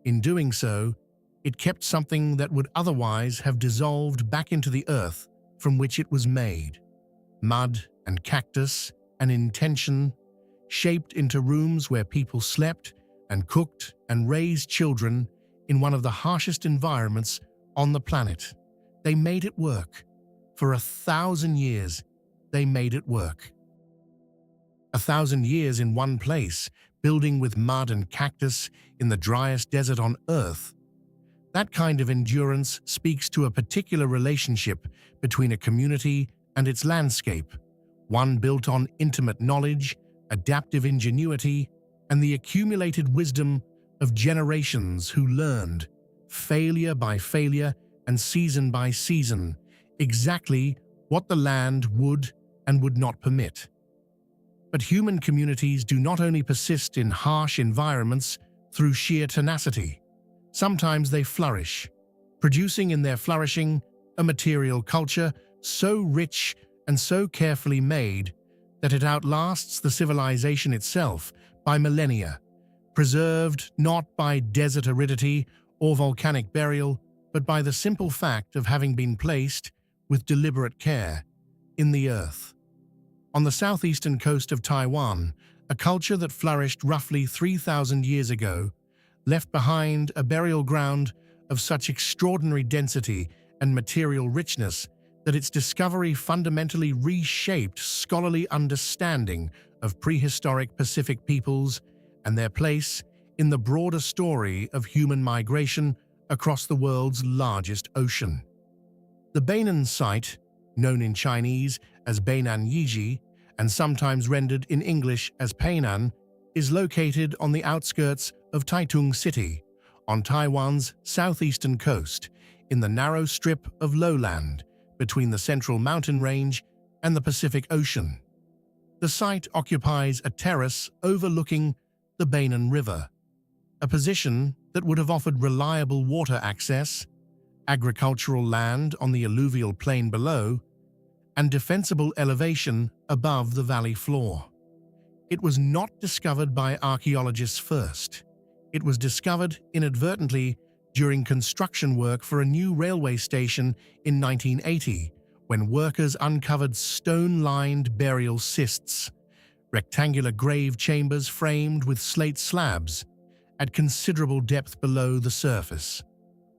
In doing so, it kept something that would otherwise have dissolved back into the earth from which it was made. Mud and cactus and intention, shaped into rooms where people slept and cooked and raised children in one of the harshest environments on the planet. They made it work. For 1,000 years, they made it work. 1,000 years in one place, building with mud and cactus in the driest desert on Earth. That kind of endurance speaks to a particular relationship between a community and its landscape, one built on intimate knowledge, adaptive ingenuity, and the accumulated wisdom of generations who learned, failure by failure and season by season, exactly what the land would and would not permit. But human communities do not only persist in harsh environments through sheer tenacity. Sometimes they flourish, producing in their flourishing a material culture so rich and so carefully made that it outlasts the civilization itself by millennia, preserved not by desert aridity or volcanic burial, but by the simple fact of having been placed, with deliberate care, in the earth. On the southeastern coast of Taiwan, a culture that flourished roughly 3,000 years ago left behind a burial ground of such extraordinary density and material richness that its discovery fundamentally reshaped scholarly understanding of prehistoric Pacific peoples and their place in the broader story of human migration across the world's largest ocean. The Beinan site, known in Chinese as Beinan Yiji and sometimes rendered in English as Peinan, is located on the outskirts of Taitung City, on Taiwan's southeastern coast, in the narrow strip of lowland between the Central Mountain Range and the Pacific Ocean. The site occupies a terrace overlooking the Beinan River, a position that would have offered reliable water access, agricultural land on the alluvial plain below, and defensible elevation above the valley floor. It was not discovered by archaeologists first. It was discovered inadvertently during construction work for a new railway station in 1980, when workers uncovered stone-lined burial cists, rectangular grave chambers framed with slate slabs, at considerable depth below the surface.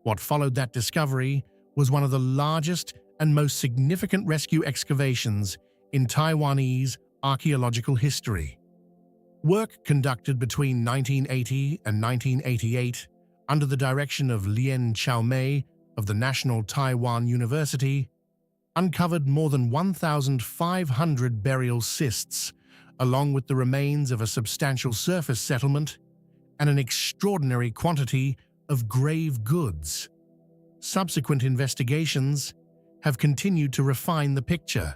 What followed that discovery was one of the largest and most significant rescue excavations in Taiwanese archaeological history. Work conducted between 1980 and 1988 under the direction of Lien Chaomei of the National Taiwan University uncovered more than 1,500 burial cists, along with the remains of a substantial surface settlement and an extraordinary quantity of grave goods. Subsequent investigations have continued to refine the picture,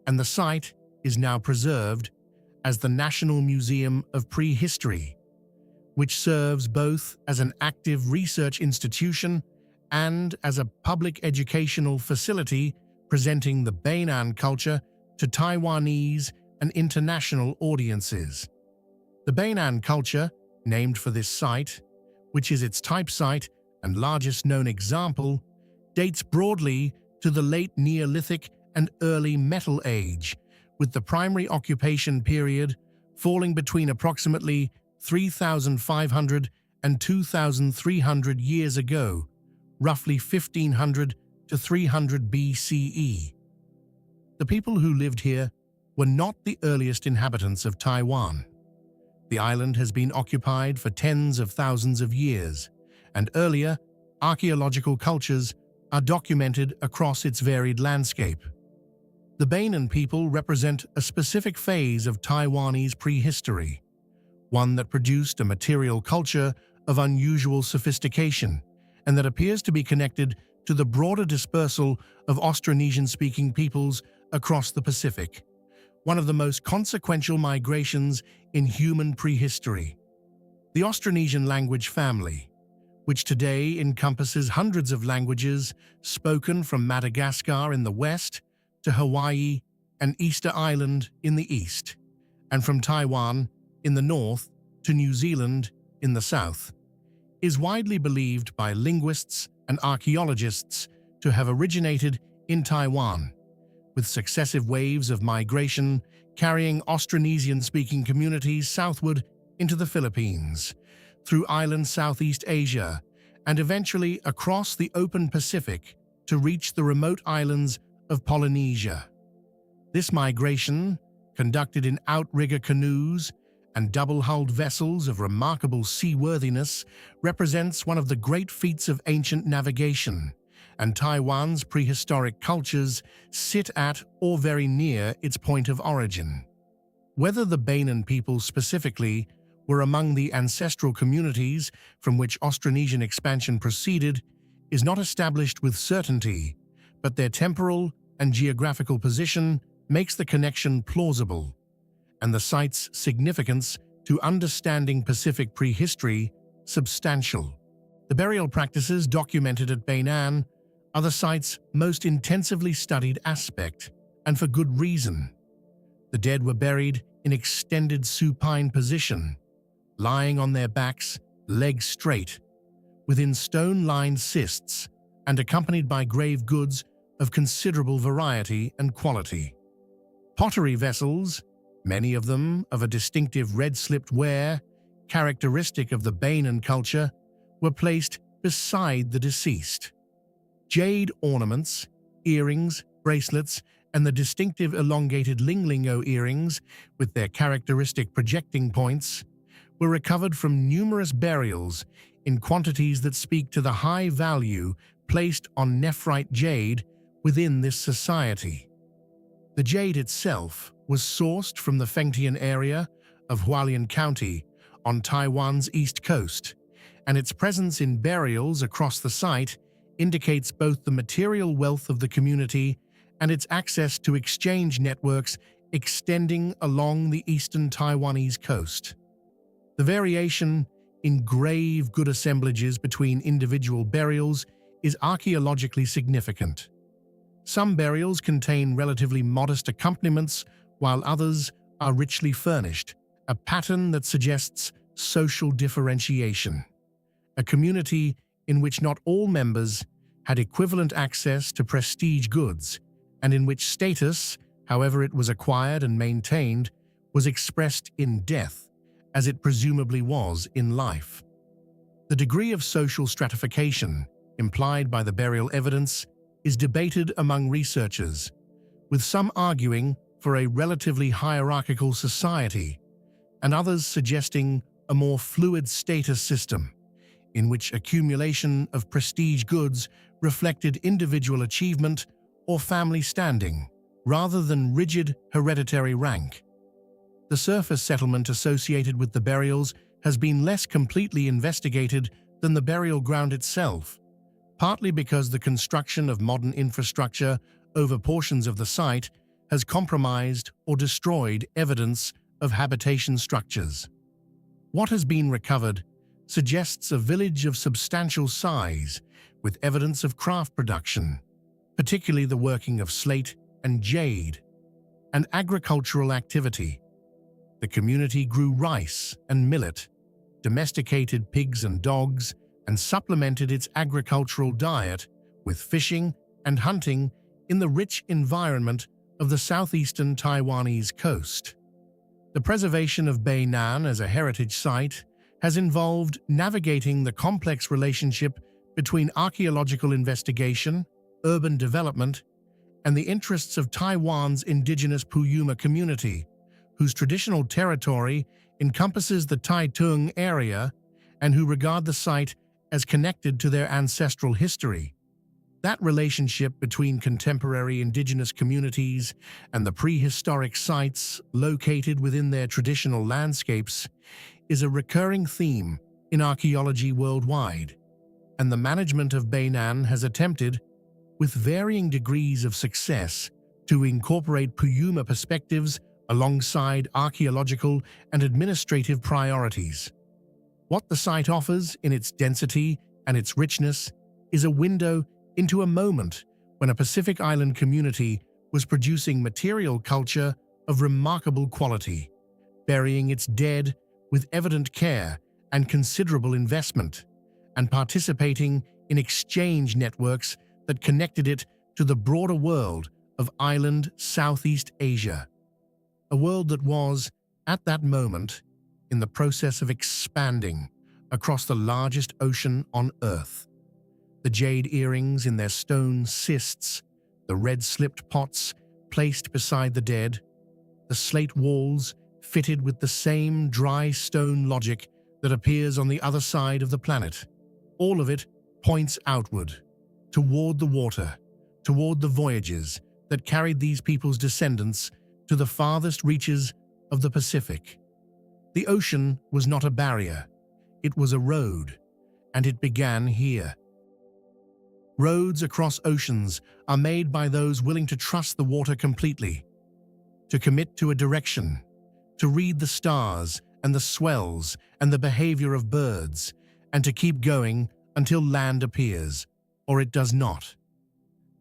and the site is now preserved as the National Museum of Prehistory, which serves both as an active research institution and as a public educational facility presenting the Beinan culture to Taiwanese and international audiences. The Beinan culture, named for this site, which is its type site and largest known example, dates broadly to the late Neolithic and early Metal Age, with the primary occupation period falling between approximately 3,500 and 2,300 years ago, roughly 1,500 to 300 BCE. The people who lived here were not the earliest inhabitants of Taiwan. The island has been occupied for tens of thousands of years, and earlier archaeological cultures are documented across its varied landscape. The Bainan people represent a specific phase of Taiwanese prehistory, one that produced a material culture of unusual sophistication and that appears to be connected to the broader dispersal of Austronesian-speaking peoples across the Pacific, one of the most consequential migrations in human prehistory. The Austronesian language family, which today encompasses hundreds of languages spoken from Madagascar in the west to Hawaii and Easter Island in the east, and from Taiwan in the north to New Zealand in the south, is widely believed by linguists and archaeologists to have originated in Taiwan, with successive waves of migration carrying Austronesian-speaking communities southward into the Philippines, through island Southeast Asia, and eventually across the open Pacific to reach the remote islands of Polynesia. This migration, conducted in outrigger canoes and double-hulled vessels of remarkable seaworthiness, represents one of the great feats of ancient navigation, and Taiwan's prehistoric cultures sit at or very near its point of origin. Whether the Bainan people specifically were among the ancestral communities from which Austronesian expansion proceeded is not established with certainty, but their temporal and geographical position makes the connection plausible, and the site's significance to understanding Pacific prehistory substantial. The burial practices documented at Bainan are the site's most intensively studied aspect, and for good reason. The dead were buried in extended supine position, lying on their backs, legs straight, within stone-lined cists, and accompanied by grave goods of considerable variety and quality. Pottery vessels, many of them of a distinctive red-slipped ware, characteristic of the Bainan culture, were placed beside the deceased. Jade ornaments, earrings, bracelets, and the distinctive elongated linglingo earrings with their characteristic projecting points were recovered from numerous burials in quantities that speak to the high value placed on nephrite jade within this society. The jade itself was sourced from the Fengtian area of Hualien County on Taiwan's east coast, and its presence in burials across the site indicates both the material wealth of the community and its access to exchange networks extending along the eastern Taiwanese coast. The variation in grave good assemblages between individual burials is archaeologically significant. Some burials contain relatively modest accompaniments, while others are richly furnished, a pattern that suggests social differentiation. A community in which not all members had equivalent access to prestige goods, and in which status, however it was acquired and maintained, was expressed in death, as it presumably was in life. The degree of social stratification implied by the burial evidence is debated among researchers, with some arguing for a relatively hierarchical society, and others suggesting a more fluid status system, in which accumulation of prestige goods reflected individual achievement or family standing, rather than rigid hereditary rank. The surface settlement associated with the burials has been less completely investigated than the burial ground itself, partly because the construction of modern infrastructure over portions of the site has compromised or destroyed evidence of habitation structures. What has been recovered suggests a village of substantial size with evidence of craft production, particularly the working of slate and jade, and agricultural activity. The community grew rice and millet, domesticated pigs and dogs, and supplemented its agricultural diet with fishing and hunting in the rich environment of the southeastern Taiwanese coast. The preservation of Bainan as a heritage site has involved navigating the complex relationship between archaeological investigation, urban development, and the interests of Taiwan's indigenous Puyuma community, whose traditional territory encompasses the Taitung area and who regard the site as connected to their ancestral history. That relationship between contemporary indigenous communities and the prehistoric sites located within their traditional landscapes is a recurring theme in archaeology worldwide, and the management of Beinan has attempted, with varying degrees of success, to incorporate Puyuma perspectives alongside archaeological and administrative priorities. What the site offers in its density and its richness is a window into a moment when a Pacific Island community was producing material culture of remarkable quality, burying its dead with evident care and considerable investment, and participating in exchange networks that connected it to the broader world of island Southeast Asia. A world that was, at that moment, in the process of expanding across the largest ocean on Earth. The jade earrings in their stone cists, the red-slipped pots placed beside the dead, the slate walls fitted with the same dry stone logic that appears on the other side of the planet. All of it points outward, toward the water, toward the voyages that carried these people's descendants to the farthest reaches of the Pacific. The ocean was not a barrier, it was a road, and it began here. Roads across oceans are made by those willing to trust the water completely, to commit to a direction, to read the stars and the swells and the behavior of birds, and to keep going until land appears, or it does not.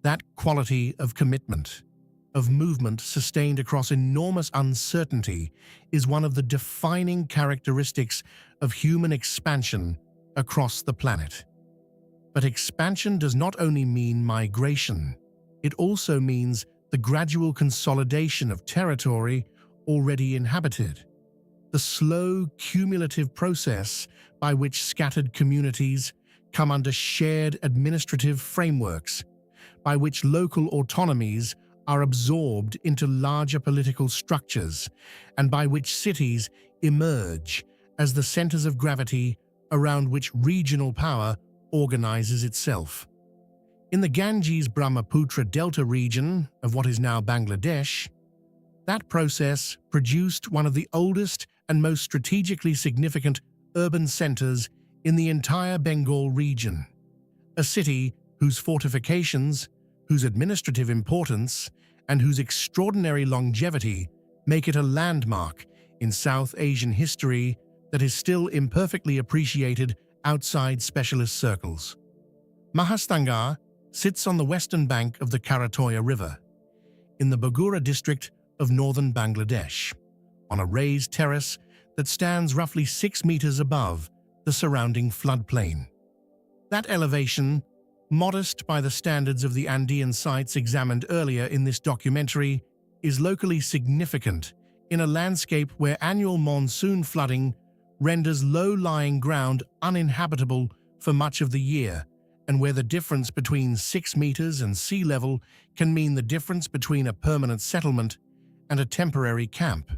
That quality of commitment, of movement sustained across enormous uncertainty, is one of the defining characteristics of human expansion across the planet. But expansion does not only mean migration, it also means the gradual consolidation of territory already inhabited. The slow, cumulative process by which scattered communities come under shared administrative frameworks, by which local autonomies are absorbed into larger political structures, and by which cities emerge as the centers of gravity around which regional power organizes itself. In the Ganges-Brahmaputra Delta region of what is now Bangladesh, that process produced one of the oldest and most strategically significant urban centers in the entire Bengal region, a city whose fortifications, whose administrative importance, and whose extraordinary longevity make it a landmark in South Asian history that is still imperfectly appreciated outside specialist circles. Mahastanga sits on the western bank of the Karatoya River, in the Bogura district of northern Bangladesh, on a raised terrace that stands roughly 6 meters above the surrounding floodplain. That elevation, modest by the standards of the Andean sites examined earlier in this documentary, is locally significant in a landscape where annual monsoon flooding renders low-lying ground uninhabitable for much of the year, and where the difference between 6 meters and sea level can mean the difference between a permanent settlement and a temporary camp.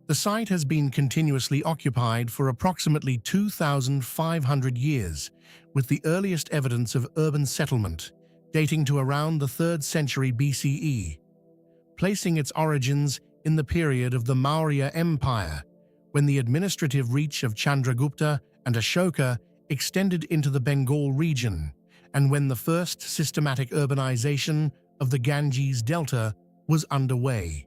The site has been continuously occupied for approximately 2,500 years, with the earliest evidence of urban settlement dating to around the 3rd century BCE, placing its origins in the period of the Maurya Empire, when the administrative reach of Chandragupta and Ashoka extended into the Bengal region, and when the first systematic urbanization of the Ganges Delta was underway.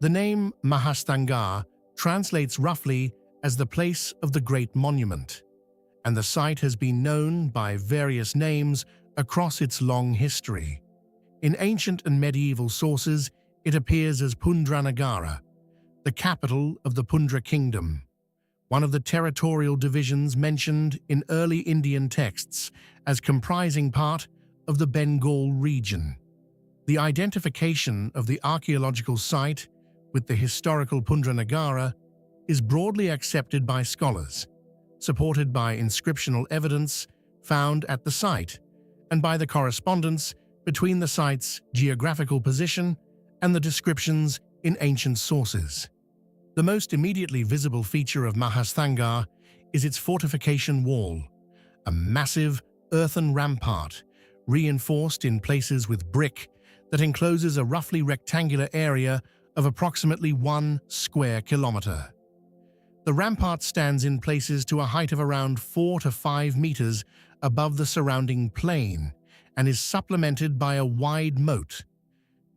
The name Mahastanga translates roughly as the place of the Great Monument, and the site has been known by various names across its long history. In ancient and medieval sources, it appears as Pundranagara, the capital of the Pundra kingdom, one of the territorial divisions mentioned in early Indian texts as comprising part of the Bengal region. The identification of the archaeological site with the historical Pundranagara is broadly accepted by scholars, supported by inscriptional evidence found at the site and by the correspondence between the site's geographical position and the descriptions in ancient sources. The most immediately visible feature of Mahastanga is its fortification wall, a massive earthen rampart reinforced in places with brick that encloses a roughly rectangular area of approximately 1 square kilometer. The rampart stands in places to a height of around 4 to 5 meters above the surrounding plain and is supplemented by a wide moat,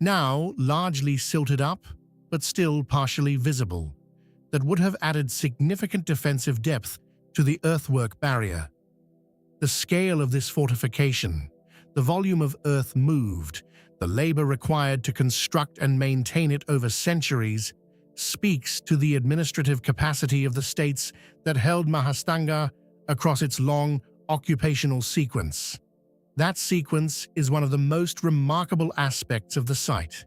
now largely silted up but still partially visible, that would have added significant defensive depth to the earthwork barrier. The scale of this fortification, the volume of earth moved, the labor required to construct and maintain it over centuries, speaks to the administrative capacity of the states that held Mahastanga across its long occupational sequence. That sequence is one of the most remarkable aspects of the site.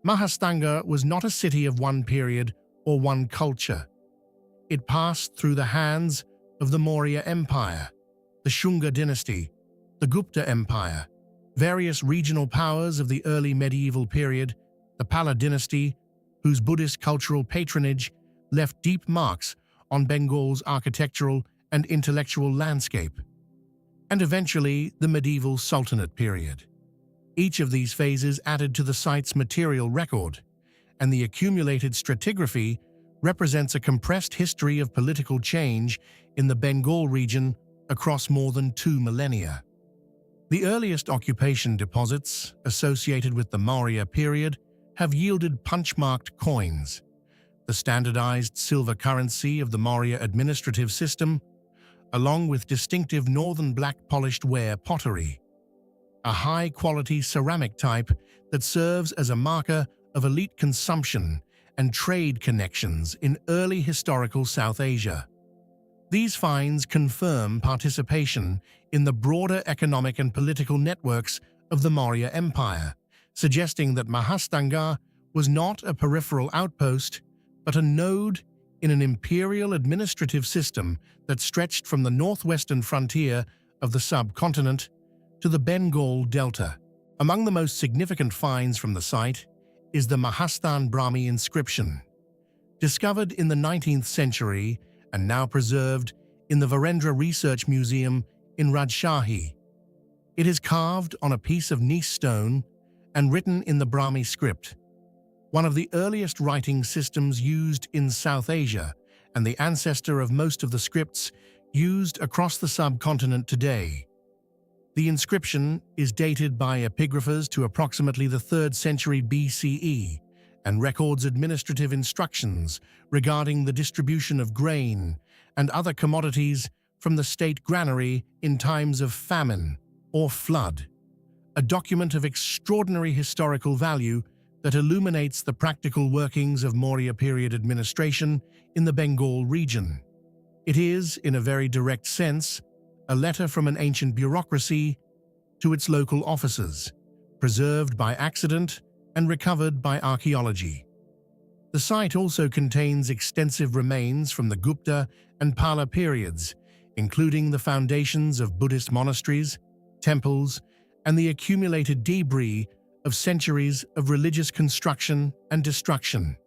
Mahastanga was not a city of one period or one culture. It passed through the hands of the Maurya Empire, the Shunga dynasty, the Gupta Empire, various regional powers of the early medieval period, the Pala dynasty, whose Buddhist cultural patronage left deep marks on Bengal's architectural and intellectual landscape, and eventually the medieval Sultanate period. Each of these phases added to the site's material record, and the accumulated stratigraphy represents a compressed history of political change in the Bengal region across more than 2 millennia. The earliest occupation deposits associated with the Maurya period have yielded punch-marked coins, the standardized silver currency of the Maurya administrative system, along with distinctive northern black polished ware pottery, a high-quality ceramic type that serves as a marker of elite consumption and trade connections in early historical South Asia. These finds confirm participation in the broader economic and political networks of the Maurya Empire, suggesting that Mahastanga was not a peripheral outpost, but a node in an imperial administrative system that stretched from the northwestern frontier of the subcontinent to the Bengal Delta. Among the most significant finds from the site is the Mahasthan Brahmi inscription, discovered in the 19th century and now preserved in the Virendra Research Museum in Rajshahi. It is carved on a piece of gneiss stone and written in the Brahmi script, one of the earliest writing systems used in South Asia and the ancestor of most of the scripts used across the subcontinent today. The inscription is dated by epigraphers to approximately the 3rd century BCE and records administrative instructions regarding the distribution of grain and other commodities from the state granary in times of famine or flood, a document of extraordinary historical value that illuminates the practical workings of Maurya period administration in the Bengal region. It is, in a very direct sense, a letter from an ancient bureaucracy to its local officers, preserved by accident and recovered by archaeology. The site also contains extensive remains from the Gupta and Pala periods, including the foundations of Buddhist monasteries, temples, and the accumulated debris of centuries of religious construction and destruction.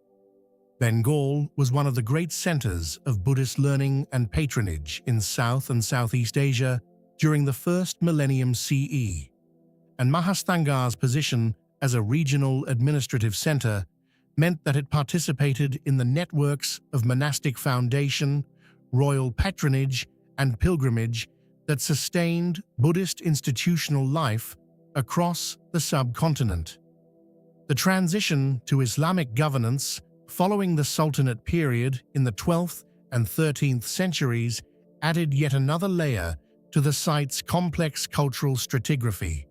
Bengal was one of the great centers of Buddhist learning and patronage in South and Southeast Asia during the 1st millennium CE, and Mahastanga's position as a regional administrative center meant that it participated in the networks of monastic foundation, royal patronage, and pilgrimage that sustained Buddhist institutional life across the subcontinent. The transition to Islamic governance following the Sultanate period in the 12th and 13th centuries added yet another layer to the site's complex cultural stratigraphy.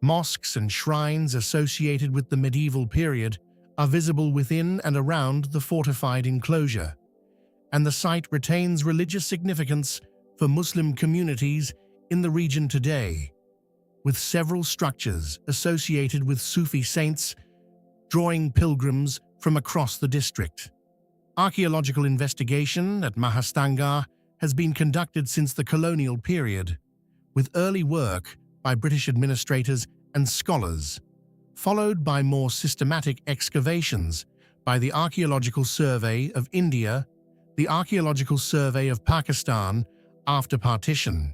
Mosques and shrines associated with the medieval period are visible within and around the fortified enclosure, and the site retains religious significance for Muslim communities in the region today, with several structures associated with Sufi saints drawing pilgrims from across the district. Archaeological investigation at Mahastanga has been conducted since the colonial period, with early work by British administrators and scholars, followed by more systematic excavations by the Archaeological Survey of India, the Archaeological Survey of Pakistan after partition,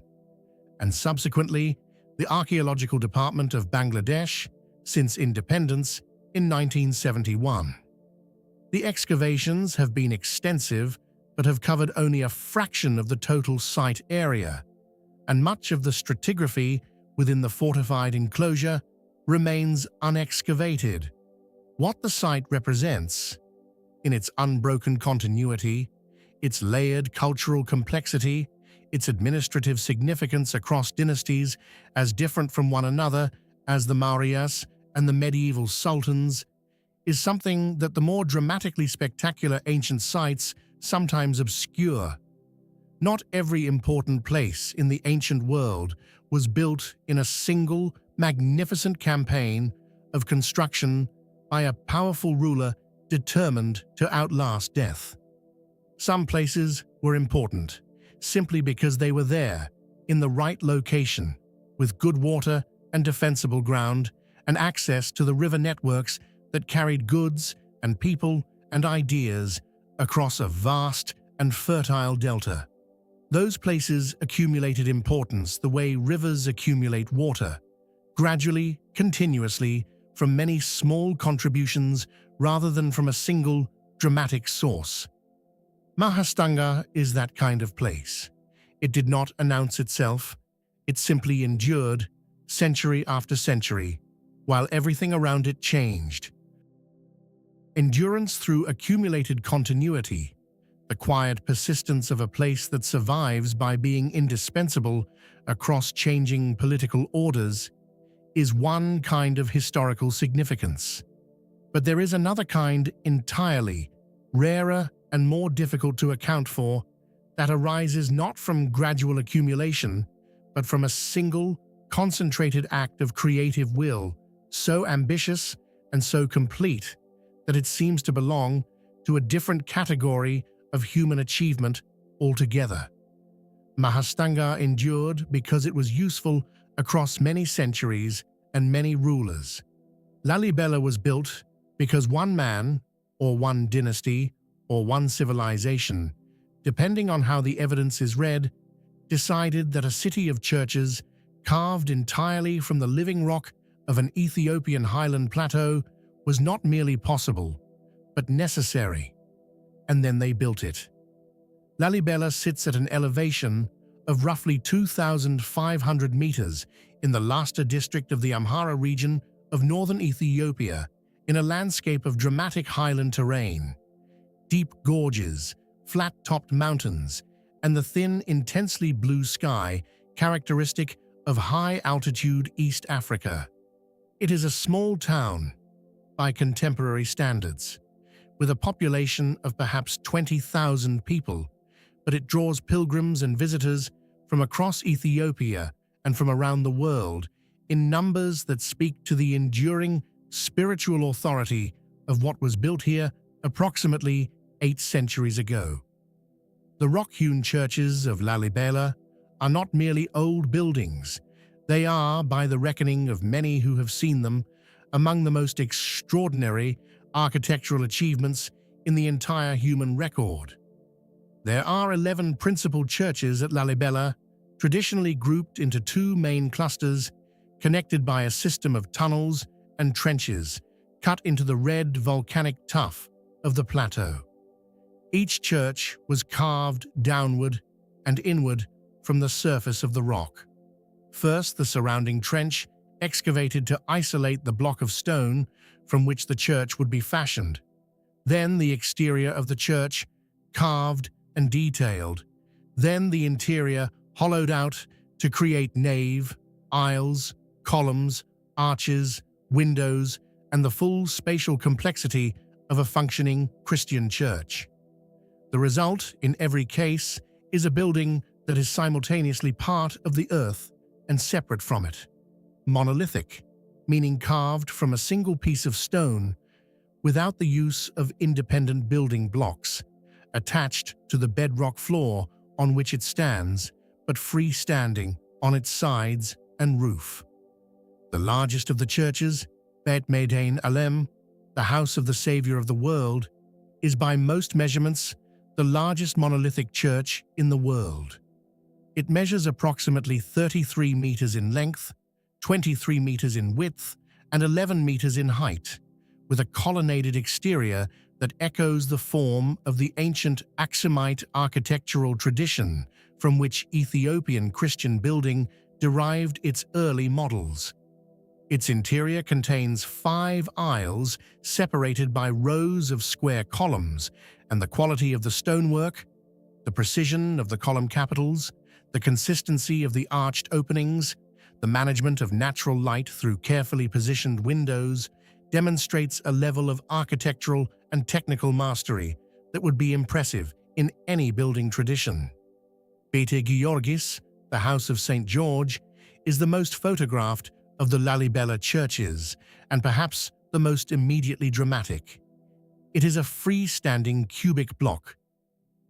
and subsequently the Archaeological Department of Bangladesh since independence in 1971. The excavations have been extensive but have covered only a fraction of the total site area, and much of the stratigraphy within the fortified enclosure remains unexcavated. What the site represents, in its unbroken continuity, its layered cultural complexity, its administrative significance across dynasties as different from one another as the Mauryas and the medieval sultans, is something that the more dramatically spectacular ancient sites sometimes obscure. Not every important place in the ancient world was built in a single, magnificent campaign of construction by a powerful ruler determined to outlast death. Some places were important simply because they were there, in the right location, with good water and defensible ground, and access to the river networks that carried goods and people and ideas across a vast and fertile delta. Those places accumulated importance the way rivers accumulate water, gradually, continuously, from many small contributions rather than from a single dramatic source. Mahastanga is that kind of place. It did not announce itself, it simply endured, century after century, while everything around it changed. Endurance through accumulated continuity, the quiet persistence of a place that survives by being indispensable across changing political orders, is one kind of historical significance. But there is another kind entirely, rarer and more difficult to account for, that arises not from gradual accumulation, but from a single, concentrated act of creative will, so ambitious and so complete that it seems to belong to a different category of human achievement altogether. Mahastanga endured because it was useful across many centuries and many rulers. Lalibela was built because one man, or one dynasty, or one civilization, depending on how the evidence is read, decided that a city of churches carved entirely from the living rock of an Ethiopian highland plateau was not merely possible, but necessary, and then they built it. Lalibela sits at an elevation of roughly 2,500 meters in the Lasta district of the Amhara region of northern Ethiopia, in a landscape of dramatic highland terrain. Deep gorges, flat-topped mountains, and the thin, intensely blue sky characteristic of high-altitude East Africa. It is a small town, by contemporary standards, with a population of perhaps 20,000 people, but it draws pilgrims and visitors from across Ethiopia and from around the world in numbers that speak to the enduring spiritual authority of what was built here approximately 8 centuries ago. The rock-hewn churches of Lalibela are not merely old buildings. They are, by the reckoning of many who have seen them, among the most extraordinary architectural achievements in the entire human record. There are 11 principal churches at Lalibela, traditionally grouped into 2 main clusters, connected by a system of tunnels and trenches cut into the red volcanic tuff of the plateau. Each church was carved downward and inward from the surface of the rock. First, the surrounding trench, excavated to isolate the block of stone from which the church would be fashioned. Then the exterior of the church, carved and detailed. Then the interior, hollowed out to create nave, aisles, columns, arches, windows, and the full spatial complexity of a functioning Christian church. The result, in every case, is a building that is simultaneously part of the earth and separate from it. Monolithic, meaning carved from a single piece of stone, without the use of independent building blocks, attached to the bedrock floor on which it stands, but freestanding on its sides and roof. The largest of the churches, Bet Medain Alem, the house of the Savior of the world, is by most measurements the largest monolithic church in the world. It measures approximately 33 meters in length 23 meters in width and 11 meters in height, with a colonnaded exterior that echoes the form of the ancient Aksumite architectural tradition from which Ethiopian Christian building derived its early models. Its interior contains 5 aisles separated by rows of square columns, and the quality of the stonework, the precision of the column capitals, the consistency of the arched openings, the management of natural light through carefully positioned windows demonstrates a level of architectural and technical mastery that would be impressive in any building tradition. Bete Georgis, the House of St. George, is the most photographed of the Lalibela churches and perhaps the most immediately dramatic. It is a freestanding cubic block,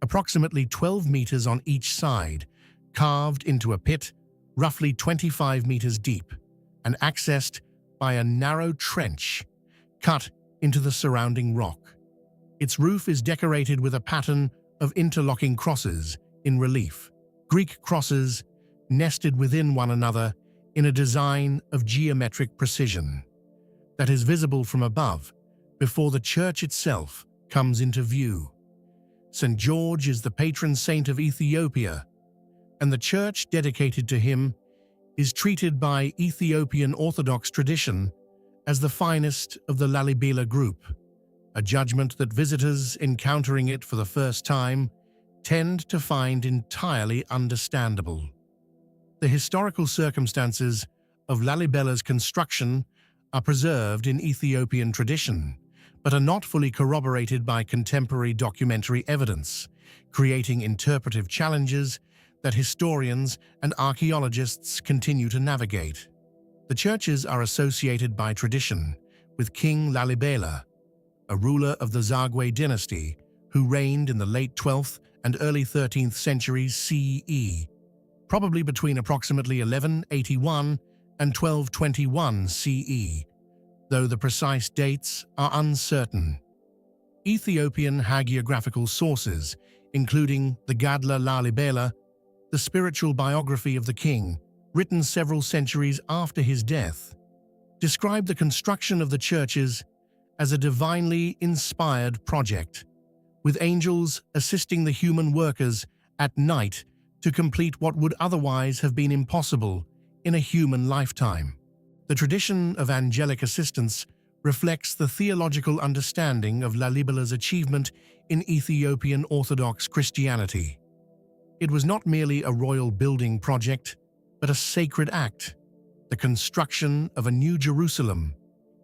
approximately 12 meters on each side, carved into a pit roughly 25 meters deep and accessed by a narrow trench cut into the surrounding rock. Its roof is decorated with a pattern of interlocking crosses in relief, Greek crosses nested within one another in a design of geometric precision that is visible from above before the church itself comes into view. St. George is the patron saint of Ethiopia, and the church dedicated to him is treated by Ethiopian Orthodox tradition as the finest of the Lalibela group, a judgment that visitors encountering it for the first time tend to find entirely understandable. The historical circumstances of Lalibela's construction are preserved in Ethiopian tradition, but are not fully corroborated by contemporary documentary evidence, creating interpretive challenges that historians and archaeologists continue to navigate. The churches are associated by tradition with King Lalibela, a ruler of the Zagwe dynasty who reigned in the late 12th and early 13th centuries CE, probably between approximately 1181 and 1221 CE, though the precise dates are uncertain. Ethiopian hagiographical sources, including the Gadla Lalibela, the spiritual biography of the king, written several centuries after his death, describe the construction of the churches as a divinely inspired project, with angels assisting the human workers at night to complete what would otherwise have been impossible in a human lifetime. The tradition of angelic assistance reflects the theological understanding of Lalibela's achievement in Ethiopian Orthodox Christianity. It was not merely a royal building project, but a sacred act, the construction of a new Jerusalem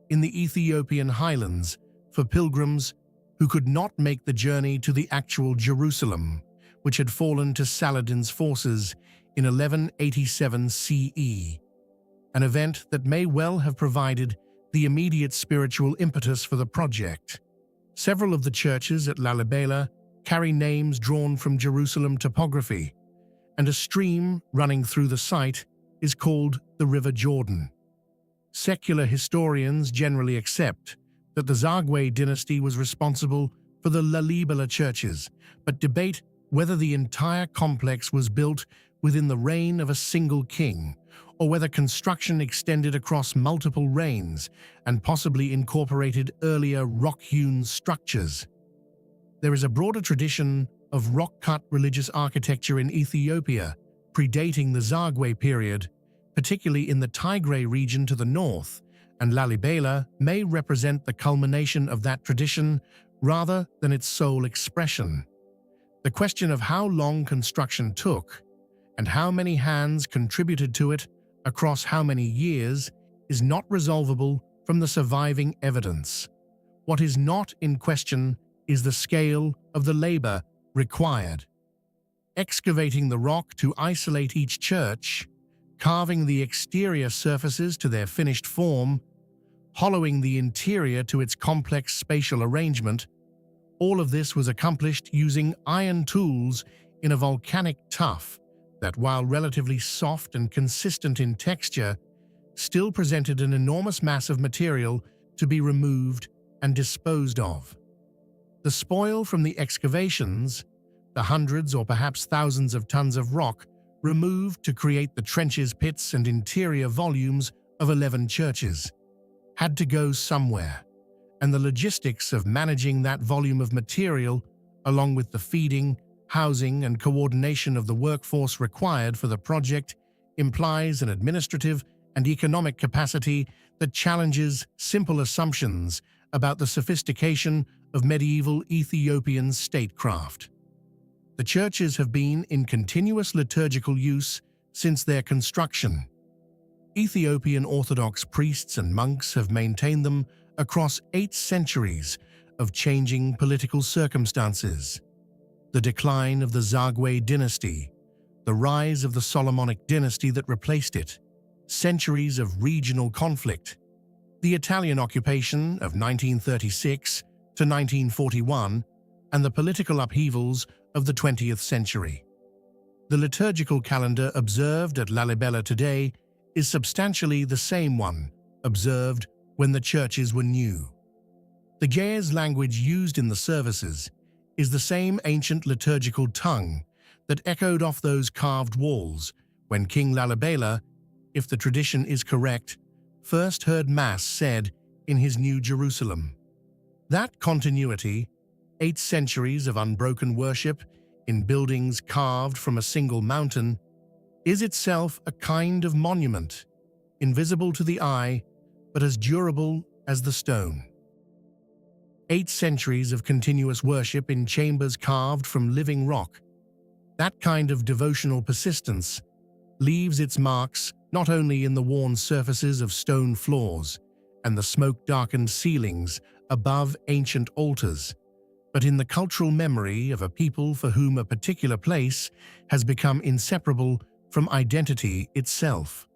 in the Ethiopian highlands for pilgrims who could not make the journey to the actual Jerusalem, which had fallen to Saladin's forces in 1187 CE, an event that may well have provided the immediate spiritual impetus for the project. Several of the churches at Lalibela carry names drawn from Jerusalem topography, and a stream running through the site is called the River Jordan. Secular historians generally accept that the Zagwe dynasty was responsible for the Lalibela churches, but debate whether the entire complex was built within the reign of a single king, or whether construction extended across multiple reigns and possibly incorporated earlier rock-hewn structures. There is a broader tradition of rock-cut religious architecture in Ethiopia, predating the Zagwe period, particularly in the Tigray region to the north, and Lalibela may represent the culmination of that tradition rather than its sole expression. The question of how long construction took and how many hands contributed to it across how many years is not resolvable from the surviving evidence. What is not in question is the scale of the labor required. Excavating the rock to isolate each church, carving the exterior surfaces to their finished form, hollowing the interior to its complex spatial arrangement, all of this was accomplished using iron tools in a volcanic tuff that, while relatively soft and consistent in texture, still presented an enormous mass of material to be removed and disposed of. The spoil from the excavations, the hundreds or perhaps thousands of tons of rock removed to create the trenches, pits, and interior volumes of 11 churches, had to go somewhere, and the logistics of managing that volume of material, along with the feeding, housing, and coordination of the workforce required for the project, implies an administrative and economic capacity that challenges simple assumptions about the sophistication of medieval Ethiopian statecraft. The churches have been in continuous liturgical use since their construction. Ethiopian Orthodox priests and monks have maintained them across 8 centuries of changing political circumstances. The decline of the Zagwe dynasty, the rise of the Solomonic dynasty that replaced it, centuries of regional conflict, the Italian occupation of 1936 to 1941, and the political upheavals of the 20th century. The liturgical calendar observed at Lalibela today is substantially the same one observed when the churches were new. The Ge'ez language used in the services is the same ancient liturgical tongue that echoed off those carved walls when King Lalibela, if the tradition is correct, first heard Mass said in his New Jerusalem. That continuity, 8 centuries of unbroken worship in buildings carved from a single mountain, is itself a kind of monument, invisible to the eye, but as durable as the stone. 8 centuries of continuous worship in chambers carved from living rock. That kind of devotional persistence leaves its marks not only in the worn surfaces of stone floors and the smoke-darkened ceilings above ancient altars, but in the cultural memory of a people for whom a particular place has become inseparable from identity itself.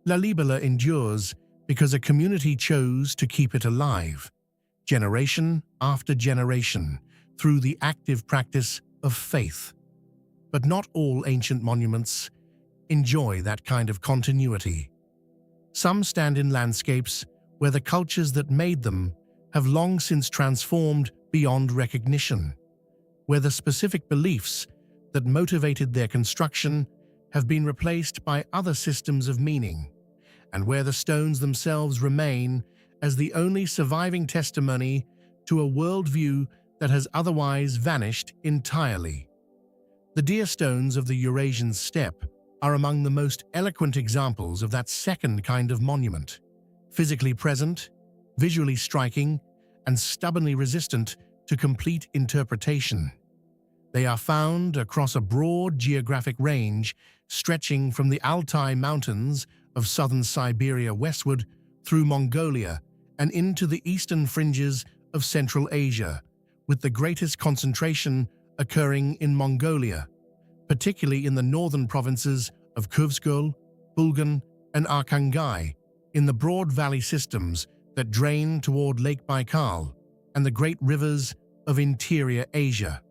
Lalibela endures because a community chose to keep it alive, generation after generation, through the active practice of faith. But not all ancient monuments enjoy that kind of continuity. Some stand in landscapes where the cultures that made them have long since transformed beyond recognition, where the specific beliefs that motivated their construction have been replaced by other systems of meaning, and where the stones themselves remain as the only surviving testimony to a worldview that has otherwise vanished entirely. The deer stones of the Eurasian steppe are among the most eloquent examples of that second kind of monument, physically present, visually striking, and stubbornly resistant to complete interpretation. They are found across a broad geographic range stretching from the Altai Mountains of southern Siberia westward through Mongolia and into the eastern fringes of Central Asia, with the greatest concentration occurring in Mongolia, particularly in the northern provinces of Kuvsgol, Bulgan, and Arkhangai, in the broad valley systems that drain toward Lake Baikal and the great rivers of interior Asia.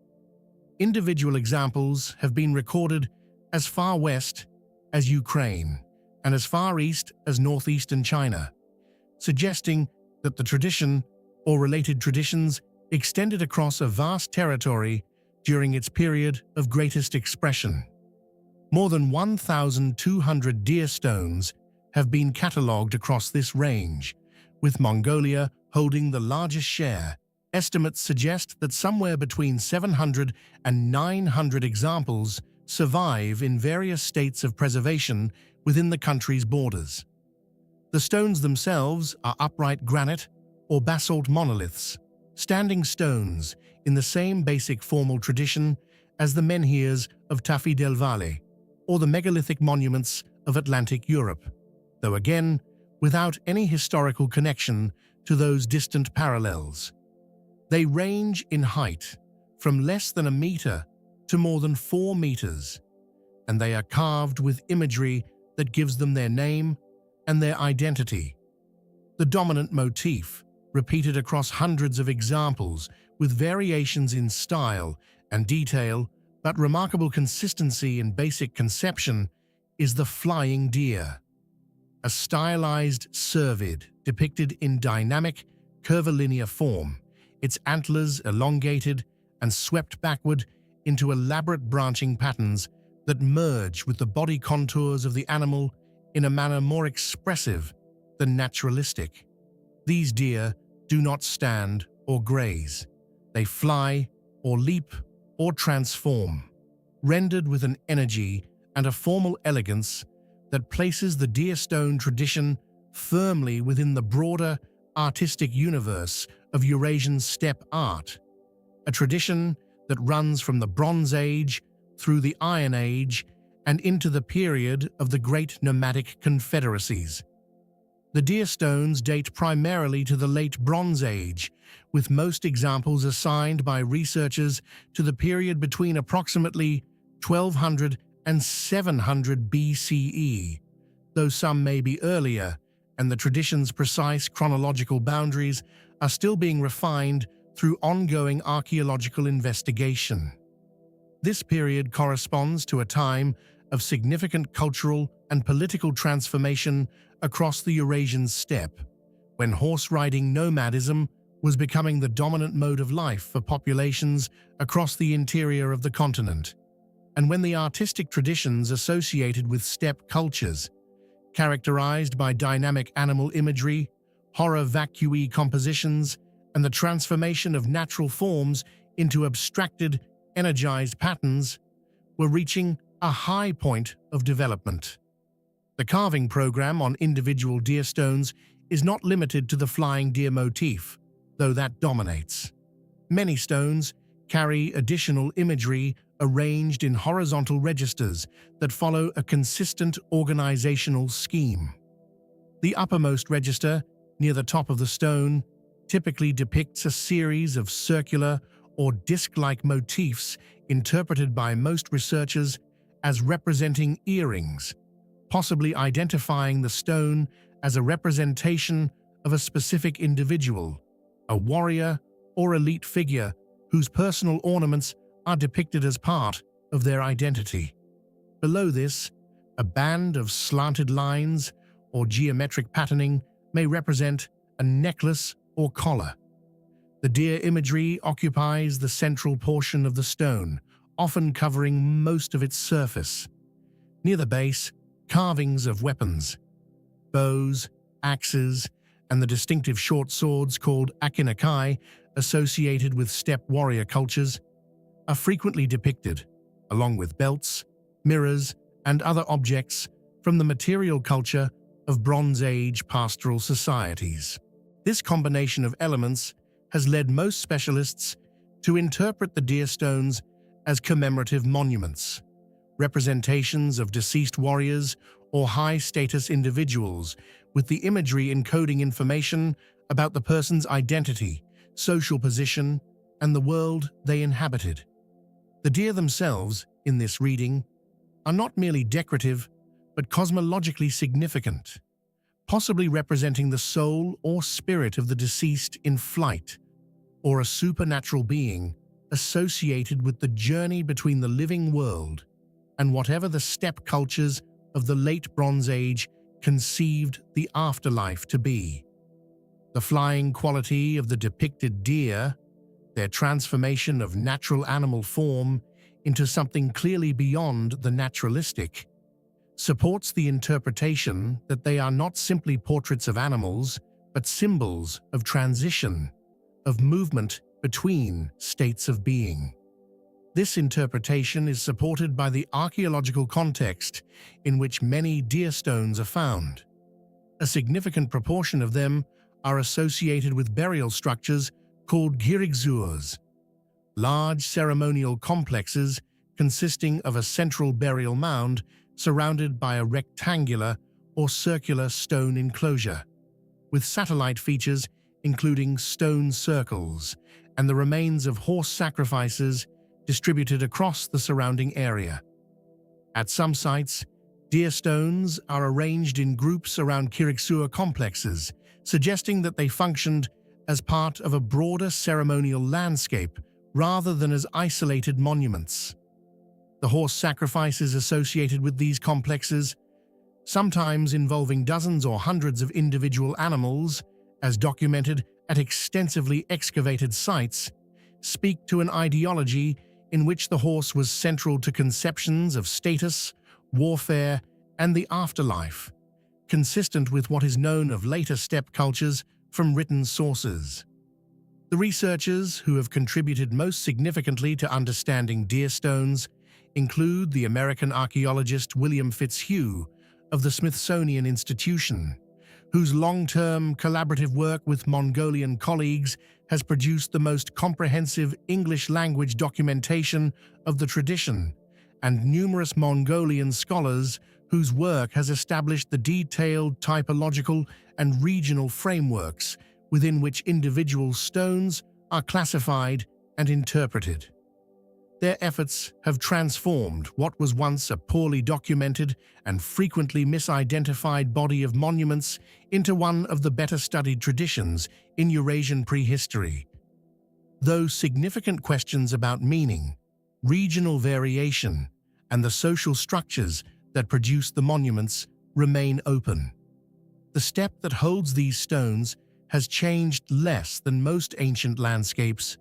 Individual examples have been recorded as far west as Ukraine and as far east as northeastern China, suggesting that the tradition or related traditions extended across a vast territory during its period of greatest expression. More than 1,200 deer stones have been catalogued across this range, with Mongolia holding the largest share. Estimates suggest that somewhere between 700 and 900 examples survive in various states of preservation within the country's borders. The stones themselves are upright granite or basalt monoliths, standing stones in the same basic formal tradition as the menhirs of Tafí del Valle or the megalithic monuments of Atlantic Europe, though again without any historical connection to those distant parallels. They range in height from less than a meter to more than 4 meters, and they are carved with imagery that gives them their name and their identity. The dominant motif, repeated across hundreds of examples with variations in style and detail, but remarkable consistency in basic conception, is the flying deer, a stylized cervid depicted in dynamic, curvilinear form, its antlers elongated and swept backward into elaborate branching patterns that merge with the body contours of the animal in a manner more expressive the naturalistic. These deer do not stand or graze. They fly or leap or transform, rendered with an energy and a formal elegance that places the deer stone tradition firmly within the broader artistic universe of Eurasian steppe art, a tradition that runs from the Bronze Age through the Iron Age and into the period of the great nomadic confederacies. The deer stones date primarily to the late Bronze Age, with most examples assigned by researchers to the period between approximately 1200 and 700 BCE, though some may be earlier, and the tradition's precise chronological boundaries are still being refined through ongoing archaeological investigation. This period corresponds to a time of significant cultural and political transformation across the Eurasian steppe, when horse-riding nomadism was becoming the dominant mode of life for populations across the interior of the continent, and when the artistic traditions associated with steppe cultures, characterized by dynamic animal imagery, horror vacui compositions, and the transformation of natural forms into abstracted, energized patterns, were reaching a high point of development. The carving program on individual deer stones is not limited to the flying deer motif, though that dominates. Many stones carry additional imagery arranged in horizontal registers that follow a consistent organizational scheme. The uppermost register, near the top of the stone, typically depicts a series of circular or disc-like motifs interpreted by most researchers as representing earrings, possibly identifying the stone as a representation of a specific individual, a warrior or elite figure whose personal ornaments are depicted as part of their identity. Below this, a band of slanted lines or geometric patterning may represent a necklace or collar. The deer imagery occupies the central portion of the stone, often covering most of its surface. Near the base, carvings of weapons, bows, axes, and the distinctive short swords called akinakai, associated with steppe warrior cultures, are frequently depicted, along with belts, mirrors, and other objects from the material culture of Bronze Age pastoral societies. This combination of elements has led most specialists to interpret the deer stones as commemorative monuments, representations of deceased warriors or high-status individuals, with the imagery encoding information about the person's identity, social position, and the world they inhabited. The deer themselves, in this reading, are not merely decorative, but cosmologically significant, possibly representing the soul or spirit of the deceased in flight, or a supernatural being associated with the journey between the living world and whatever the steppe cultures of the late Bronze Age conceived the afterlife to be. The flying quality of the depicted deer, their transformation of natural animal form into something clearly beyond the naturalistic, supports the interpretation that they are not simply portraits of animals, but symbols of transition, of movement between states of being. This interpretation is supported by the archaeological context in which many deer stones are found. A significant proportion of them are associated with burial structures called girigzuurs, large ceremonial complexes consisting of a central burial mound surrounded by a rectangular or circular stone enclosure, with satellite features including stone circles and the remains of horse sacrifices distributed across the surrounding area. At some sites, deer stones are arranged in groups around girigzuur complexes, suggesting that they functioned as part of a broader ceremonial landscape rather than as isolated monuments. The horse sacrifices associated with these complexes, sometimes involving dozens or hundreds of individual animals, as documented at extensively excavated sites, speak to an ideology in which the horse was central to conceptions of status, warfare, and the afterlife, consistent with what is known of later steppe cultures from written sources. The researchers who have contributed most significantly to understanding deer stones include the American archaeologist William Fitzhugh of the Smithsonian Institution, whose long-term collaborative work with Mongolian colleagues has produced the most comprehensive English-language documentation of the tradition, and numerous Mongolian scholars whose work has established the detailed typological and regional frameworks within which individual stones are classified and interpreted. Their efforts have transformed what was once a poorly documented and frequently misidentified body of monuments into one of the better-studied traditions in Eurasian prehistory. Though significant questions about meaning, regional variation, and the social structures that produce the monuments remain open. The steppe that holds these stones has changed less than most ancient landscapes.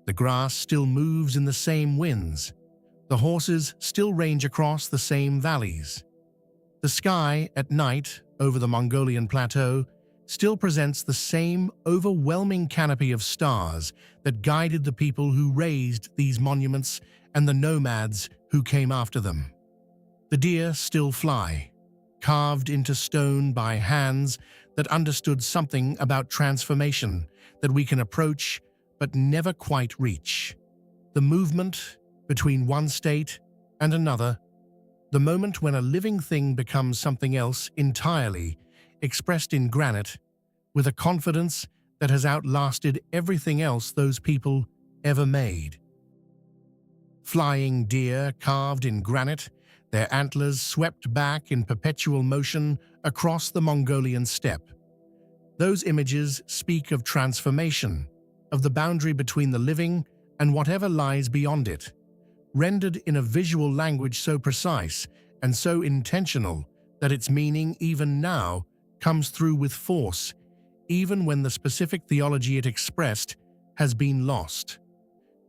The grass still moves in the same winds. The horses still range across the same valleys. The sky at night over the Mongolian plateau still presents the same overwhelming canopy of stars that guided the people who raised these monuments and the nomads who came after them. The deer still fly, carved into stone by hands that understood something about transformation that we can approach but never quite reach. The movement between one state and another, the moment when a living thing becomes something else entirely, expressed in granite, with a confidence that has outlasted everything else those people ever made. Flying deer carved in granite, their antlers swept back in perpetual motion across the Mongolian steppe. Those images speak of transformation, of the boundary between the living and whatever lies beyond it, rendered in a visual language so precise and so intentional that its meaning even now comes through with force, even when the specific theology it expressed has been lost.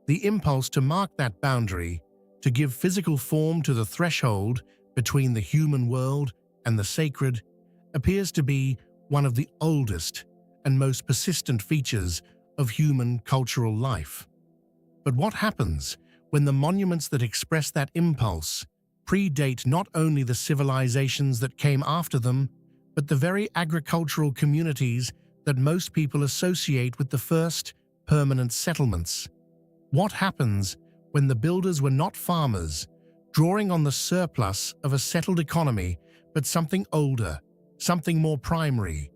The impulse to mark that boundary, to give physical form to the threshold between the human world and the sacred, appears to be one of the oldest and most persistent features of human cultural life. But what happens when the monuments that express that impulse predate not only the civilizations that came after them, but the very agricultural communities that most people associate with the first permanent settlements? What happens when the builders were not farmers, drawing on the surplus of a settled economy, but something older, something more primary?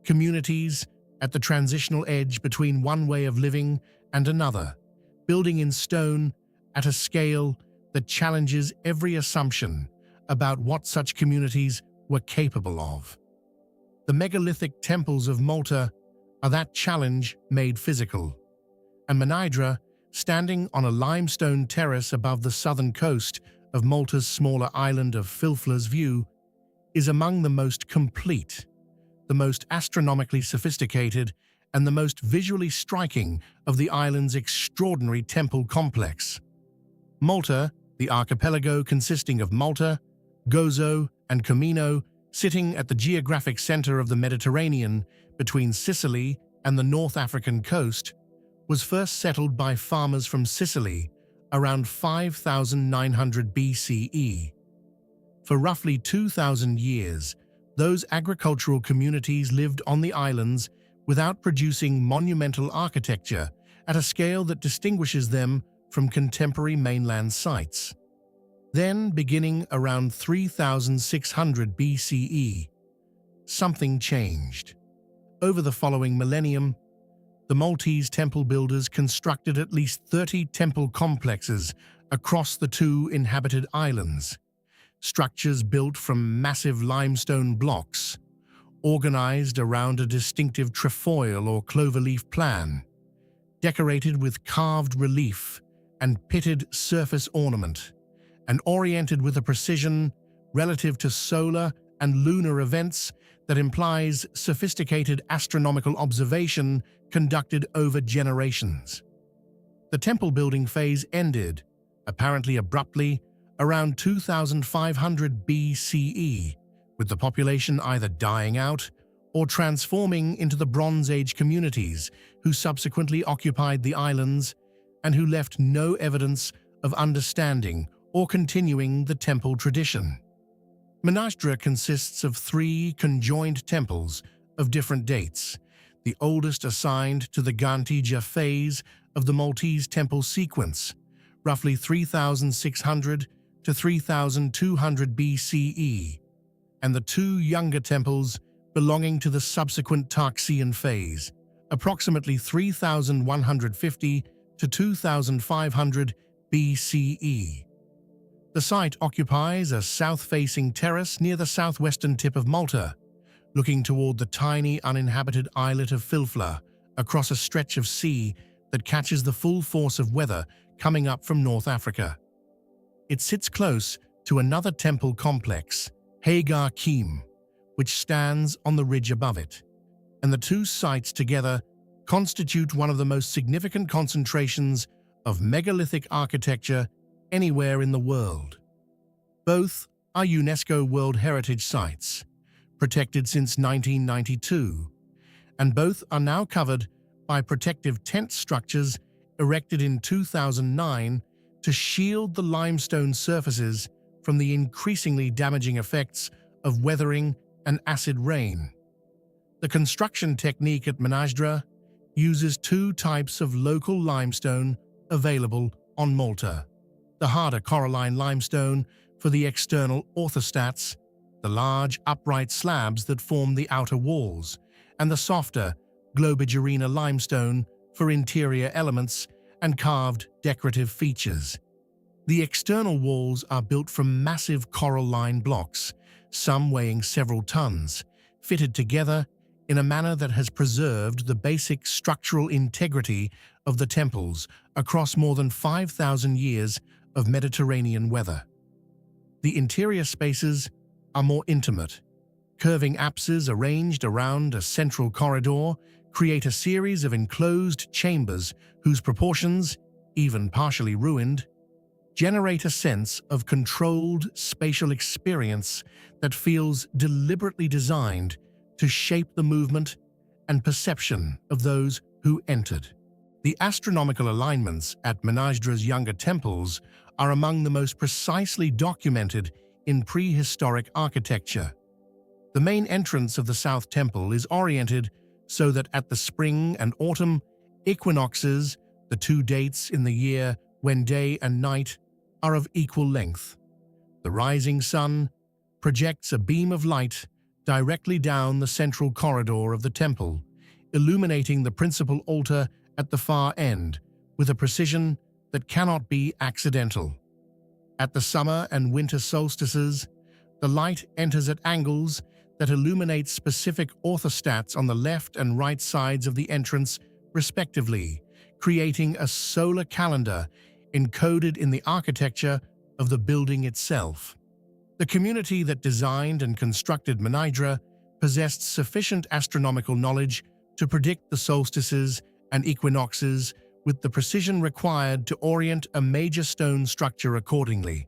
Communities at the transitional edge between one way of living and another, building in stone at a scale that challenges every assumption about what such communities were capable of. The megalithic temples of Malta are that challenge made physical, and Manajdra, standing on a limestone terrace above the southern coast of Malta's smaller island of Filfla's View, is among the most complete, the most astronomically sophisticated, and the most visually striking of the island's extraordinary temple complex. Malta, the archipelago consisting of Malta, Gozo, and Comino, sitting at the geographic center of the Mediterranean between Sicily and the North African coast, was first settled by farmers from Sicily around 5,900 BCE. For roughly 2,000 years, those agricultural communities lived on the islands without producing monumental architecture at a scale that distinguishes them from contemporary mainland sites. Then, beginning around 3,600 BCE, something changed. Over the following millennium, the Maltese temple builders constructed at least 30 temple complexes across the two inhabited islands, structures built from massive limestone blocks, organized around a distinctive trefoil or cloverleaf plan, decorated with carved relief and pitted surface ornament, and oriented with a precision relative to solar and lunar events that implies sophisticated astronomical observation conducted over generations. The temple building phase ended, apparently abruptly, around 2500 BCE, with the population either dying out or transforming into the Bronze Age communities who subsequently occupied the islands and who left no evidence of understanding or continuing the temple tradition. Menasdra consists of 3 conjoined temples of different dates, the oldest assigned to the Gantija phase of the Maltese temple sequence, roughly 3,600 to 3,200 BCE, and the 2 younger temples belonging to the subsequent Caucasian phase, approximately 3,150 to 2,500 BCE. The site occupies a south-facing terrace near the southwestern tip of Malta, looking toward the tiny uninhabited islet of Filfla across a stretch of sea that catches the full force of weather coming up from North Africa. It sits close to another temple complex, Hagar Kim, which stands on the ridge above it, and the 2 sites together constitute one of the most significant concentrations of megalithic architecture anywhere in the world. Both are UNESCO World Heritage Sites, protected since 1992, and both are now covered by protective tent structures erected in 2009 to shield the limestone surfaces from the increasingly damaging effects of weathering and acid rain. The construction technique at Menasdra uses 2 types of local limestone available on Malta: the harder coralline limestone for the external orthostats, the large upright slabs that form the outer walls, and the softer Globigerina limestone for interior elements and carved decorative features. The external walls are built from massive coralline blocks, some weighing several tons, fitted together in a manner that has preserved the basic structural integrity of the temples across more than 5,000 years of Mediterranean weather. The interior spaces are more intimate. Curving apses arranged around a central corridor create a series of enclosed chambers whose proportions, even partially ruined, generate a sense of controlled spatial experience that feels deliberately designed to shape the movement and perception of those who entered. The astronomical alignments at Menasdra's younger temples are among the most precisely documented in prehistoric architecture. The main entrance of the South Temple is oriented so that at the spring and autumn equinoxes, the 2 dates in the year when day and night are of equal length, the rising sun projects a beam of light directly down the central corridor of the temple, illuminating the principal altar at the far end with a precision that cannot be accidental. At the summer and winter solstices, the light enters at angles that illuminate specific orthostats on the left and right sides of the entrance, respectively, creating a solar calendar encoded in the architecture of the building itself. The community that designed and constructed Menasdra possessed sufficient astronomical knowledge to predict the solstices and equinoxes with the precision required to orient a major stone structure accordingly.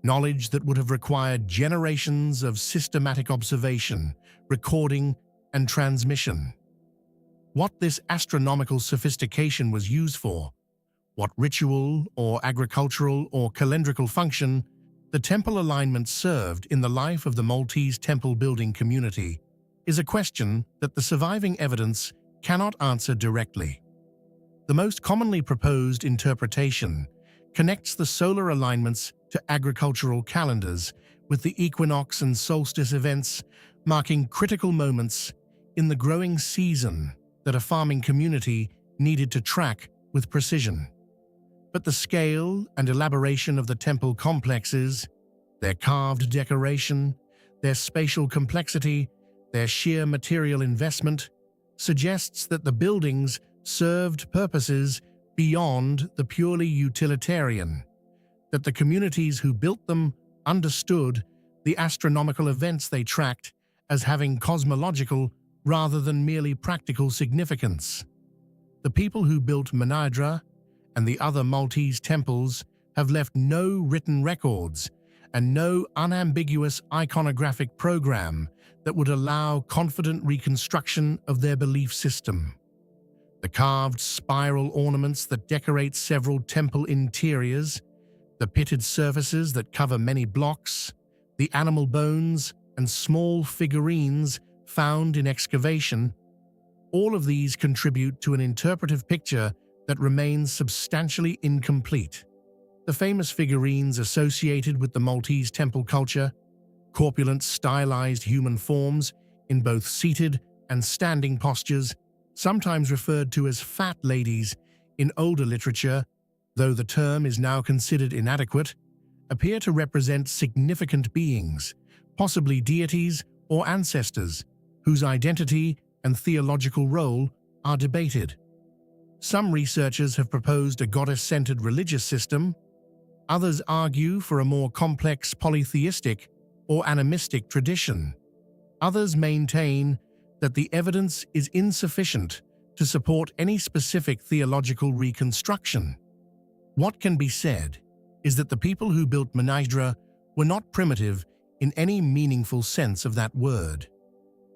Knowledge that would have required generations of systematic observation, recording, and transmission. What this astronomical sophistication was used for, what ritual or agricultural or calendrical function the temple alignment served in the life of the Maltese temple building community, is a question that the surviving evidence cannot answer directly. The most commonly proposed interpretation connects the solar alignments to agricultural calendars, with the equinox and solstice events marking critical moments in the growing season that a farming community needed to track with precision. But the scale and elaboration of the temple complexes, their carved decoration, their spatial complexity, their sheer material investment, suggests that the buildings served purposes beyond the purely utilitarian, that the communities who built them understood the astronomical events they tracked as having cosmological rather than merely practical significance. The people who built Menasdra and the other Maltese temples have left no written records, and no unambiguous iconographic program that would allow confident reconstruction of their belief system. The carved spiral ornaments that decorate several temple interiors, the pitted surfaces that cover many blocks, the animal bones and small figurines found in excavation, all of these contribute to an interpretive picture that remains substantially incomplete. The famous figurines associated with the Maltese temple culture, corpulent stylized human forms in both seated and standing postures, sometimes referred to as fat ladies in older literature, though the term is now considered inadequate, appear to represent significant beings, possibly deities or ancestors, whose identity and theological role are debated. Some researchers have proposed a goddess-centered religious system. Others argue for a more complex polytheistic or animistic tradition. Others maintain that the evidence is insufficient to support any specific theological reconstruction. What can be said is that the people who built Mnajdra were not primitive in any meaningful sense of that word.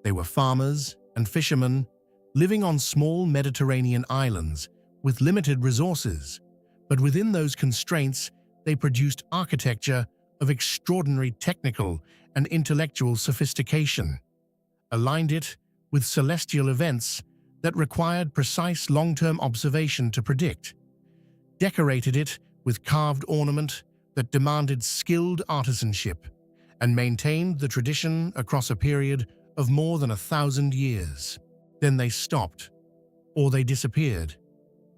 They were farmers and fishermen living on small Mediterranean islands with limited resources, but within those constraints, they produced architecture of extraordinary technical and intellectual sophistication, aligned it with celestial events that required precise long-term observation to predict, decorated it with carved ornament that demanded skilled artisanship, and maintained the tradition across a period of more than 1,000 years. Then they stopped, or they disappeared.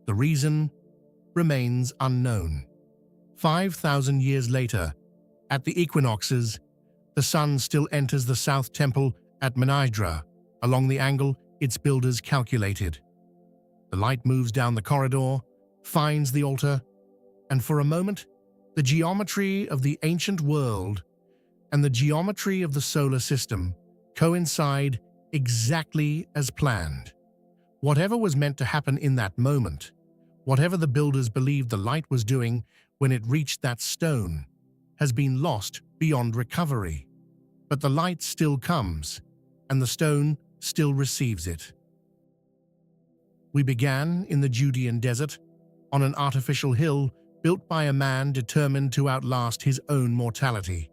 The reason remains unknown. 5,000 years later, at the equinoxes, the sun still enters the South Temple at Mnajdra along the angle its builders calculated. The light moves down the corridor, finds the altar, and for a moment, the geometry of the ancient world and the geometry of the solar system coincide exactly as planned. Whatever was meant to happen in that moment, whatever the builders believed the light was doing when it reached that stone, has been lost beyond recovery. But the light still comes, and the stone still receives it. We began in the Judean desert, on an artificial hill built by a man determined to outlast his own mortality.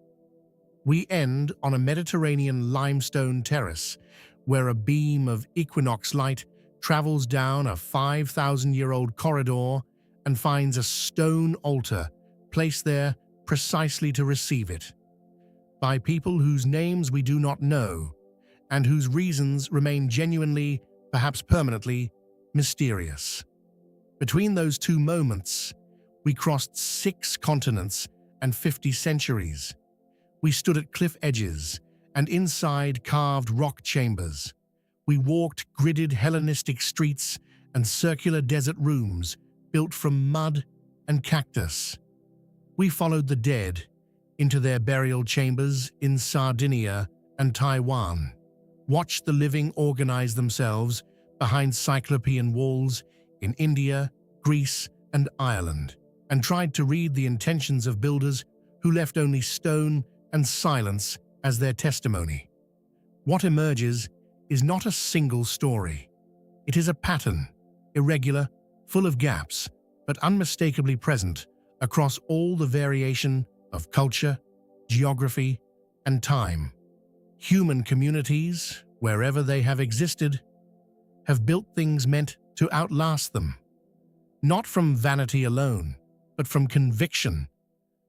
We end on a Mediterranean limestone terrace, where a beam of equinox light travels down a 5,000-year-old corridor and finds a stone altar placed there precisely to receive it, by people whose names we do not know and whose reasons remain genuinely, perhaps permanently, mysterious. Between those two moments, we crossed 6 continents and 50 centuries. We stood at cliff edges and inside carved rock chambers. We walked gridded Hellenistic streets and circular desert rooms built from mud and cactus. We followed the dead into their burial chambers in Sardinia and Taiwan, watched the living organize themselves behind cyclopean walls in India, Greece, and Ireland, and tried to read the intentions of builders who left only stone and silence as their testimony. What emerges is not a single story. It is a pattern, irregular, full of gaps, but unmistakably present across all the variation of culture, geography, and time. Human communities, wherever they have existed, have built things meant to outlast them. Not from vanity alone, but from conviction,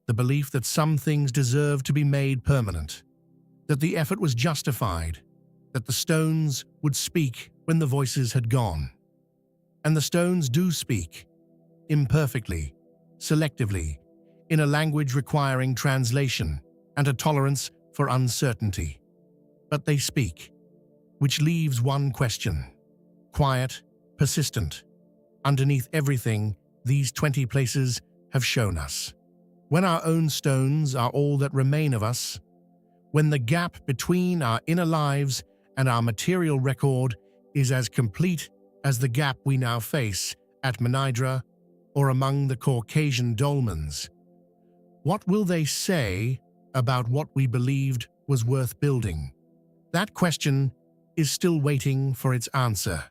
the belief that some things deserve to be made permanent, that the effort was justified, that the stones would speak when the voices had gone. And the stones do speak, imperfectly, selectively, in a language requiring translation and a tolerance for uncertainty. But they speak, which leaves one question, quiet, persistent, underneath everything these 20 places have shown us. When our own stones are all that remain of us, when the gap between our inner lives and our material record is as complete as the gap we now face at Mnajdra or among the Caucasian dolmens, what will they say about what we believed was worth building? That question is still waiting for its answer.